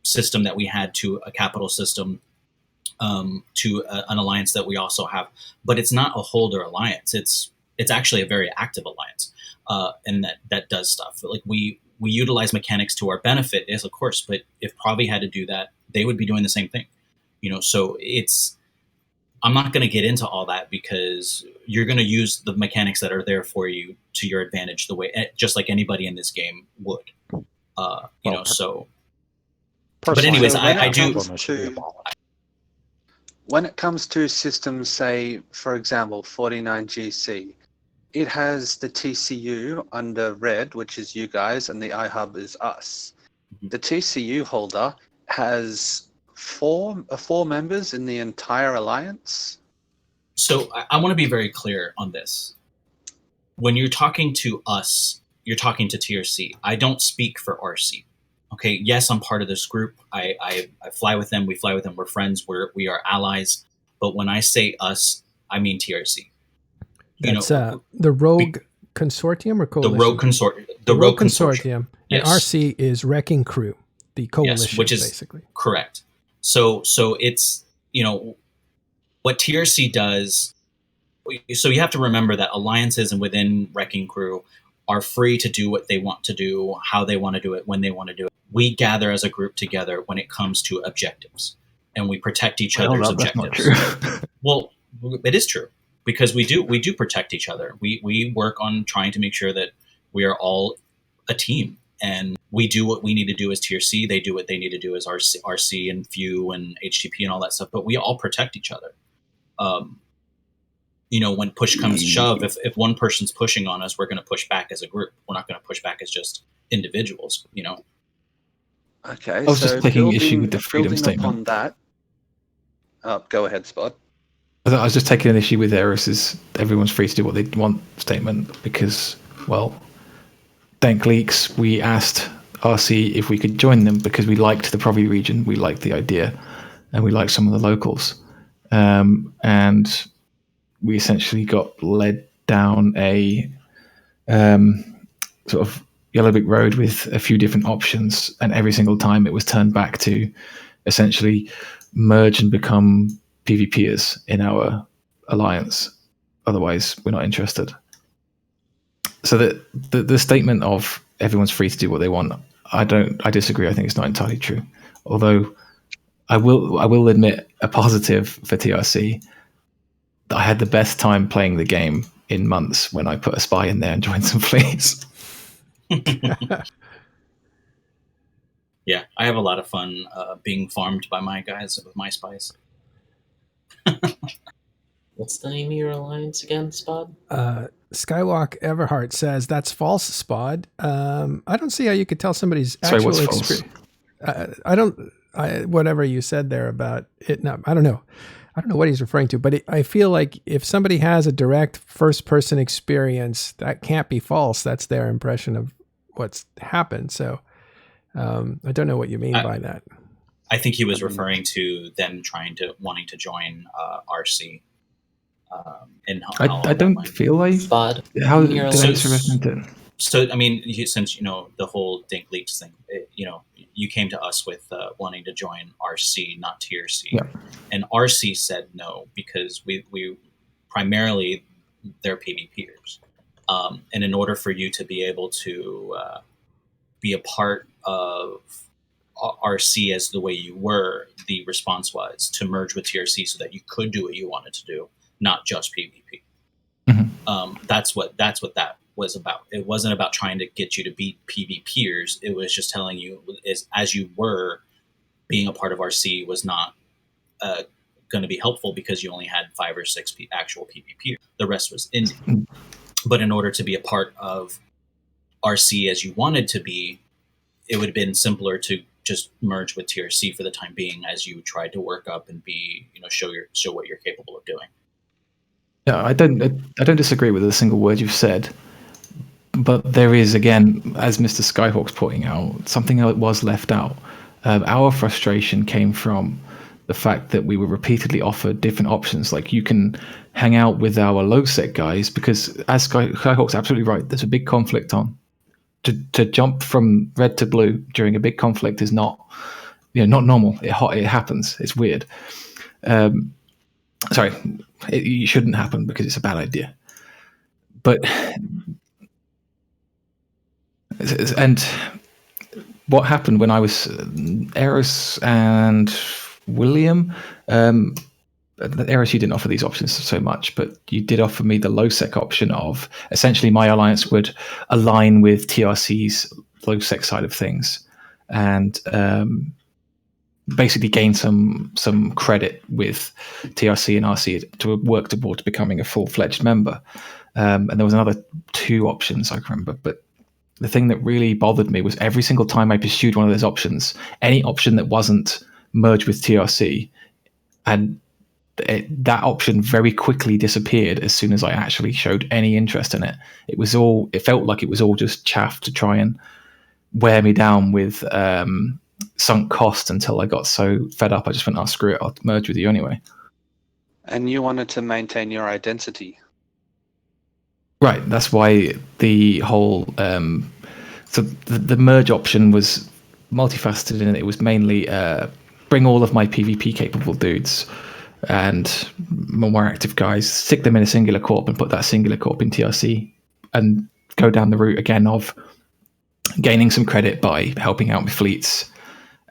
system that we had to a capital system, to an alliance that we also have, but it's not a holder alliance. It's actually a very active alliance, and that does stuff. Like we utilize mechanics to our benefit, yes, of course, but if Provi had to do that, they would be doing the same thing. So I'm not going to get into all that because you're going to use the mechanics that are there for you to your advantage, the way, just like anybody in this game would. So. But anyways, I do. When it comes to systems, say, for example, 49GC, it has the TCU under red, which is you guys, and the iHub is us. The TCU holder has four members in the entire alliance. So I want to be very clear on this. When you're talking to us, you're talking to TRC. I don't speak for RC. Okay, yes, I'm part of this group. I fly with them. We fly with them. We're friends. We are allies. But when I say us, I mean TRC. That's the Rogue Consortium or Coalition? The Rogue Consortium. Yes. And RC is Wrecking Crew, the coalition, yes, which is basically. Correct. So it's, what TRC does. So you have to remember that alliances and within Wrecking Crew are free to do what they want to do, how they want to do it, when they want to do it. We gather as a group together when it comes to objectives, and we protect each other's objectives. Well, it is true, because we do protect each other. We work on trying to make sure that we are all a team, and we do what we need to do as TRC. They do what they need to do as RC and FEW and HTTP and all that stuff. But we all protect each other. When push comes to shove, if one person's pushing on us, we're going to push back as a group. We're not going to push back as just individuals, Okay, I was just taking issue with the freedom statement. On that, go ahead, Spot. I was just taking an issue with Eris's everyone's free to do what they want statement, because, well, Dank Leaks, we asked RC if we could join them because we liked the Provi region, we liked the idea, and we liked some of the locals. And we essentially got led down a sort of yellow brick road with a few different options, and every single time it was turned back to essentially merge and become PvPers in our alliance. Otherwise, we're not interested. So the statement of everyone's free to do what they want, I disagree. I think it's not entirely true. Although I will admit a positive for TRC. I had the best time playing the game in months when I put a spy in there and joined some fleas. Yeah, I have a lot of fun being farmed by my guys with my spies. What's the name of your alliance again, Spod? Skywalk Everhart says that's false, Spod. I don't see how you could tell somebody's actual experience. whatever you said there about it. No, I don't know what he's referring to, but I feel like if somebody has a direct first-person experience, that can't be false. That's their impression of what's happened. So I don't know what you mean by that. I think he was referring to them wanting to join RC. And I don't feel like Spot. How did I misrepresent it? So I mean, since the whole Dink Leaks thing, you came to us with wanting to join RC, not TRC, and RC said no because we primarily they're PvPers, and in order for you to be able to be a part of RC as the way you were, the response was to merge with TRC so that you could do what you wanted to do, not just PvP. Mm-hmm. That's what that was about. It wasn't about trying to get you to beat PvPers. It was just telling you, as you were, being a part of RC was not going to be helpful because you only had 5 or 6 actual PvPers. The rest was indie. Mm-hmm. But in order to be a part of RC as you wanted to be, it would have been simpler to just merge with TRC for the time being as you tried to work up and be, show what you're capable of doing. Yeah, I don't disagree with a single word you've said, but there is, again, as Mr. Skyhawk's pointing out, something that was left out. Our frustration came from the fact that we were repeatedly offered different options, like you can hang out with our low-sec guys, because as Skyhawk's absolutely right, there's a big conflict on. To jump from red to blue during a big conflict is not normal. It happens. It's weird. Sorry, it shouldn't happen because it's a bad idea. But and what happened when I was Eros and William? Eros, you didn't offer these options so much, but you did offer me the low-sec option of essentially my alliance would align with TRC's low-sec side of things and basically gain some credit with TRC and RC to work towards becoming a full-fledged member. And there was another 2 options I can remember, but the thing that really bothered me was every single time I pursued one of those options, any option that wasn't merged with TRC, and that option very quickly disappeared as soon as I actually showed any interest in it. It felt like it was all just chaff to try and wear me down with sunk cost until I got so fed up I just went, oh, screw it, I'll merge with you anyway. And you wanted to maintain your identity. Right, that's why the whole so the merge option was multifaceted, and it was mainly bring all of my PvP capable dudes and more active guys, stick them in a singular corp and put that singular corp in TRC, and go down the route again of gaining some credit by helping out with fleets,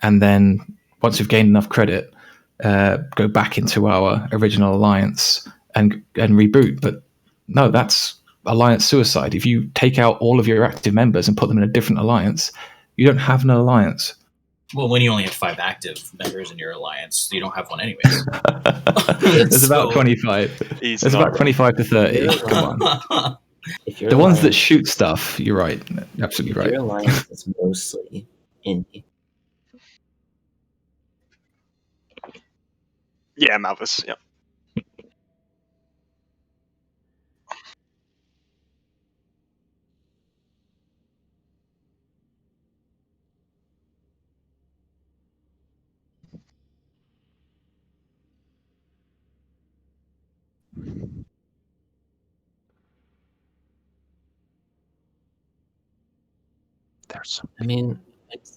and then once we've gained enough credit, go back into our original alliance and reboot. But no, that's alliance suicide. If you take out all of your active members and put them in a different alliance, you don't have an alliance. Well, when you only have 5 active members in your alliance, you don't have one anyways. There's about 25. There's about 25 to 30. Come on. The ones that shoot stuff, you're right. Absolutely right. Your alliance is mostly indie. Yeah, Malvis, yeah. I mean, it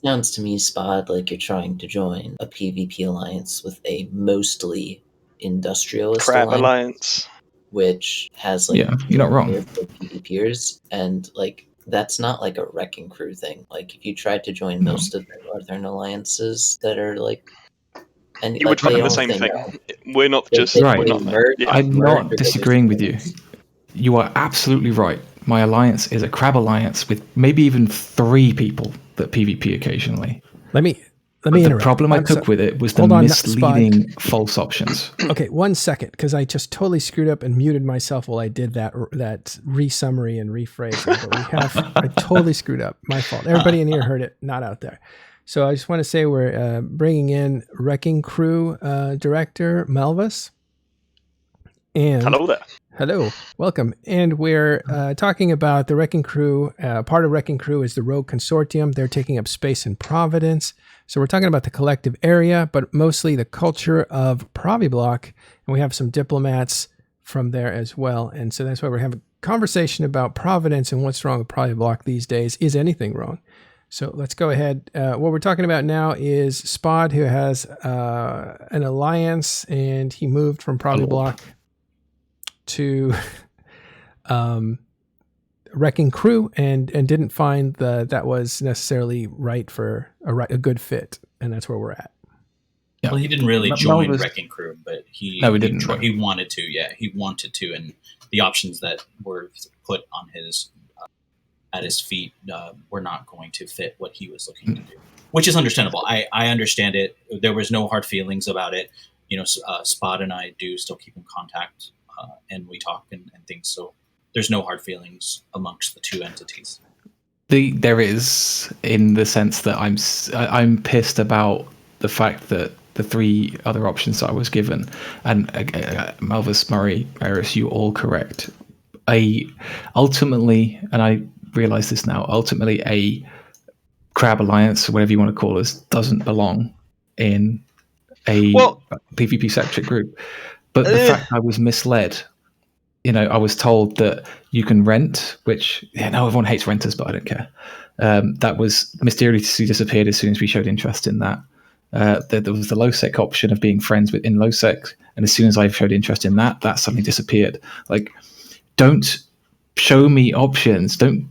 sounds to me, Spot, like you're trying to join a PvP alliance with a mostly industrialist alliance, which has like you're not wrong. PvPers, and like that's not like a wrecking crew thing. Like if you tried to join most of the northern alliances that are like, and you would find the same thing. We're not just right. Yeah. I'm not disagreeing with you. You are absolutely right. My alliance is a crab alliance with maybe even 3 people that PvP occasionally. Let me Let me interrupt. The problem I took with it was the misleading false options. Okay, 1 second, because I just totally screwed up and muted myself while I did that re-summary and rephrasing. But I totally screwed up. My fault. Everybody in here heard it, not out there. So I just want to say we're bringing in Wrecking Crew director Malvis. And hello there. Hello, welcome. And we're talking about the Wrecking Crew. Part of Wrecking Crew is the Rogue Consortium. They're taking up space in Providence. So we're talking about the collective area, but mostly the culture of Provi-Bloc. And we have some diplomats from there as well. And so that's why we're having a conversation about Providence and what's wrong with Provi-Bloc these days. Is anything wrong? So let's go ahead. What we're talking about now is Spod, who has an alliance, and he moved from Provi-Bloc to Wrecking Crew and didn't find that was necessarily right for a good fit, and that's where we're at. Yeah. Well, he didn't really join Wrecking Crew, but he didn't. He wanted to. Yeah, he wanted to, and the options that were put on his at his feet were not going to fit what he was looking to do, which is understandable. I understand it. There was no hard feelings about it. You know, Spot and I do still keep in contact, and we talk and things. So there's no hard feelings amongst the two entities. There is, in the sense that I'm pissed about the fact that the three other options that I was given, and Malvis, Murray, Eris, you all correct. Ultimately, and I realize this now, ultimately a crab alliance, or whatever you want to call us, doesn't belong in a PvP centric group. But the fact I was misled, I was told that you can rent, which everyone hates renters, but I don't care. That was mysteriously disappeared as soon as we showed interest in that. There was the low sec option of being friends in low sec, and as soon as I showed interest in that suddenly disappeared. Like, don't show me options. Don't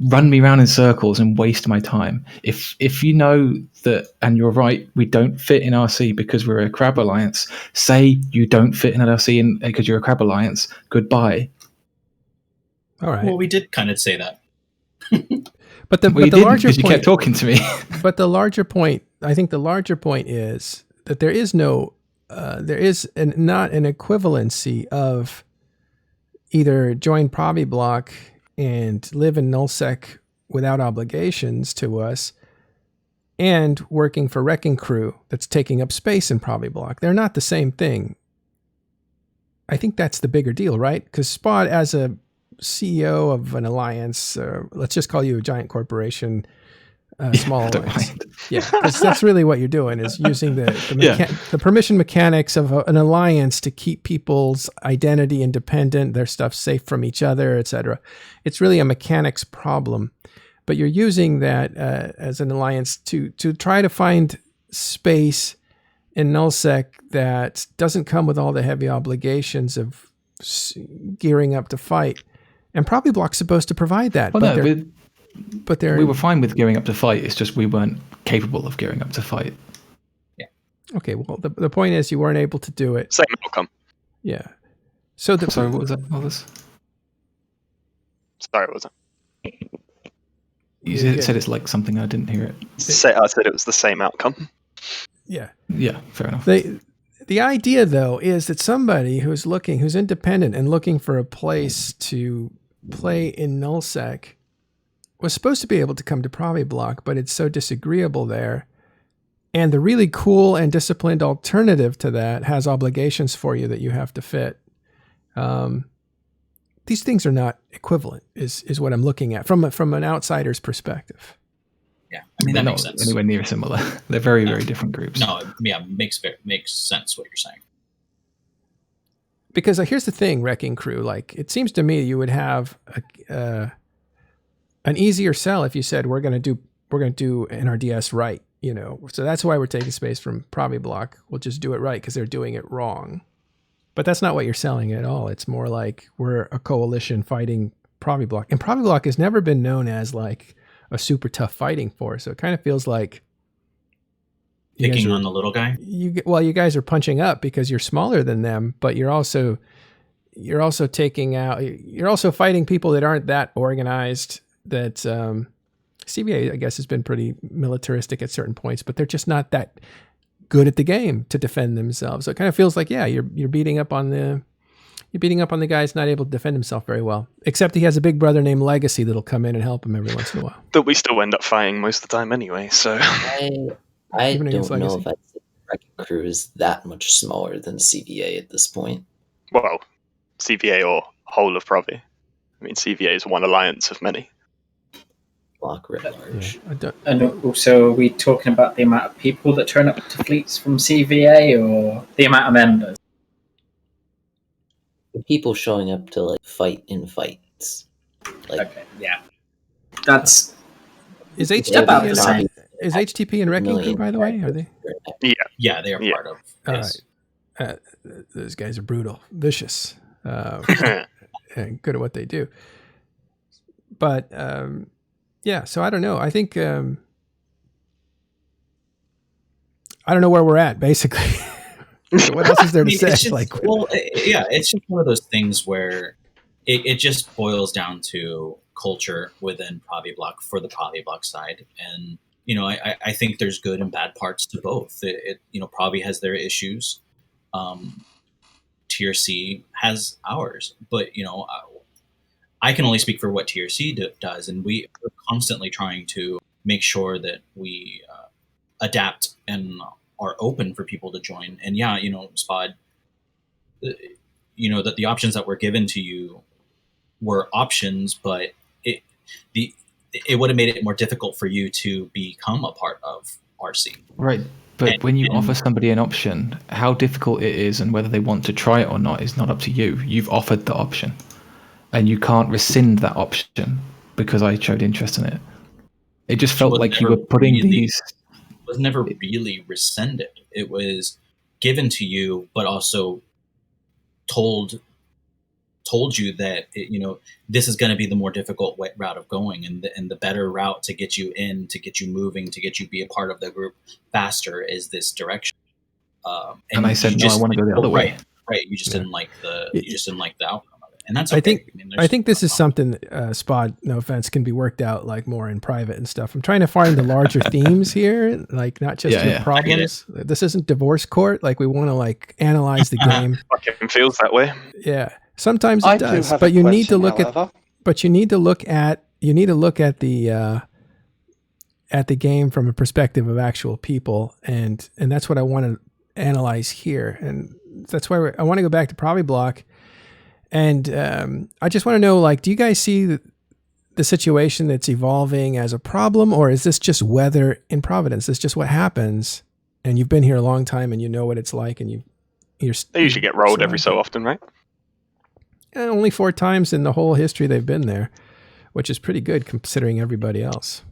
run me around in circles and waste my time. If you know that, and you're right, we don't fit in RC because we're a crab alliance, say you don't fit in RC because you're a crab alliance. Goodbye. All right. Well, we did kind of say that. But the larger point, you kept talking to me. But the larger point, I think the larger point is that there is not an equivalency of either join Provi-Bloc and live in nullsec without obligations to us, and working for Wrecking Crew that's taking up space in Provi-Bloc. They're not the same thing. I think that's the bigger deal, right? Because Spot, as a CEO of an alliance, let's just call you a giant corporation, small alliance. Yeah, because that's really what you're doing, is using the permission mechanics of an alliance to keep people's identity independent, their stuff safe from each other, etc. It's really a mechanics problem, but you're using that as an alliance to try to find space in nullsec that doesn't come with all the heavy obligations of gearing up to fight. And Provi-Bloc's supposed to provide that. Well, but we were fine with gearing up to fight. It's just we weren't capable of gearing up to fight. Yeah. Okay. Well, the point is you weren't able to do it. Same outcome. Yeah. So sorry, what was that? Sorry, what was that? You said it's like something, I didn't hear it. I said it was the same outcome. Yeah. Yeah. Fair enough. The idea, though, is that somebody who's independent and looking for a place to play in nullsec was supposed to be able to come to Provi-Bloc, but it's so disagreeable there. And the really cool and disciplined alternative to that has obligations for you that you have to fit. These things are not equivalent, is what I'm looking at from an outsider's perspective. Yeah, I mean, they're that not makes sense. Anywhere near similar. They're very, very different groups. No, yeah, makes sense what you're saying. Because here's the thing, Wrecking Crew. Like, it seems to me you would have an easier sell if you said we're going to do NRDS right. So that's why we're taking space from Provi-Bloc. We'll just do it right because they're doing it wrong. But that's not what you're selling at all. It's more like we're a coalition fighting Provi-Bloc, and Provi-Bloc has never been known as like a super tough fighting force. So it kind of feels like picking on the little guy. You guys are punching up because you're smaller than them, but you're also fighting people that aren't that organized, that CVA, I guess, has been pretty militaristic at certain points, but they're just not that good at the game to defend themselves. So it kind of feels like, yeah, you're beating up on the guy who's not able to defend himself very well. Except he has a big brother named Legacy that'll come in and help him every once in a while. That we still end up fighting most of the time anyway. So I don't know if Wrecking Crew is that much smaller than CVA at this point. Well, CVA or whole of Provi. I mean, CVA is one alliance of many. Block writ large. Yeah, and also, are we talking about the amount of people that turn up to fleets from CVA, or the amount of members? The people showing up to like fight in fights. Like, okay, yeah, that's is HTP and Wrecking Crew, by the way? Are they? Yeah, they are part of. All right. Those guys are brutal, vicious, and good at what they do. But yeah, so I don't know. I think I don't know where we're at, basically. So what else is there to say? Just, it's just one of those things where it just boils down to culture within Provi-Bloc for the Provi-Bloc side, and I think there's good and bad parts to both. Provi has their issues. TRC has ours, but I can only speak for what TRC does, and we are constantly trying to make sure that we adapt and are open for people to join. And yeah, Spod, that the options that were given to you were options, but it would have made it more difficult for you to become a part of RC. Right. But when you offer somebody an option, how difficult it is and whether they want to try it or not is not up to you. You've offered the option. And you can't rescind that option because I showed interest in it. It just felt like you were putting these... It was never really rescinded. It was given to you, but also told you that this is going to be the more difficult route of going, and the better route to get you in, to get you moving, to get you be a part of the group faster is this direction. And I said, no, I want to go the other way. Right. You just didn't like the outcome. And that's okay. I think this is something Spod, no offense, can be worked out like more in private and stuff. I'm trying to find the larger themes here, like not just the problems. This isn't divorce court. Like we want to like analyze the game. Fucking feels that way. Yeah, sometimes it does, but you need to look at. But you need to look at. You need to look at the game from a perspective of actual people, and that's what I want to analyze here, and that's why I want to go back to Provi-Bloc. And I just want to know, like, do you guys see the situation that's evolving as a problem, or is this just weather in Providence? It's just what happens, and you've been here a long time, and you know what it's like, and they usually get rolled every so often, right? Only 4 times in the whole history they've been there, which is pretty good considering everybody else.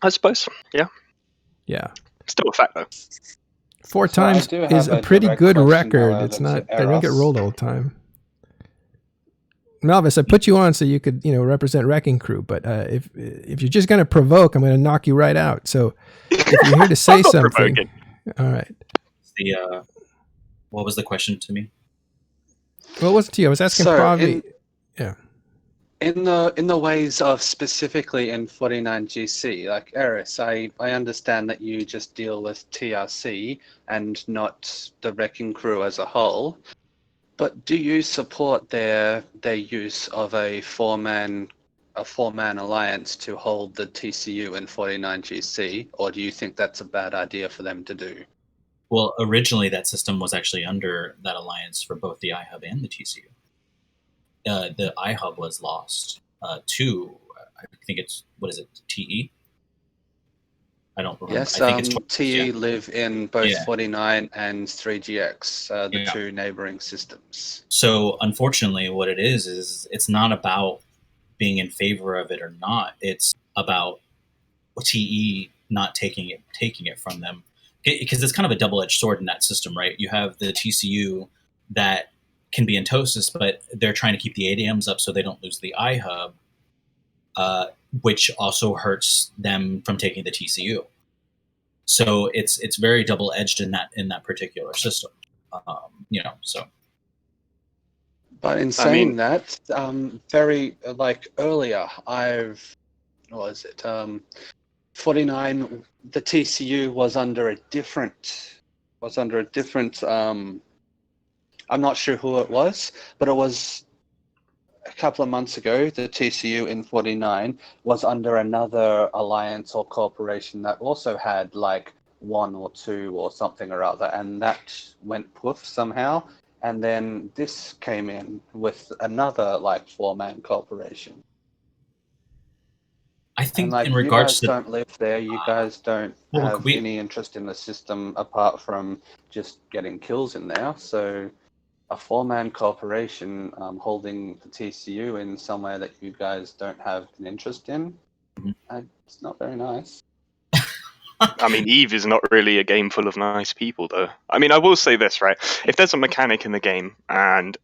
I suppose, yeah. Yeah. Still a fact, though. 4 times is a pretty good record. It's not, they don't get rolled all the time. Malvis, I put you on so you could, represent Wrecking Crew, but if you're just going to provoke, I'm going to knock you right out. So if you're here to say something, provoking. All right. What was the question to me? Well, it wasn't to you. I was asking Provi. In the ways of specifically in 49GC, like Eris, I understand that you just deal with TRC and not the Wrecking Crew as a whole. But do you support their use of a four-man alliance to hold the TCU in 49GC, or do you think that's a bad idea for them to do? Well, originally that system was actually under that alliance for both the iHub and the TCU. The iHub was lost to, I think it's, what is it, TE? I don't remember. Yes, I think it's TE live in both 49 and 3GX, the 2 neighboring systems. So unfortunately what it is it's not about being in favor of it or not. It's about TE not taking it from them. Because it's kind of a double-edged sword in that system, right? You have the TCU that can be in TOSIS, but they're trying to keep the ADMs up so they don't lose the iHub, which also hurts them from taking the TCU. So it's very double-edged in that particular system, So. But in saying that, very earlier, was it? 49. The TCU was under a different. I'm not sure who it was, but it was a couple of months ago. The TCU in 49 was under another alliance or corporation that also had like 1 or 2 or something or other, and that went poof somehow. And then this came in with another like 4-man corporation. I think, and like, in regards you guys to, don't live there. You guys don't have any interest in the system apart from just getting kills in there. So a 4-man corporation holding the TCU in somewhere that you guys don't have an interest in, it's not very nice. I mean, Eve is not really a game full of nice people, though. I mean, I will say this, right? If there's a mechanic in the game and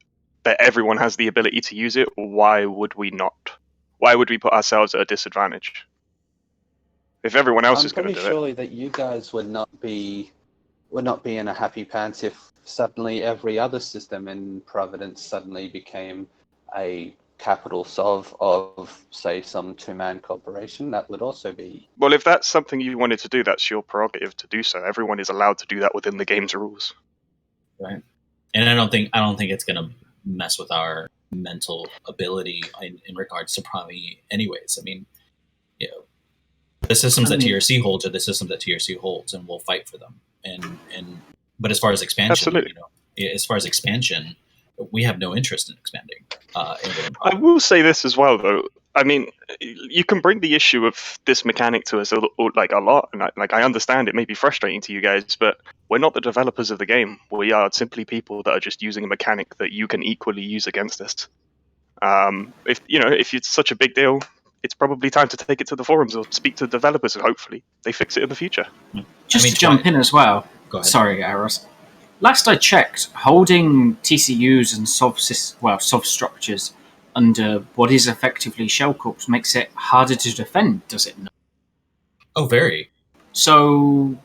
that everyone has the ability to use it, why would we not? Why would we put ourselves at a disadvantage? If everyone else is going to do it. I'm pretty sure that you guys would not be in a happy pants if suddenly every other system in Providence suddenly became a capital SOV of, say, some 2-man corporation. That would also be... Well, if that's something you wanted to do, that's your prerogative to do so. Everyone is allowed to do that within the game's rules. Right. And I don't think it's going to mess with our mental ability in regards to Provi anyways. I mean, you know, the systems that TRC holds are the systems that TRC holds, and we'll fight for them. But as far as expansion, absolutely. As far as expansion, we have no interest in expanding. I will say this as well, though. I mean, you can bring the issue of this mechanic to us a lot, and I understand it may be frustrating to you guys, but we're not the developers of the game. We are simply people that are just using a mechanic that you can equally use against us. If it's such a big deal, it's probably time to take it to the forums or speak to the developers, and hopefully they fix it in the future. Just to jump in as well. Go ahead. Sorry, Eros. Last I checked, holding TCUs and SOV structures under what is effectively shell corps makes it harder to defend, does it not? Oh, very. So,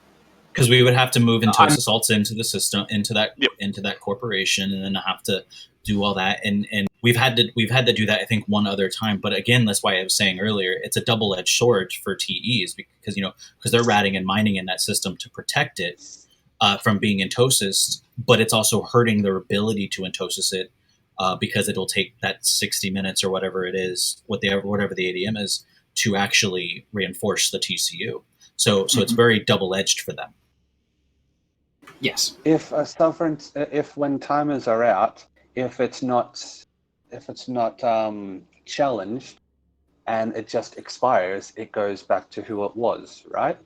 because we would have to move Intos assaults into the system, into that corporation, and then have to do all that. And we've had to do that, I think, one other time. But again, that's why I was saying earlier, it's a double-edged sword for TEs because they're ratting and mining in that system to protect it from being Intosis, but it's also hurting their ability to Intosis it because it'll take that 60 minutes or whatever it is, whatever the ADM is, to actually reinforce the TCU. So it's very double-edged for them. Yes. If when timers are out, if it's not challenged and it just expires, it goes back to who it was, right?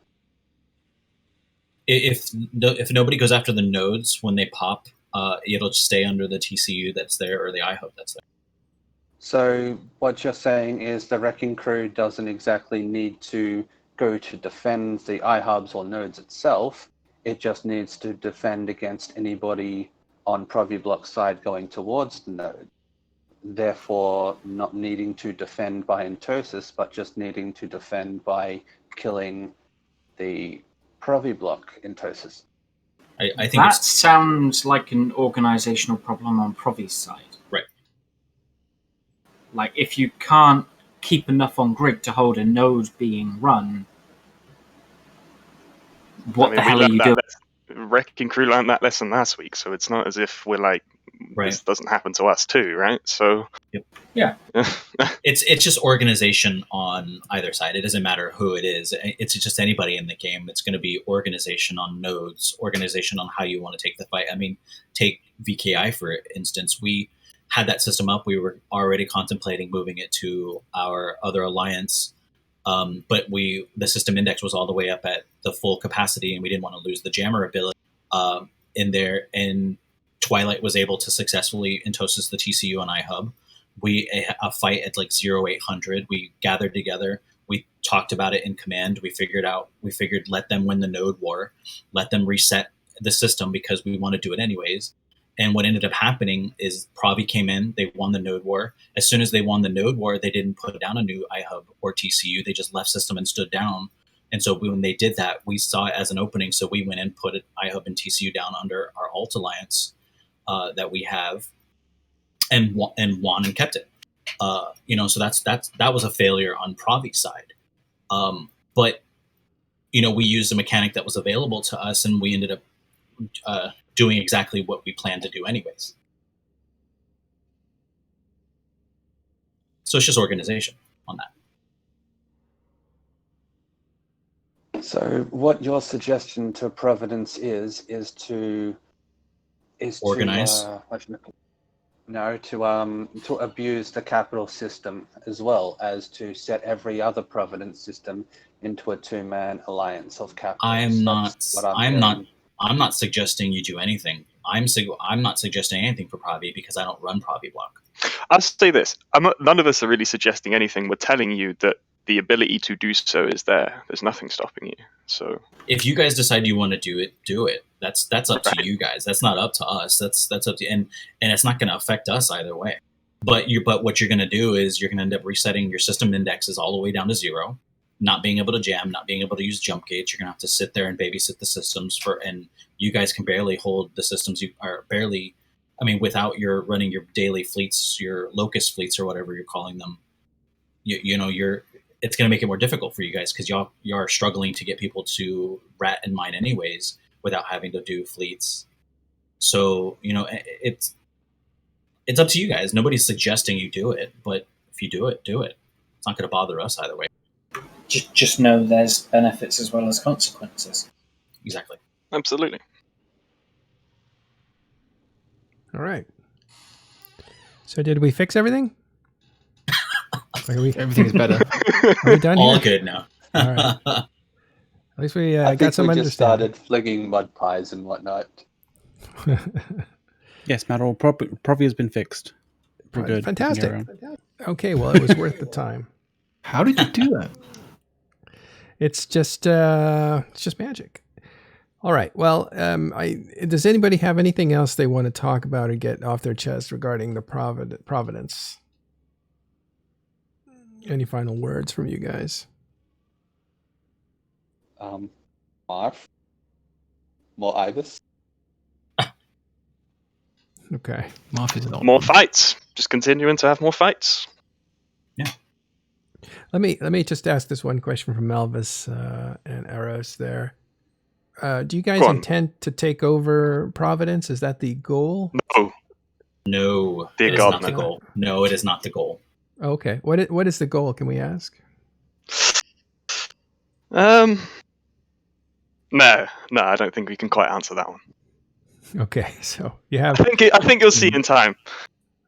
If nobody goes after the nodes when they pop, it'll stay under the TCU that's there or the iHub that's there. So what you're saying is the wrecking crew doesn't exactly need to go to defend the iHubs or nodes itself. It just needs to defend against anybody on Provi-Bloc side going towards the node. Therefore, not needing to defend by Intosis, but just needing to defend by killing the Provi-Bloc Intosis. I think that sounds like an organizational problem on Provi's side. Right. Like, if you can't keep enough on grid to hold a node being run, the hell are you doing? Wrecking crew learned that lesson last week, so it's not as if we're like, this doesn't happen to us too, right? So yep. Yeah. It's just organization on either side. It doesn't matter who it is. It's just anybody in the game. It's going to be organization on nodes, organization on how you want to take the fight. I mean, take VKI for instance. We had that system up. We were already contemplating moving it to our other alliance. But the system index was all the way up at the full capacity, and we didn't want to lose the jammer ability in there. And Twilight was able to successfully Intosis the TCU on iHub. A fight at like 0800. We gathered together. We talked about it in command. We figured let them win the node war, let them reset the system because we want to do it anyways. And what ended up happening is Provi came in, they won the node war. As soon as they won the node war, they didn't put down a new iHub or TCU. They just left system and stood down. And so when they did that, we saw it as an opening. So we went and put iHub and TCU down under our alt alliance that we have, and won and kept it. So that was a failure on Provi's side. But we used a mechanic that was available to us, and we ended up doing exactly what we planned to do anyways. So it's just organization on that. So what your suggestion to Providence is to organize. To abuse the capital system as well as to set every other Providence system into a two-man alliance of capitalists. I'm not suggesting you do anything. I'm not suggesting anything for Provi because I don't run Provi-Bloc. I'll say this: none of us are really suggesting anything. We're telling you that the ability to do so is there. There's nothing stopping you. So if you guys decide you want to do it, do it. That's up to you guys. That's not up to us. That's up to and it's not going to affect us either way. But what you're going to do is you're going to end up resetting your system indexes all the way down to 0, not being able to jam, not being able to use jump gates. You're going to have to sit there and babysit the systems and you guys can barely hold the systems. You are barely, without your running your daily fleets, your locust fleets or whatever you're calling them. It's going to make it more difficult for you guys because y'all are struggling to get people to rat and mine anyways without having to do fleets. So, it's up to you guys. Nobody's suggesting you do it, but if you do it, do it. It's not going to bother us either way. Just know there's benefits as well as consequences. Exactly. Absolutely. All right. So did we fix everything? Everything is better. Are we done All here? good now. All right. At least we I got some think we just understanding. started flinging mud pies and whatnot. Yes, Matt, Provi has been fixed. We're good. Fantastic. Okay, well, it was worth the time. How did you do that? It's just magic. All right. Well, does anybody have anything else they want to talk about or get off their chest regarding the Providence? Any final words from you guys? Marv? More Ibis? Okay. Marv is not. More fights. Just continuing to have more fights. Yeah. Let me just ask this one question from Melvis and Eros there. Do you guys intend to take over Providence? Is that the goal? No. It is not the goal. No, it is not the goal. Okay. What is the goal? Can we ask? No, I don't think we can quite answer that one. Okay, so you have. I think you'll see in time.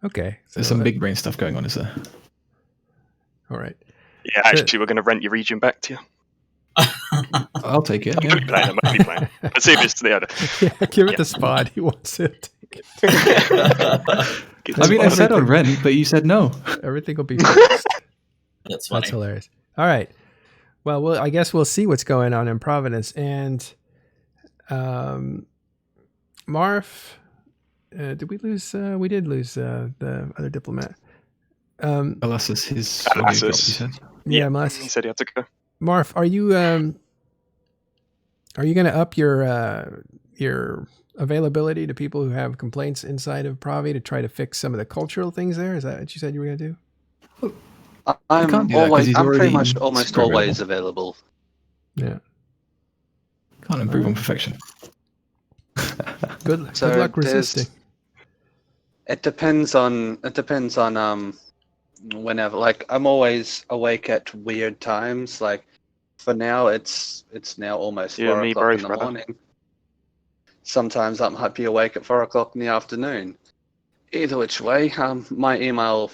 Okay, so there's some big brain stuff going on, is there? All right. Yeah, actually, we're going to rent your region back to you. I'll take it. I might be playing. But seriously, give it the spot. He wants it. I said on rent, but you said no. Everything will be fixed. That's funny. That's hilarious. All right. Well, I guess we'll see what's going on in Providence. And Marv, did we lose? We did lose the other diplomat. Molasses, his Molasses. He said. Yeah, Molasses. He said he had to go. Marv, are you going to up your availability to people who have complaints inside of Provi to try to fix some of the cultural things there? Is that what you said you were going to do? I'm pretty much almost always available. Yeah. Can't improve on perfection. Good luck resisting. It depends on whenever. Like, I'm always awake at weird times. Like, for now, it's now almost 4 o'clock in the morning. Sometimes I might be awake at 4 o'clock in the afternoon. Either which way, my email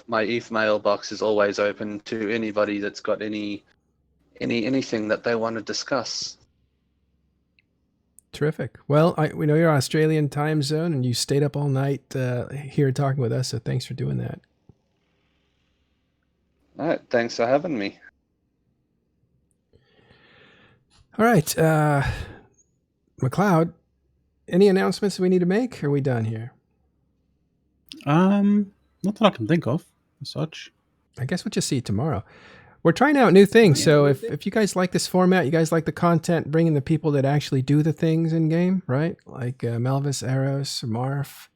box is always open to anybody that's got anything that they want to discuss. Terrific. Well, we know you're Australian time zone, and you stayed up all night here talking with us. So thanks for doing that. All right. Thanks for having me. All right, McLeod. Any announcements we need to make? Or are we done here? Not that I can think of as such. I guess we'll just see you tomorrow. We're trying out new things, so if you guys like this format, you guys like the content, bringing the people that actually do the things in game, right? Like Melvis, Eros, Marf,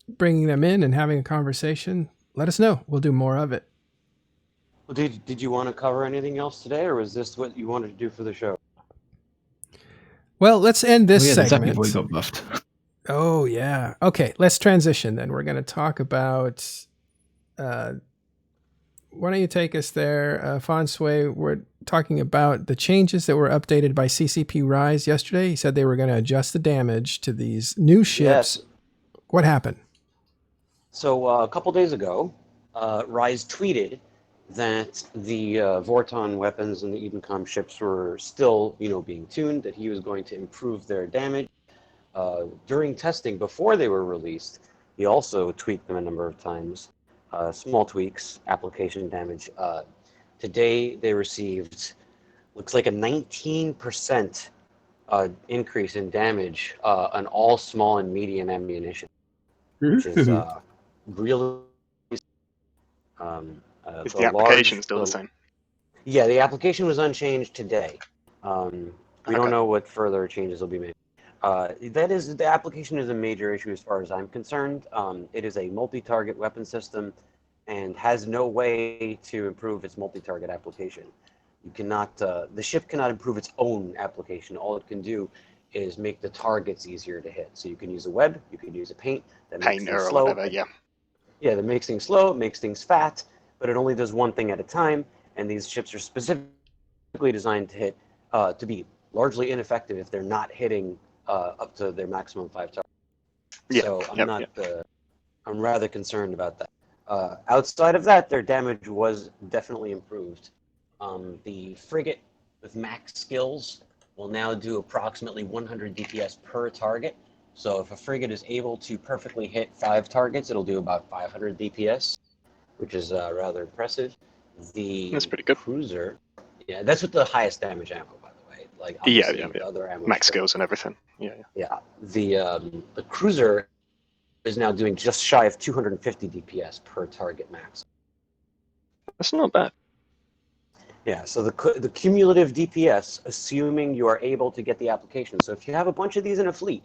bringing them in and having a conversation. Let us know. We'll do more of it. Did you want to cover anything else today, or was this what you wanted to do for the show? Well, let's end this segment. The Zappy Boy got buffed. Oh, yeah. Okay, let's transition then. We're going to talk about... why don't you take us there, Fonsway? We're talking about the changes that were updated by CCP Rise yesterday. He said they were going to adjust the damage to these new ships. Yes. What happened? So a couple days ago, Rise tweeted that the Vorton weapons and the Edencom ships were still, being tuned, that he was going to improve their damage. During testing, before they were released, he also tweaked them a number of times. Small tweaks, application damage. Today they received, looks like a 19% increase in damage on all small and medium ammunition, which is really... is the application still the same? Yeah, the application was unchanged today. We don't know what further changes will be made. The application is a major issue as far as I'm concerned. It is a multi-target weapon system and has no way to improve its multi-target application. You cannot, the ship cannot improve its own application. All it can do is make the targets easier to hit. So you can use a web, you can use a paint that makes things slow. Whatever, yeah. Yeah, that makes things slow, it makes things fat, but it only does one thing at a time. And these ships are specifically designed to hit, to be largely ineffective if they're not hitting up to their maximum 5 targets. Yeah, so I'm rather concerned about that. Outside of that, their damage was definitely improved. The frigate with max skills will now do approximately 100 DPS per target. So if a frigate is able to perfectly hit 5 targets, it'll do about 500 DPS, which is rather impressive. That's pretty good. Cruiser, yeah, that's with the highest damage ammo, by the way. Like the other ammo, max skills and everything. Yeah. The cruiser is now doing just shy of 250 DPS per target max. That's not bad. Yeah, so the cumulative DPS, assuming you are able to get the application. So if you have a bunch of these in a fleet,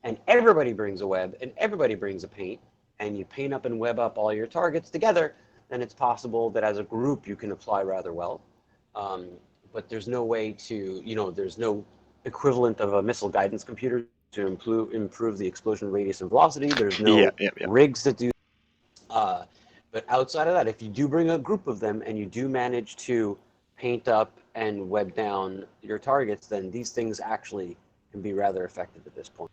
and everybody brings a web, and everybody brings a paint, and you paint up and web up all your targets together, then it's possible that as a group you can apply rather well. But there's no way to, there's no equivalent of a missile guidance computer to improve the explosion radius and velocity. There's no rigs that do. But outside of that, if you do bring a group of them and you do manage to paint up and web down your targets, then these things actually can be rather effective at this point.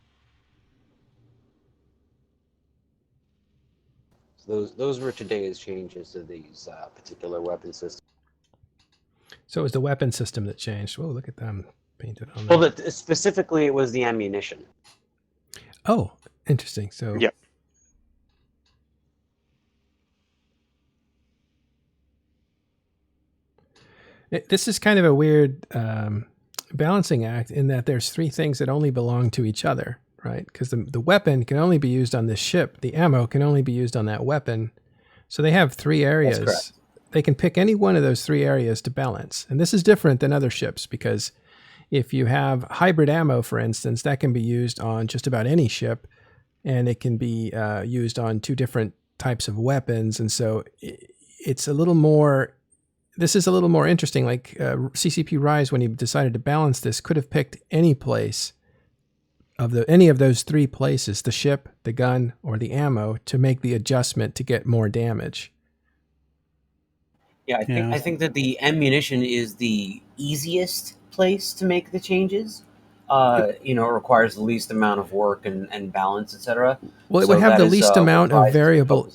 So those were today's changes to these particular weapon systems. So it was the weapon system that changed. Whoa, look at them painted on there. Well, specifically, it was the ammunition. Oh, interesting. So yep. This is kind of a weird balancing act in that there's 3 things that only belong to each other, right? Because the weapon can only be used on this ship. The ammo can only be used on that weapon. So they have 3 areas. That's correct. They can pick any one of those 3 areas to balance. And this is different than other ships because if you have hybrid ammo, for instance, that can be used on just about any ship, and it can be used on 2 different types of weapons. And so it's a little more... This is a little more interesting. Like CCP Rise, when he decided to balance this, could have picked any place of any of those 3 places, the ship, the gun, or the ammo, to make the adjustment to get more damage. Yeah, I think that the ammunition is the easiest place to make the changes. It requires the least amount of work and balance, etc. Well, it would have the least amount of variable.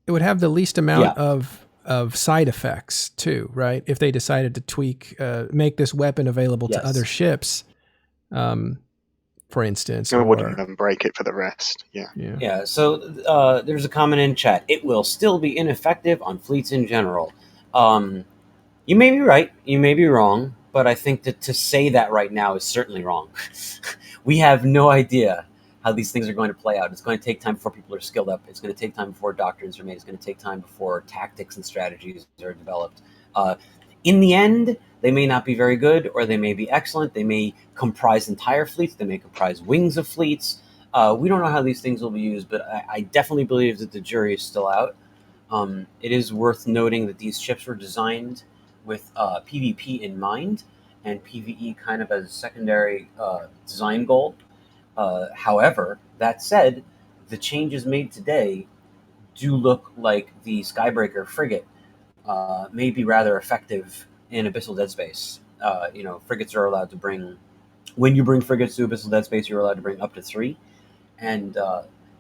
It would have the least amount of side effects too, right? If they decided to tweak, make this weapon available to other ships, for instance. I wouldn't then break it for the rest. Yeah. So there's a comment in chat. It will still be ineffective on fleets in general. You may be right. You may be wrong. But I think that to say that right now is certainly wrong. We have no idea how these things are going to play out. It's going to take time before people are skilled up. It's going to take time before doctrines are made. It's going to take time before tactics and strategies are developed. In the end, they may not be very good, or they may be excellent. They may comprise entire fleets. They may comprise wings of fleets. We don't know how these things will be used, but I definitely believe that the jury is still out. It is worth noting that these ships were designed with PvP in mind, and PvE kind of as a secondary design goal. However, that said, the changes made today do look like the Skybreaker frigate may be rather effective in Abyssal Dead Space. Frigates are allowed to bring, when you bring frigates to Abyssal Dead Space, you're allowed to bring up to 3. And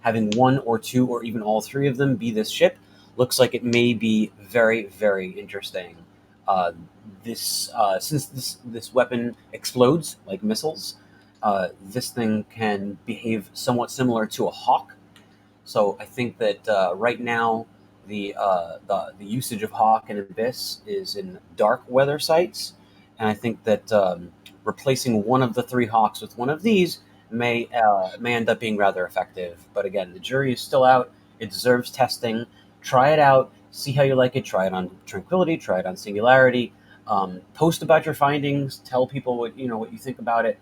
having 1 or 2 or even all 3 of them be this ship looks like it may be very, very interesting. Since this weapon explodes like missiles, this thing can behave somewhat similar to a hawk. So I think that right now the usage of hawk and abyss is in dark weather sites, and I think that replacing one of the 3 hawks with one of these may end up being rather effective. But again, the jury is still out. It deserves testing. Try it out. See how you like it. Try it on Tranquility. Try it on Singularity. Post about your findings. Tell people what you think about it.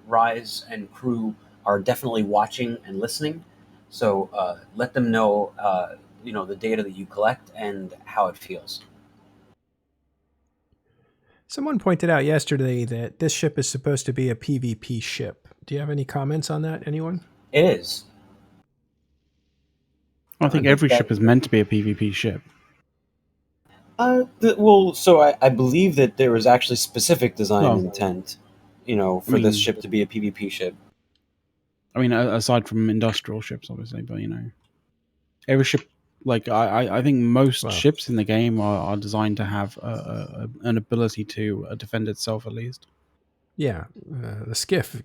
Rise and crew are definitely watching and listening. So let them know, the data that you collect and how it feels. Someone pointed out yesterday that this ship is supposed to be a PvP ship. Do you have any comments on that, anyone? It is. I think every ship is meant to be a PvP ship. So I believe that there was actually specific design intent, for this ship to be a PvP ship. I mean, aside from industrial ships, obviously, but every ship, like I think most ships in the game are designed to have an ability to defend itself at least. Yeah, the skiff,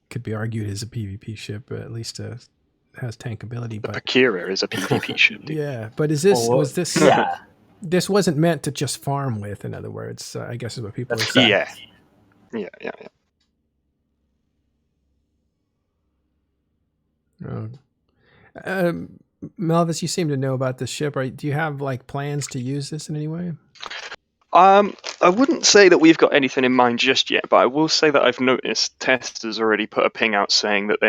could be argued as a PvP ship, but at least has tank ability. The Pakira is a PvP ship. Dude. Yeah, but was this? Yeah. This wasn't meant to just farm with. In other words, I guess is what people are saying. Yeah. Melvis, you seem to know about this ship. Do you have plans to use this in any way? I wouldn't say that we've got anything in mind just yet, but I will say that I've noticed testers already put a ping out saying that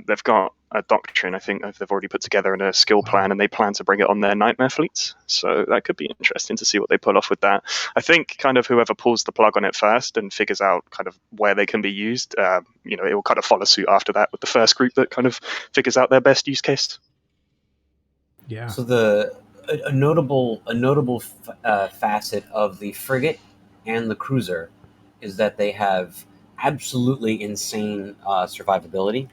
they've got a doctrine. I think they've already put together a skill plan, and they plan to bring it on their nightmare fleets. So that could be interesting to see what they pull off with that. I think kind of whoever pulls the plug on it first and figures out kind of where they can be used, it will kind of follow suit after that with the first group that kind of figures out their best use case. Yeah. So a notable facet of the frigate and the cruiser is that they have absolutely insane survivability.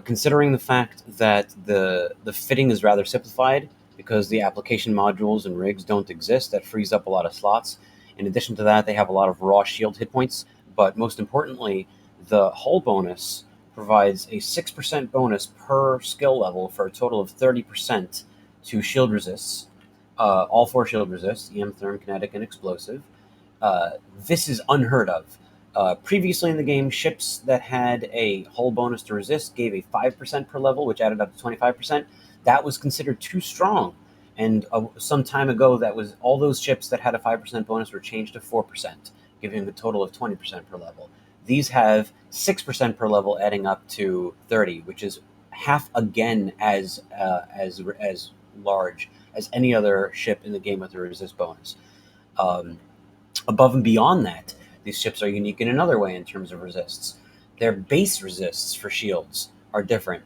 Considering the fact that the fitting is rather simplified because the application modules and rigs don't exist, that frees up a lot of slots. In addition to that, they have a lot of raw shield hit points, but most importantly, the hull bonus provides a 6% bonus per skill level for a total of 30% to shield resists, all 4 shield resists, EM, Therm, Kinetic, and Explosive. This is unheard of. Previously in the game, ships that had a hull bonus to resist gave a 5% per level, which added up to 25%. That was considered too strong. And some time ago, that was all those ships that had a 5% bonus were changed to 4%, giving a total of 20% per level. These have 6% per level, adding up to 30, which is half again as large as any other ship in the game with a resist bonus. Above and beyond that, these ships are unique in another way in terms of resists. Their base resists for shields are different.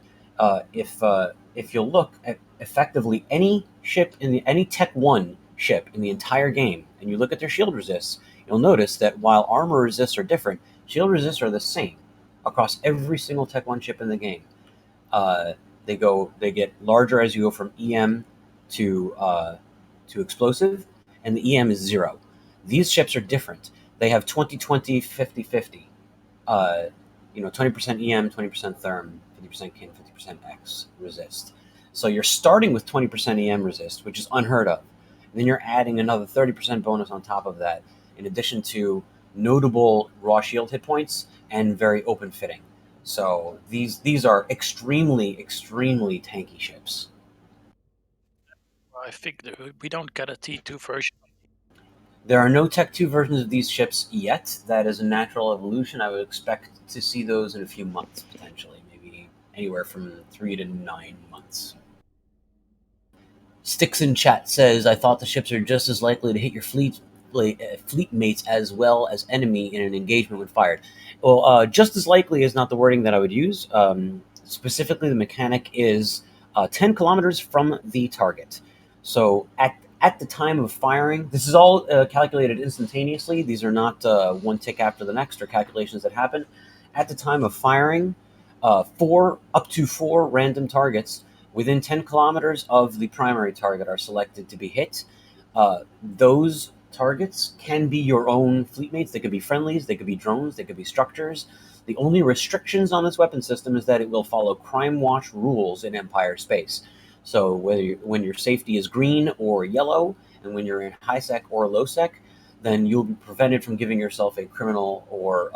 If you'll look at effectively any ship any Tech 1 ship in the entire game, and you look at their shield resists, you'll notice that while armor resists are different, shield resists are the same across every single Tech 1 ship in the game. They get larger as you go from EM to explosive, and the EM is 0. These ships are different. They have 20-20, 50-50. 20% EM, 20% Therm, 50% Kin, 50% X resist. So you're starting with 20% EM resist, which is unheard of. And then you're adding another 30% bonus on top of that, in addition to notable raw shield hit points and very open fitting. So these are extremely, extremely tanky ships. I think we don't get a T2 version. There are no Tech 2 versions of these ships yet. That is a natural evolution. I would expect to see those in a few months, potentially. Maybe anywhere from 3 to 9 months. Sticks in chat says, I thought the ships are just as likely to hit your fleet mates as well as enemy in an engagement when fired. Well, just as likely is not the wording that I would use. Specifically, the mechanic is 10 kilometers from the target. So at the time of firing, this is all calculated instantaneously. These are not one tick after the next or calculations that happen. At the time of firing, up to four random targets within 10 kilometers of the primary target are selected to be hit. Those targets can be your own fleet mates. They could be friendlies, they could be drones, they could be structures. The only restrictions on this weapon system is that it will follow Crime Watch rules in Empire space. So when your safety is green or yellow, and when you're in high sec or low sec, then you'll be prevented from giving yourself a criminal or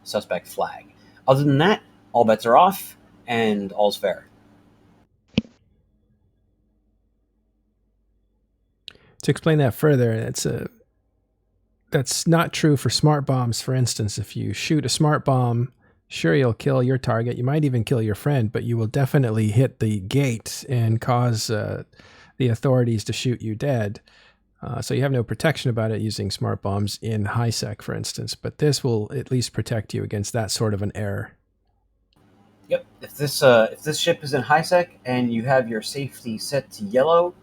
suspect flag. Other than that, all bets are off and all's fair. To explain that further, that's not true for smart bombs. For instance, if you shoot a smart bomb, sure, you'll kill your target. You might even kill your friend, but you will definitely hit the gate and cause the authorities to shoot you dead. So you have no protection about it using smart bombs in high sec, for instance. But this will at least protect you against that sort of an error. Yep. If this ship is in high sec and you have your safety set to yellow,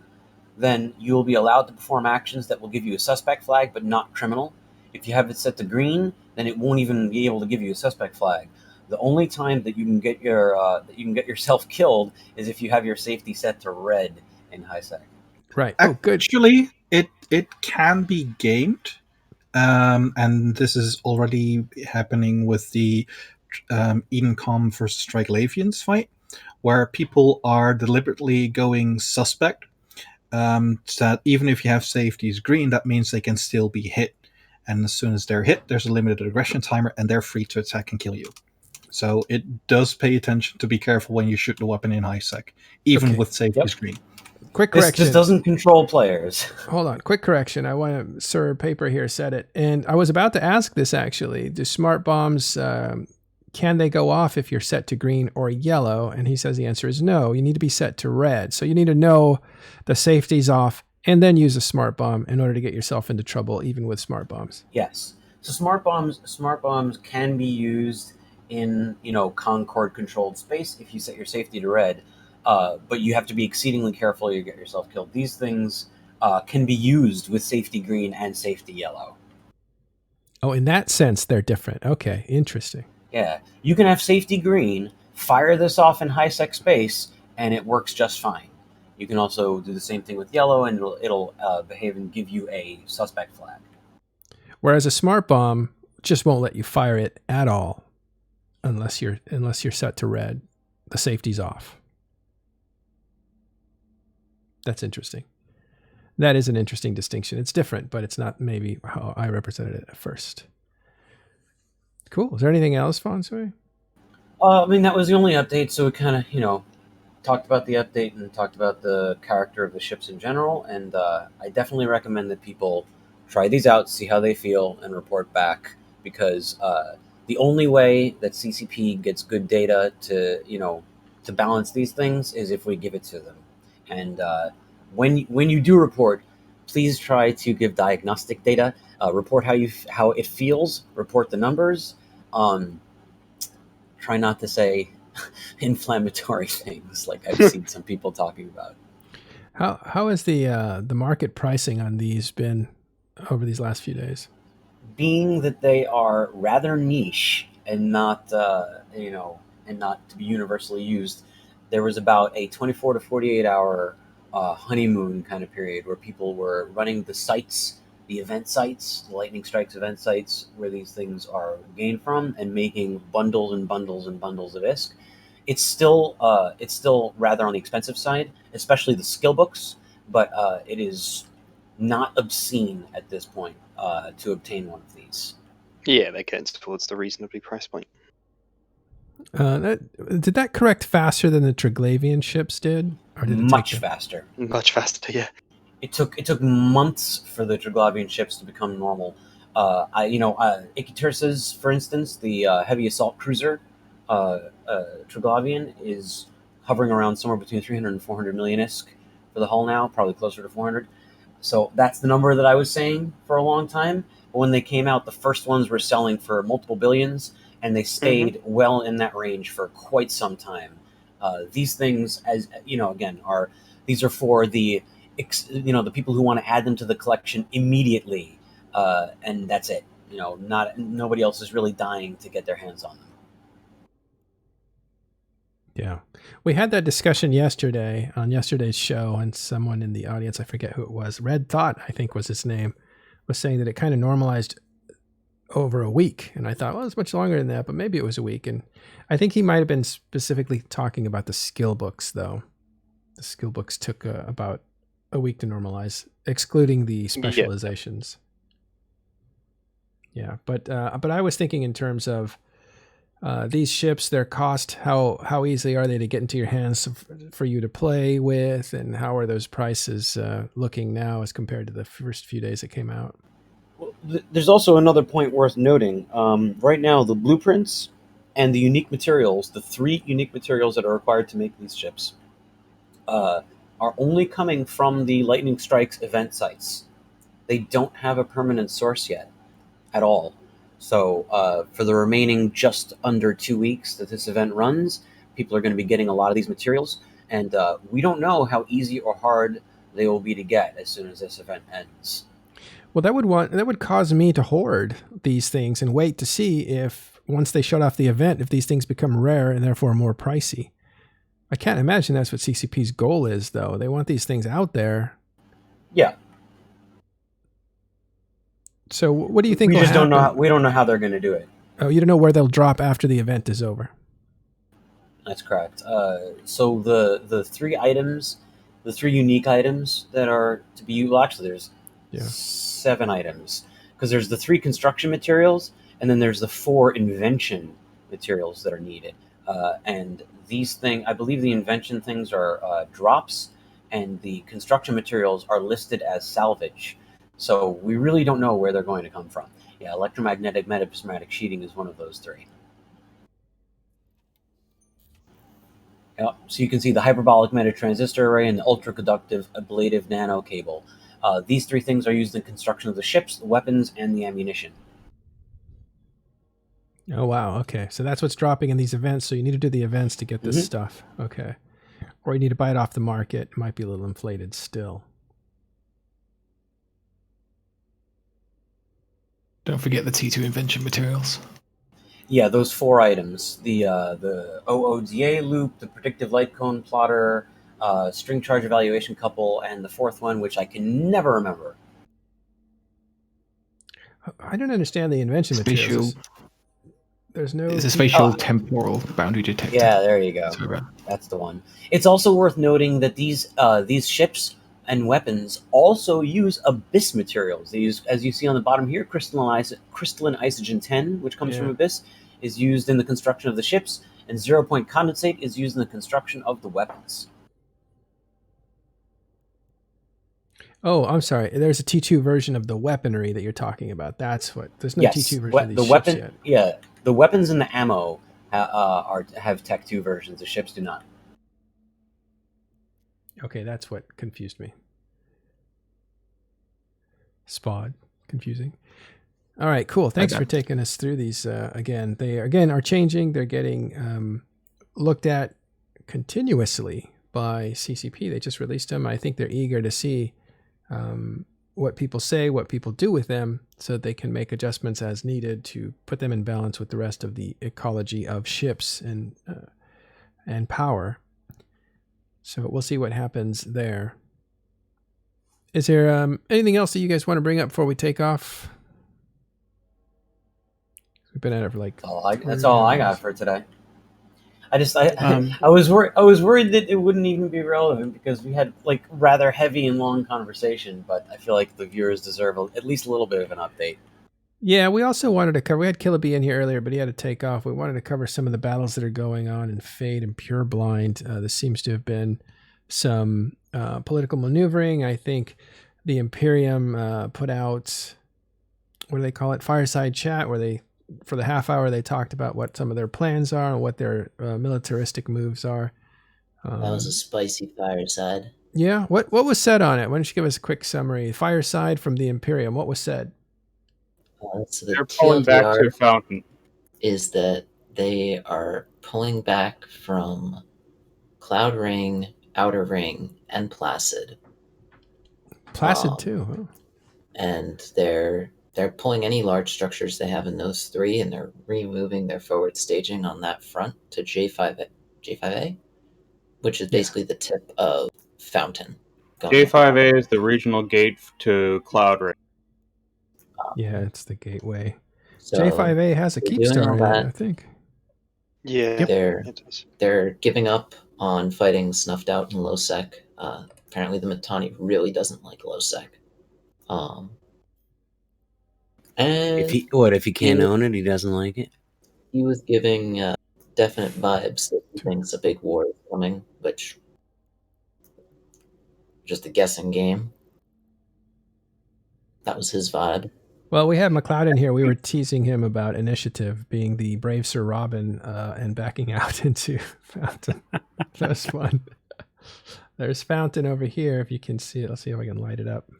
then you will be allowed to perform actions that will give you a suspect flag, but not criminal. If you have it set to green, then it won't even be able to give you a suspect flag. The only time that you can get yourself killed is if you have your safety set to red in high sec. Right. Oh, good. Actually, it can be gamed, and this is already happening with the Edencom versus Striglavians fight, where people are deliberately going suspect. So that even if you have safeties green, that means they can still be hit. And as soon as they're hit, there's a limited aggression timer, and they're free to attack and kill you. So it does pay attention to be careful when you shoot the weapon in high sec, even with safeties green. Quick correction. This doesn't control players. Hold on. Quick correction. I want to, Sir Paper here said it. And I was about to ask this actually. Do smart bombs, can they go off if you're set to green or yellow? And he says the answer is no. You need to be set to red. So you need to know the safety's off and then use a smart bomb in order to get yourself into trouble, even with smart bombs. Yes. So smart bombs can be used in, Concord controlled space if you set your safety to red. But you have to be exceedingly careful you get yourself killed. These things can be used with safety green and safety yellow. Oh, in that sense, they're different. Okay, interesting. Yeah, you can have safety green, fire this off in high sec space, and it works just fine. You can also do the same thing with yellow, and it'll behave and give you a suspect flag. Whereas a smart bomb just won't let you fire it at all unless you're set to red. The safety's off. That's interesting. That is an interesting distinction. It's different, but it's not maybe how I represented it at first. Cool. Is there anything else, Fonsui? That was the only update, so we kind of, talked about the update and talked about the character of the ships in general, and I definitely recommend that people try these out, see how they feel, and report back, because the only way that CCP gets good data to balance these things is if we give it to them. And when you do report, please try to give diagnostic data. Report how it feels. Report the numbers. Try not to say inflammatory things like I've seen some people talking about. How has the market pricing on these been over these last few days? Being that they are rather niche and not to be universally used, there was about a 24 to 48 hour honeymoon kind of period where people were running the sites, the event sites, the Lightning Strikes event sites where these things are gained from, and making bundles and bundles and bundles of ISK. It's still rather on the expensive side, especially the skill books, but it is not obscene at this point to obtain one of these. Yeah, they're getting towards the reasonably price point. Did that correct faster than the Triglavian ships did? Or did it Much faster. Much faster, yeah. It took months for the Triglavian ships to become normal. Iquitursa's, for instance, the heavy assault cruiser Triglavian is hovering around somewhere between 300 and 400 million ISK, for the hull now, probably closer to 400. So that's the number that I was saying for a long time. But when they came out, the first ones were selling for multiple billions, and they stayed well in that range for quite some time. These things, as you know, again, these are for the the people who want to add them to the collection immediately, and that's it. Nobody else is really dying to get their hands on them. Yeah. We had that discussion yesterday on yesterday's show, and someone in the audience, I forget who it was, Red Thought, I think was his name, was saying that it kind of normalized over a week. And I thought, well, it's much longer than that, but maybe it was a week. And I think he might have been specifically talking about the skill books, though. The skill books took about a week to normalize, excluding the specializations. Yeah. But I was thinking in terms of these ships, their cost, how easily are they to get into your hands for you to play with, and how are those prices looking now as compared to the first few days it came out? Well, there's also another point worth noting. Right now, the blueprints and the unique materials, the 3 unique materials that are required to make these ships, are only coming from the Lightning Strikes event sites. They don't have a permanent source yet at all. So for the remaining just under 2 weeks that this event runs, people are going to be getting a lot of these materials, and we don't know how easy or hard they will be to get as soon as this event ends. Well, that would cause me to hoard these things and wait to see if, once they shut off the event, if these things become rare and therefore more pricey. I can't imagine that's what CCP's goal is, though. They want these things out there. Yeah. So what do you think? We just don't know. We don't know how they're going to do it. Oh, you don't know where they'll drop after the event is over. That's correct. So the 3 items, the 3 unique items that are to be used. Well, actually, there's 7 items, because there's the 3 construction materials, and then there's the 4 invention materials that are needed. And these things, I believe, the invention things are drops, and the construction materials are listed as salvage. So we really don't know where they're going to come from. Yeah, electromagnetic metaprismatic sheeting is one of those 3. Yep. So you can see the hyperbolic metatransistor array and the ultraconductive ablative nano cable. These 3 things are used in construction of the ships, the weapons, and the ammunition. Oh, wow. Okay. So that's what's dropping in these events. So you need to do the events to get this stuff. Okay. Or you need to buy it off the market. It might be a little inflated still. Don't forget the T2 invention materials. Yeah, those 4 items: the OODA loop, the predictive light cone plotter, string charge evaluation couple, and the 4th one, which I can never remember. I don't understand the invention materials. There's no. It's a spatial temporal boundary detector. Yeah, there you go. That's the one. It's also worth noting that these ships and weapons also use Abyss materials. They use, as you see on the bottom here, crystalline isogen 10, which comes from Abyss, is used in the construction of the ships, and 0-point condensate is used in the construction of the weapons. Oh, I'm sorry. There's a T2 version of the weaponry that you're talking about. That's what. There's no T2 version of these ships yet. Yeah, the weapons and the ammo have Tech 2 versions. The ships do not. Okay, that's what confused me. Spod, confusing. All right, cool. Thanks for taking us through these again. They are changing. They're getting looked at continuously by CCP. They just released them. I think they're eager to see what people say, what people do with them, so that they can make adjustments as needed to put them in balance with the rest of the ecology of ships and power. So we'll see what happens there. Is there anything else that you guys want to bring up before we take off? We've been at it for like. That's all I got for today. I was worried that it wouldn't even be relevant, because we had like rather heavy and long conversation, but I feel like the viewers deserve at least a little bit of an update. Yeah, we also wanted to cover. We had Killaby in here earlier, but he had to take off. We wanted to cover some of the battles that are going on in Fade and Pureblind. There seems to have been some political maneuvering. I think the Imperium put out, what do they call it, fireside chat, where they, for the half hour, they talked about what some of their plans are and what their militaristic moves are. That was a spicy fireside. Yeah. What was said on it? Why don't you give us a quick summary? Fireside from the Imperium. What was said? So the They're pulling back to Fountain. Is that they are pulling back from Cloud Ring, Outer Ring, and Placid. Placid too. Huh? And they're pulling any large structures they have in those three, and they're removing their forward staging on that front to J5A, which is basically the tip of Fountain. J5A is the regional gate to Cloud Ring. Yeah, it's the gateway. So J5A has a keep star in it, I think. Yeah, they're giving up on fighting Snuffed Out and Low Sec. Apparently, the Mittani really doesn't like Low Sec. And if he can't own it, he doesn't like it. He was giving definite vibes that he thinks a big war is coming, which just a guessing game. That was his vibe. Well, we had McLeod in here. We were teasing him about Initiative being the brave Sir Robin and backing out into Fountain. That was fun. There's Fountain over here. If you can see it, let's see if I can light it up.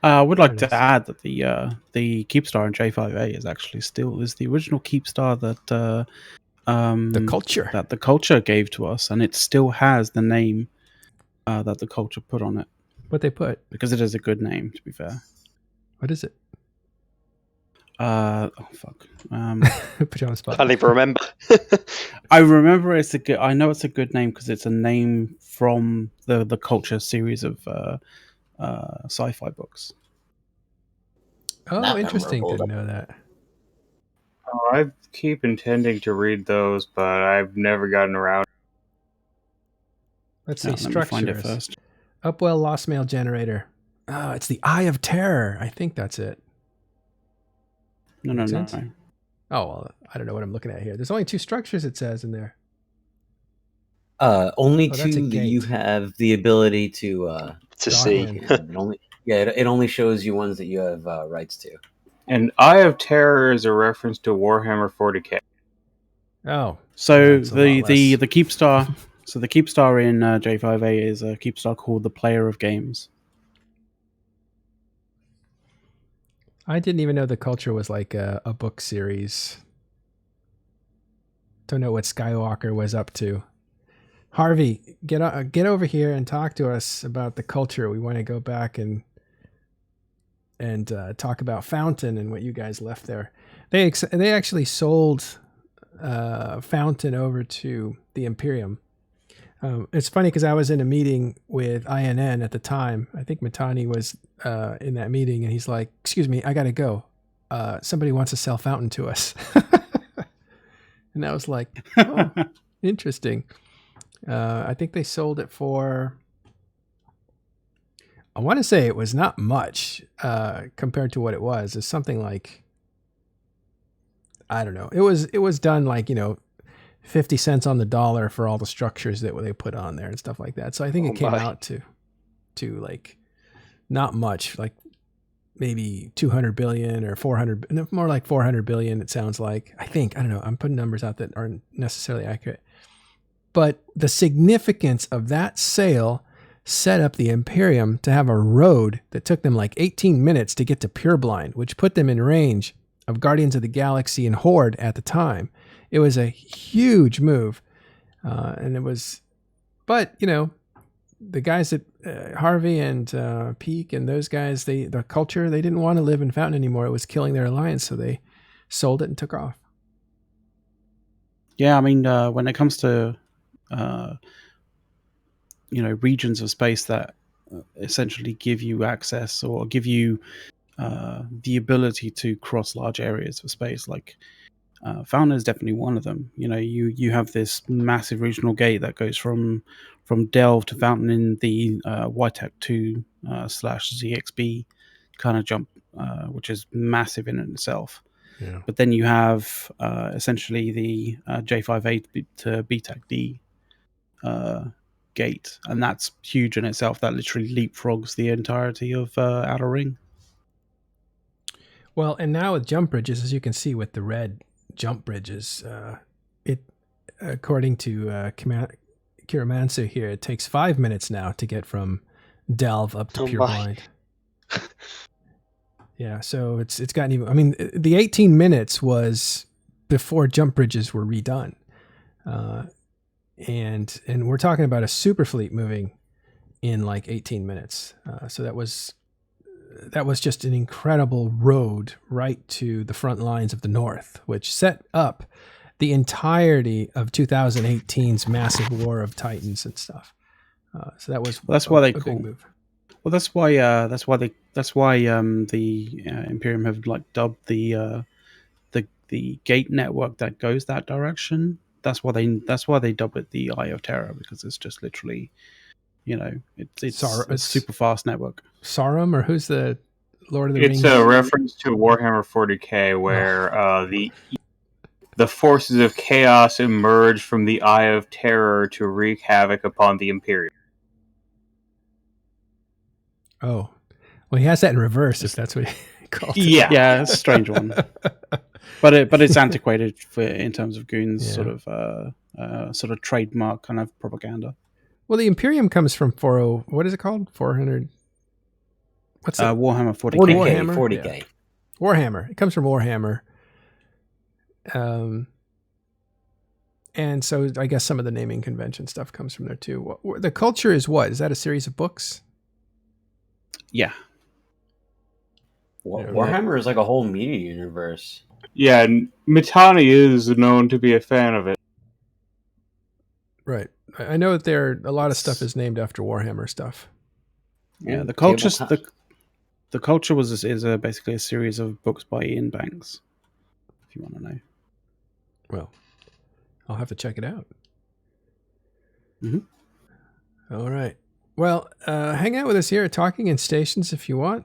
I would like to add that the keep star in J5A is actually still the original keep star that the culture gave to us, and it still has the name that the culture put on it. What they put? Because it is a good name, to be fair. What is it? Oh fuck! Put you on the spot. Can't even remember. I remember it's a good. I know it's a good name because it's a name from the culture series of sci-fi books. Oh, Not interesting! memorable. Didn't know that. Oh, I keep intending to read those, but I've never gotten around. Let's see. Let me find it Structures. first. Upwell Lost Mail Generator. Oh, it's the Eye of Terror. I think that's it. No. Oh, well, I don't know what I'm looking at here. There's only 2 structures, it says in there. Only that's a 2 that you gate. have the ability to see. It only shows you ones that you have rights to. And Eye of Terror is a reference to Warhammer 40k. Oh, so the keep star. So the keep star in J5A is a keep star called the Player of Games. I didn't even know the culture was like a book series. Don't know what Skywalker was up to. Harvey, get over here and talk to us about the culture. We want to go back and talk about Fountain and what you guys left there. They actually sold Fountain over to the Imperium. It's funny because I was in a meeting with INN at the time. I think Mittani was in that meeting, and he's like, "Excuse me, I got to go. Somebody wants to sell Fountain to us." And I was like, "Oh, interesting." I think they sold it for, I want to say it was not much compared to what it was. It's something like, I don't know. It was done like, 50 cents on the dollar for all the structures that they put on there and stuff like that. So I think it came out to like not much, like maybe 200 billion or 400, more like 400 billion. It sounds like, I don't know. I'm putting numbers out that aren't necessarily accurate, but the significance of that sale set up the Imperium to have a road that took them like 18 minutes to get to Pureblind, which put them in range of Guardians of the Galaxy and Horde at the time. It was a huge move. And it was, but the guys at Harvey and Peak and those guys, the culture, they didn't want to live in Fountain anymore. It was killing their alliance. So they sold it and took off. Yeah. I mean, when it comes to, regions of space that essentially give you access or give you the ability to cross large areas of space, like Fountain is definitely one of them. You have this massive regional gate that goes from Delve to Fountain in the YTEC 2 / ZXB kind of jump, which is massive in itself. Yeah. But then you have essentially the J5A to BTEC D gate, and that's huge in itself. That literally leapfrogs the entirety of Outer Ring. Well, and now with jump bridges, as you can see with the red jump bridges, it according to Kiramansu here, it takes 5 minutes now to get from Delve up to Pure Blind. Yeah, so it's gotten even. I mean, the 18 minutes was before jump bridges were redone, and we're talking about a super fleet moving in like 18 minutes. So that was just an incredible road right to the front lines of the North, which set up the entirety of 2018's massive war of Titans and stuff. So that was that's why they big move. Well, that's why the Imperium have like dubbed the gate network that goes that direction. That's why they dub it the Eye of Terror, because it's just literally, it's a super fast network. Sauron, or who's the Lord of the Rings? It's a reference to Warhammer 40k, where the forces of chaos emerge from the Eye of Terror to wreak havoc upon the Imperium. Oh, well, he has that in reverse, if that's what he called it. Yeah, it's a strange one, but it's antiquated in terms of Goon's sort of trademark kind of propaganda. Well, the Imperium comes from 40. What is it called? 400. What's it? Warhammer 40k. Warhammer. 40k. Yeah. Warhammer. It comes from Warhammer. And so I guess some of the naming convention stuff comes from there too. The culture is what? Is that a series of books? Yeah. Warhammer is like a whole media universe. Yeah, Mitani is known to be a fan of it. Right. I know that a lot of stuff is named after Warhammer stuff. Yeah, the culture is basically a series of books by Ian Banks, if you want to know. Well, I'll have to check it out. Mm-hmm. All right. Well, hang out with us here at Talking in Stations if you want.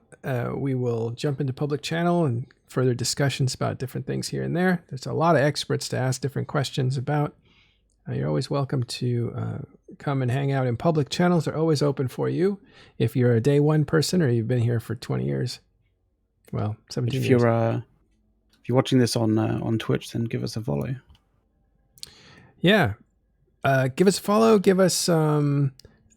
We will jump into public channel and further discussions about different things here and there. There's a lot of experts to ask different questions about. You're always welcome to come and hang out in public channels. They're always open for you. If you're a day one person or you've been here for 20 years. Well, 17 years. If you're watching this on Twitch, then give us a follow. Yeah. Give us a follow. Give us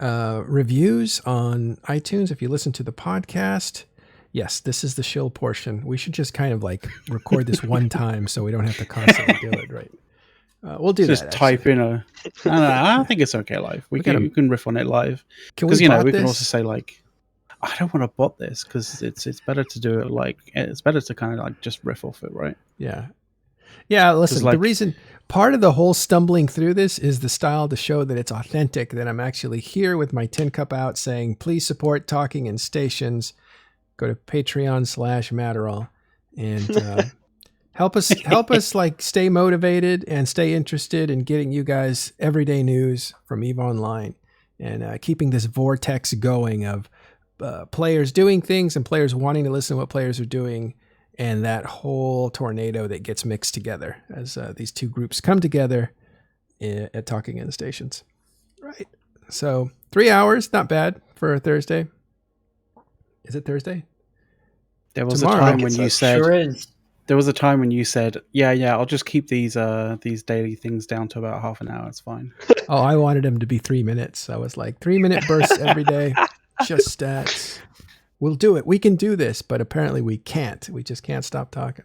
reviews on iTunes if you listen to the podcast. Yes, this is the shill portion. We should just kind of like record this one time so we don't have to constantly do it, right? We'll do just that. Just type in a... No, I think it's okay live. You can riff on it live. Because, we can also say like, I don't want to bot this, because it's better to do it like... It's better to kind of like just riff off it, right? Yeah. Yeah, listen, the reason... Part of the whole stumbling through this is the style to show that it's authentic, that I'm actually here with my tin cup out saying, please support Talking in Stations. Go to Patreon/Matterall and help us like stay motivated and stay interested in getting you guys everyday news from EVE Online and keeping this vortex going of players doing things and players wanting to listen to what players are doing. And that whole tornado that gets mixed together as these two groups come together at Talking in Stations. Right. So 3 hours, not bad for a Thursday. Is it Thursday? There was a time when you said... Sure is. There was a time when you said, yeah, I'll just keep these daily things down to about half an hour. It's fine. Oh, I wanted them to be 3 minutes. I was like, 3-minute bursts every day. Just stats. We'll do it. We can do this, but apparently we can't. We just can't stop talking.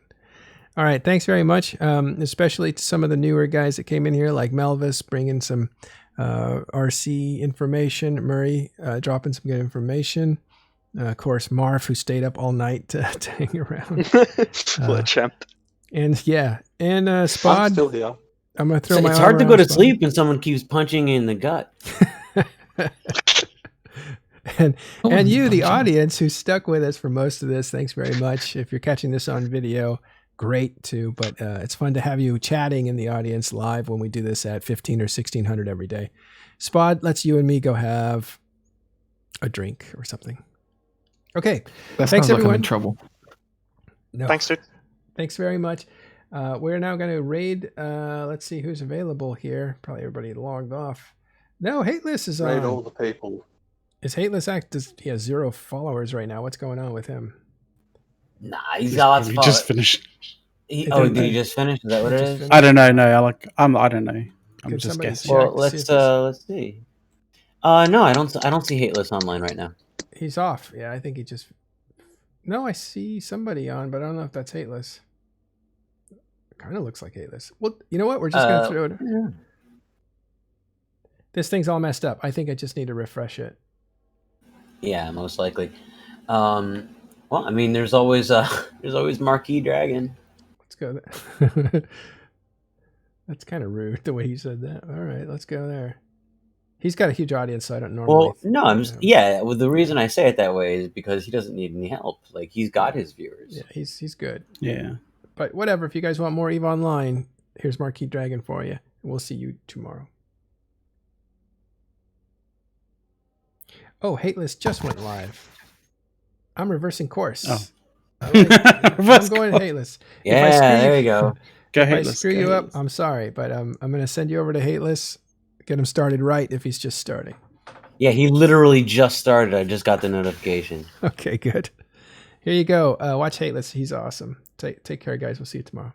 All right. Thanks very much, especially to some of the newer guys that came in here, like Melvis, bringing some RC information. Murray dropping some good information. Of course, Marv, who stayed up all night to hang around. What a champ. And Spod. I'm still here. I'm going to throw my It's hard to go to sleep when someone keeps punching you in the gut. And you, the audience, who stuck with us for most of this, thanks very much. If you're catching this on video, great too. But it's fun to have you chatting in the audience live when we do this at 15 or 1600 every day. Spod lets you and me go have a drink or something. Okay. Thanks, everyone. Like I'm in trouble. No. Thanks, dude. Thanks very much. We're now going to raid. Let's see who's available here. Probably everybody logged off. No, Hateless is on. Raid all the people. Is Hateless he has 0 followers right now? What's going on with him? Nah, he's got lots of followers. Just finished. Did he just finish? Is that what it is? I don't know. No, I don't know. I'm just guessing. Well, let's see. No, I don't see Hateless online right now. He's off. Yeah, I think he just. No, I see somebody on, but I don't know if that's Hateless. It kind of looks like Hateless. Well, you know what? We're just gonna throw it. Yeah. This thing's all messed up. I think I just need to refresh it. Yeah, most likely. Well, I mean, there's always Marquis Dragon. Let's go there. That's kind of rude the way you said that. All right, let's go there. He's got a huge audience, so I don't normally. Well, no, I'm just, yeah. Well, the reason I say it that way is because he doesn't need any help. Like, he's got his viewers. Yeah, he's good. Yeah. But whatever. If you guys want more EVE Online, here's Marquis Dragon for you. We'll see you tomorrow. Oh, Hateless just went live. I'm reversing course. Oh. I'm going Hateless. Yeah, there you go. If I screw you up, I'm sorry, but I'm going to send you over to Hateless. Get him started right if he's just starting. Yeah, he literally just started. I just got the notification. Okay, good. Here you go. Watch Hateless. He's awesome. Take care, guys. We'll see you tomorrow.